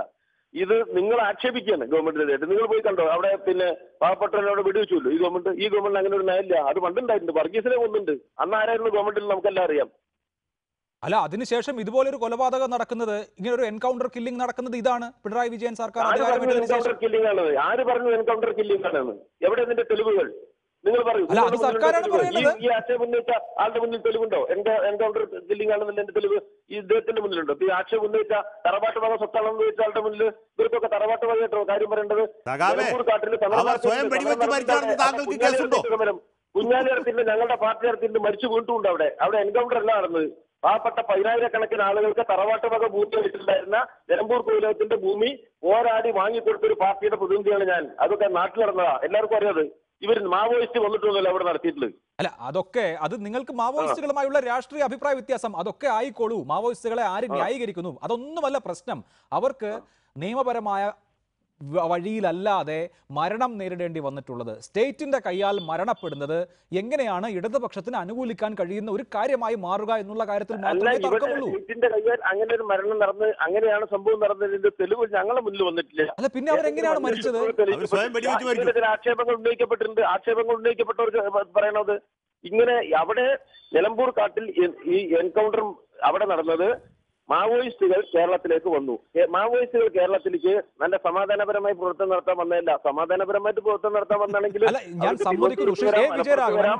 ഇത് നിങ്ങൾ ആക്ഷേപിക്കുകയാണ് ഗവൺമെന്റിനെതിരായിട്ട്. നിങ്ങൾ പോയി കണ്ടോ? അവിടെ പിന്നെ പാവപ്പെട്ടവരോട് വെടിവെച്ചുല്ലോ ഈ ഗവൺമെന്റ് അങ്ങനെ ഒരു നയമില്ല. അത് പണ്ടുണ്ടായിട്ടുണ്ട്. വർഗീസിനെ കൊണ്ടുണ്ട്. അന്ന് ആരായിരുന്നു ഗവൺമെന്റിൽ നമുക്കെല്ലാം അറിയാം. അല്ല, അതിനുശേഷം ഇതുപോലൊരു കൊലപാതകം നടക്കുന്നത്, ഇങ്ങനെ ഒരു എൻകൗണ്ടർ കില്ലിംഗ് നടക്കുന്നത് ഇതാണ് പിണറായി വിജയൻ സർക്കാർ എൻകൗണ്ടർ കില്ലിംഗ് ആണ്. ആര് പറഞ്ഞു എൻകൗണ്ടർ കില്ലിംഗ് ആണെന്ന്? എവിടെ ഇതിന്റെ തെളിവുകൾ? നിങ്ങൾ പറയൂ. ഈ ആക്ഷേപം ഉന്നയിച്ച ആളുടെ മുന്നിൽ തെളിവുണ്ടോ? എൻകൗണ്ടർ കില്ലിംഗ് ആണെന്നുള്ള എന്റെ തെളിവ് ഈ ഇദ്ദേഹത്തിന്റെ മുന്നിലുണ്ടോ? ഈ ആക്ഷേപം ഉന്നയിച്ച തറവാട്ട് വക സ്വത്താണെന്ന് ചോദിച്ച ആളുടെ മുന്നിൽ ഇവർക്കൊക്കെ തറവാട്ട് വകയായിട്ടോ കാര്യം പറയേണ്ടത്? കുഞ്ഞാലിടത്തിന്റെ ഞങ്ങളുടെ പാർട്ടി നടത്തിയിട്ട് മരിച്ചു വീണ്ടുണ്ട്. അവിടെ എൻകൗണ്ടർ അല്ല നടന്നത്. പാവപ്പെട്ട 10,000-കണക്കിന് ആളുകൾക്ക് തറവാട്ട് വക ഭൂമി വെച്ചിട്ടുണ്ടായിരുന്ന നിലമ്പൂർ കോവിലകത്തിന്റെ ഭൂമി പോരാടി വാങ്ങിക്കൊടുത്തൊരു പാർട്ടിയുടെ പ്രതിനിധിയാണ് ഞാൻ. അതൊക്കെ നാട്ടിൽ നടന്നതാ, എല്ലാവർക്കും അറിയാതെ. ഇവർ മാവോയിസ്റ്റ് വന്നിട്ടൊന്നുമല്ല അവിടെ നടത്തിയിട്ടുള്ളത്. അല്ല, അത് നിങ്ങൾക്ക് മാവോയിസ്റ്റുകളുമായുള്ള രാഷ്ട്രീയ അഭിപ്രായ വ്യത്യാസം, അതൊക്കെ ആയിക്കോളൂ. മാവോയിസ്റ്റുകളെ ആര് ന്യായീകരിക്കുന്നു? അതൊന്നുമല്ല പ്രശ്നം. അവർക്ക് നിയമപരമായ വഴിയിലല്ലാതെ മരണം നേരിടേണ്ടി വന്നിട്ടുള്ളത്, സ്റ്റേറ്റിന്റെ കൈയാൽ മരണപ്പെടുന്നത് എങ്ങനെയാണ് ഇടതുപക്ഷത്തിന് അനുകൂലിക്കാൻ കഴിയുന്ന ഒരു കാര്യമായി മാറുക എന്നുള്ള കാര്യത്തിൽ മാത്രമേ തർക്കമുള്ളൂ. സ്റ്റേറ്റിന്റെ കൈയാൽ അങ്ങനെ ഒരു മരണം നടന്ന് അങ്ങനെയാണ് സംഭവം നടന്നതിന്റെ തെളിവ് ഞങ്ങളുടെ മുന്നിൽ വന്നിട്ടില്ല. അല്ല, പിന്നെ അവരെങ്ങനെയാണ് മരിച്ചത്? ആക്ഷേപങ്ങൾ ഉന്നയിക്കപ്പെട്ടവർക്ക് പറയണത് ഇങ്ങനെ. അവിടെ നിലമ്പൂർ കാട്ടിൽ ഈ എൻകൗണ്ടർ അവിടെ നടന്നത് മാവോയിസ്റ്റുകൾ കേരളത്തിലേക്ക് വന്നു. മാവോയിസ്റ്റുകൾ കേരളത്തിലേക്ക് നല്ല സമാധാനപരമായി പ്രവർത്തനം നടത്താൻ വന്നതല്ല. സമാധാനപരമായിട്ട് പ്രവർത്തനം നടത്താൻ വന്നാണെങ്കിൽ ഞാൻ സമ്മതിക്കുന്നു.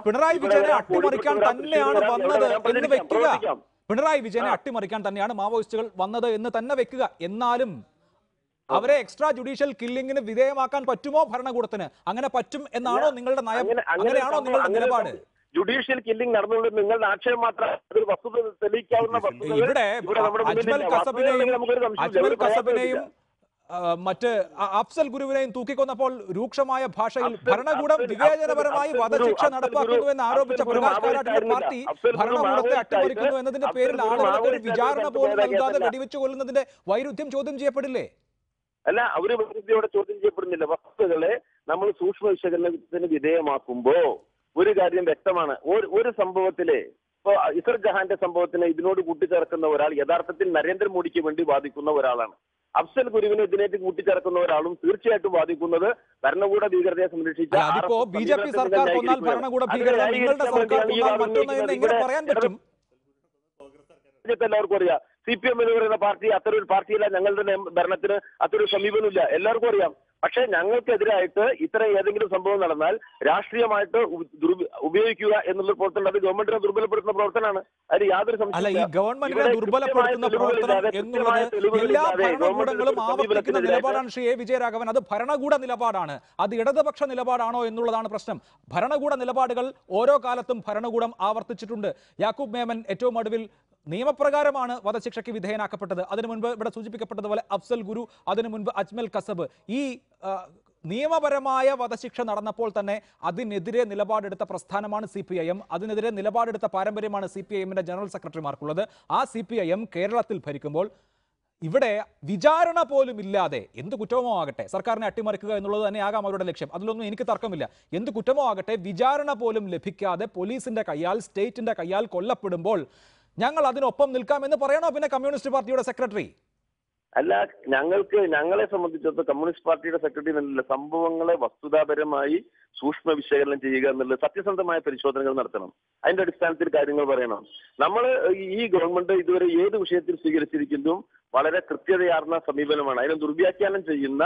പിണറായി വിജയനെ അട്ടിമറിക്കാൻ തന്നെയാണ് വന്നത് എന്ന് വെക്കുക. പിണറായി വിജയനെ അട്ടിമറിക്കാൻ തന്നെയാണ് മാവോയിസ്റ്റുകൾ വന്നത് എന്ന് തന്നെ വെക്കുക. എന്നാലും അവരെ എക്സ്ട്രാ ജുഡീഷ്യൽ കില്ലിങ്ങിന് വിധേയമാക്കാൻ പറ്റുമോ ഭരണകൂടത്തിന്? അങ്ങനെ പറ്റും എന്നാണോ നിങ്ങളുടെ നയം? അങ്ങനെയാണോ നിങ്ങളുടെ നിലപാട്? ജുഡീഷ്യൽ കില്ലിംഗ് നടന്നുകൊണ്ട് നിങ്ങളുടെ ആക്ഷേപം മാത്രം വസ്തുത തെളിയിക്കാവുന്ന ഇവിടെ അജ്മൽ കസബിനെയും മറ്റ് അഫ്സൽ ഗുരുവിനെയും തൂക്കിക്കൊന്നപ്പോൾ രൂക്ഷമായ ഭാഷയിൽ ഭരണകൂടം വിവേചനപരമായി വധശിക്ഷ നടപ്പാക്കുന്നു എന്ന് ആരോപിച്ച പ്രകാശ് കാരാട്ടിന്റെ പാർട്ടി ഭരണകൂടത്തെ അട്ടിമറിക്കുന്നു എന്നതിന്റെ പേരിൽ ആളുകൾക്ക് ഒരു വിചാരണ പോലും നൽകാതെ വെടിവെച്ചു കൊല്ലുന്നതിന്റെ വൈരുദ്ധ്യം ചോദ്യം ചെയ്യപ്പെടില്ലേ? അല്ല, അവര് വൈരുദ്ധ്യോടെ ചോദ്യം ചെയ്യപ്പെടുന്നില്ല. വസ്തുതകളെ നമ്മൾ സൂക്ഷ്മ വിശകലനത്തിന് വിധേയമാക്കുമ്പോ ഒരു കാര്യം വ്യക്തമാണ്. ഒരു സംഭവത്തിലെ ഇപ്പൊ ഇസർ ജഹാന്റെ സംഭവത്തിന് ഇതിനോട് കൂട്ടിച്ചേർക്കുന്ന ഒരാൾ യഥാർത്ഥത്തിൽ നരേന്ദ്രമോദിക്ക് വേണ്ടി വാദിക്കുന്ന ഒരാളാണ്. അഫ്സൽ ഗുരുവിനെ ഇതിനേക്ക് കൂട്ടിച്ചേർക്കുന്ന ഒരാളും തീർച്ചയായിട്ടും വാദിക്കുന്നത് ഭരണകൂട ഭീകരതയെ സംരക്ഷിച്ച അതിപ്പോ ബി.ജെ.പി. സർക്കാർ കൊന്നാൽ ഭരണകൂട ഭീകരത, നിങ്ങളുടെ സർക്കാർ കൊന്നാൽ മറ്റൊന്ന് എന്ന് എങ്ങനെ പറയാൻ പറ്റും? എല്ലാവർക്കും അറിയാം. CPM എന്ന് പറയുന്ന പാർട്ടി അത്തരൊരു പാർട്ടിയില്ല. ഞങ്ങളുടെ ഭരണത്തിന് അത്തരൊരു സമീപനമില്ല, എല്ലാവർക്കും അറിയാം. പക്ഷെ ഞങ്ങൾക്കെതിരായിട്ട് ഇത്തരം ഏതെങ്കിലും സംഭവം നടന്നാൽ രാഷ്ട്രീയമായിട്ട് ഉപയോഗിക്കുക എന്നുള്ള പ്രവർത്തനം അത് ഗവൺമെന്റിനെ ദുർബലപ്പെടുത്തുന്ന പ്രവർത്തനമാണ്. അതിൽ യാതൊരു അല്ല, ഈ ഗവൺമെന്റിനെ ദുർബലപ്പെടുത്തുന്ന പ്രവർത്തനം എന്നുള്ളത് എല്ലാ ഭരണകൂടങ്ങളും ആവർത്തിക്കുന്ന നിലപാടാണ് ശ്രീ എ. വിജയരാഘവൻ. അത് ഭരണകൂട നിലപാടാണ്, അത് ഇടതുപക്ഷ നിലപാടാണോ എന്നുള്ളതാണ് പ്രശ്നം. ഭരണകൂട നിലപാടുകൾ ഓരോ കാലത്തും ഭരണകൂടം ആവർത്തിച്ചിട്ടുണ്ട്. യാക്കൂബ് മേമൻ ഏറ്റവും ഒടുവിൽ നിയമപ്രകാരമാണ് വധശിക്ഷയ്ക്ക് വിധേയനാക്കപ്പെട്ടത്. അതിനു മുൻപ് ഇവിടെ സൂചിപ്പിക്കപ്പെട്ടതുപോലെ അഫ്സൽ ഗുരു, അതിനു മുൻപ് അജ്മൽ കസബ്. ഈ നിയമപരമായ വധശിക്ഷ നടന്നപ്പോൾ തന്നെ അതിനെതിരെ നിലപാടെടുത്ത പ്രസ്ഥാനമാണ് CPIM. അതിനെതിരെ നിലപാടെടുത്ത പാരമ്പര്യമാണ് CPIMന്റെ ജനറൽ സെക്രട്ടറിമാർക്കുള്ളത്. ആ CPIM കേരളത്തിൽ ഭരിക്കുമ്പോൾ ഇവിടെ വിചാരണ പോലും ഇല്ലാതെ എന്ത് കുറ്റമോ ആകട്ടെ, സർക്കാരിനെ അട്ടിമറിക്കുക എന്നുള്ളത് തന്നെയാകാം അവരുടെ ലക്ഷ്യം, അതിലൊന്നും എനിക്ക് തർക്കമില്ല. എന്ത് കുറ്റമോ ആകട്ടെ, വിചാരണ പോലും ലഭിക്കാതെ പോലീസിന്റെ കയ്യാൽ, സ്റ്റേറ്റിന്റെ കയ്യാൽ കൊല്ലപ്പെടുമ്പോൾ ഞങ്ങൾ അതിനൊപ്പം നിൽക്കാമെന്ന് പറയണോ പിന്നെ കമ്മ്യൂണിസ്റ്റ് പാർട്ടിയുടെ സെക്രട്ടറി? അല്ല, ഞങ്ങളെ സംബന്ധിച്ചിടത്തോളം കമ്മ്യൂണിസ്റ്റ് പാർട്ടിയുടെ സെക്രട്ടറി എന്നല്ല, സംഭവങ്ങളെ വസ്തുതാപരമായി സൂക്ഷ്മ വിശകലനം ചെയ്യുക എന്നുള്ളത് സത്യസന്ധമായ പരിശോധനകൾ നടത്തണം. അതിന്റെ അടിസ്ഥാനത്തിൽ കാര്യങ്ങൾ പറയണം. നമ്മൾ ഈ ഗവൺമെന്റ് ഇതുവരെ ഏത് വിഷയത്തിൽ സ്വീകരിച്ചിരിക്കുന്നതും വളരെ കൃത്യതയാർന്ന സമീപനമാണ്. അതിനെ ദുർവ്യാഖ്യാനം ചെയ്യുന്ന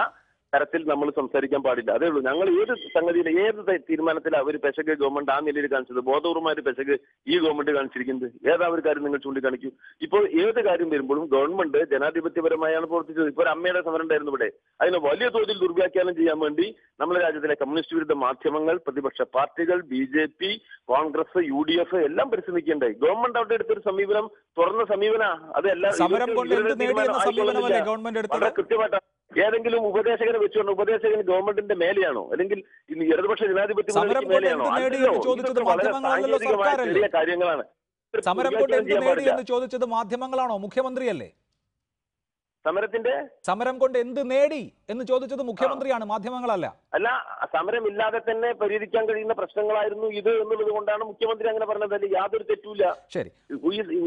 തരത്തിൽ നമ്മൾ സംസാരിക്കാൻ പാടില്ല. അതേ ഉള്ളൂ. ഞങ്ങൾ ഏത് സംഗതിയിൽ, ഏത് തീരുമാനത്തിൽ അവർ പെശക് ഗവൺമെന്റ് ആ നിലയിൽ കാണിച്ചത്, ബോധപൂർവമായ പെശക് ഈ ഗവൺമെന്റ് കാണിച്ചിരിക്കുന്നത് ഏതാ ഒരു കാര്യം നിങ്ങൾ ചൂണ്ടിക്കാണിക്കൂ. ഇപ്പോൾ ഏത് കാര്യം വരുമ്പോഴും ഗവൺമെന്റ് ജനാധിപത്യപരമായാണ് പ്രവർത്തിച്ചത്. ഇപ്പോൾ ഒരു അമ്മയുടെ സമരം ഉണ്ടായിരുന്നു ഇവിടെ. അതിനെ വലിയ തോതിൽ ദുർവ്യാഖ്യാനം ചെയ്യാൻ വേണ്ടി നമ്മുടെ രാജ്യത്തിലെ കമ്മ്യൂണിസ്റ്റ് വിരുദ്ധ മാധ്യമങ്ങൾ, പ്രതിപക്ഷ പാർട്ടികൾ, BJP, കോൺഗ്രസ്, UDF എല്ലാം പരിശ്രമിക്കേണ്ടായി. ഗവൺമെന്റ് അവിടെ എടുത്തൊരു സമീപനം തുറന്ന സമീപന, അത് വളരെ കൃത്യമായിട്ടാണ്. ഏതെങ്കിലും ഉപദേശകനെ വെച്ചുകൊണ്ട് ഉപദേശകൻ ഗവൺമെന്റിന്റെ മേലെയാണോ, അല്ലെങ്കിൽ ഇടതുപക്ഷ ജനാധിപത്യ മേലെയാണോ? ചെറിയ കാര്യങ്ങളാണ്. സമരം കൊണ്ട് എന്ത് നേടി എന്ന് ചോദിച്ചത് മാധ്യമങ്ങളാണോ, മുഖ്യമന്ത്രിയല്ലേ? സമരം കൊണ്ട് എന്ത് നേടി എന്ന് ചോദിച്ചത് മുഖ്യമന്ത്രിയാണ്, മാധ്യമങ്ങളല്ല. അല്ല, സമരമില്ലാതെ തന്നെ പരിഹരിക്കാൻ കഴിയുന്ന പ്രശ്നങ്ങളായിരുന്നു ഇത് എന്നുള്ളത് കൊണ്ടാണ് മുഖ്യമന്ത്രി അങ്ങനെ പറഞ്ഞത്. അതിൽ യാതൊരു തെറ്റുമില്ല. ശരി,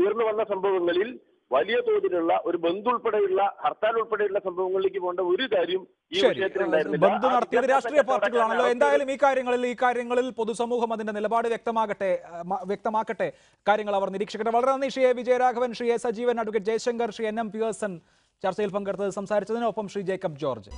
ഉയർന്നു വന്ന സംഭവങ്ങളിൽ വലിയ തോതിലുള്ള ഒരു ബന്ദ് ഉൾപ്പെടെയുള്ള ഹർത്താൽ ഉൾപ്പെടെയുള്ള സംഭവങ്ങളിലേക്ക് പോകേണ്ട ഒരു കാര്യം ഈ വിഷയത്തിൽ ഉണ്ടായിരുന്നില്ല. ബന്ദ് നടത്തിയത് രാഷ്ട്രീയ പാർട്ടികളാണല്ലോ. എന്തായാലും ഈ കാര്യങ്ങളിൽ പൊതുസമൂഹം അതിന്റെ നിലപാട് വ്യക്തമാക്കട്ടെ, കാര്യങ്ങൾ അവർ നിരീക്ഷിക്കട്ടെ. വളരെ നന്ദി Shri A. Vijayaraghavan, Shri A. Sajeevan, advocate Jaishankar, Shri NM Pearson ചർച്ചയിൽ പങ്കെടുത്തത്, സംസാരിച്ചതിനൊപ്പം ശ്രീ ജേക്കബ് ജോർജ്.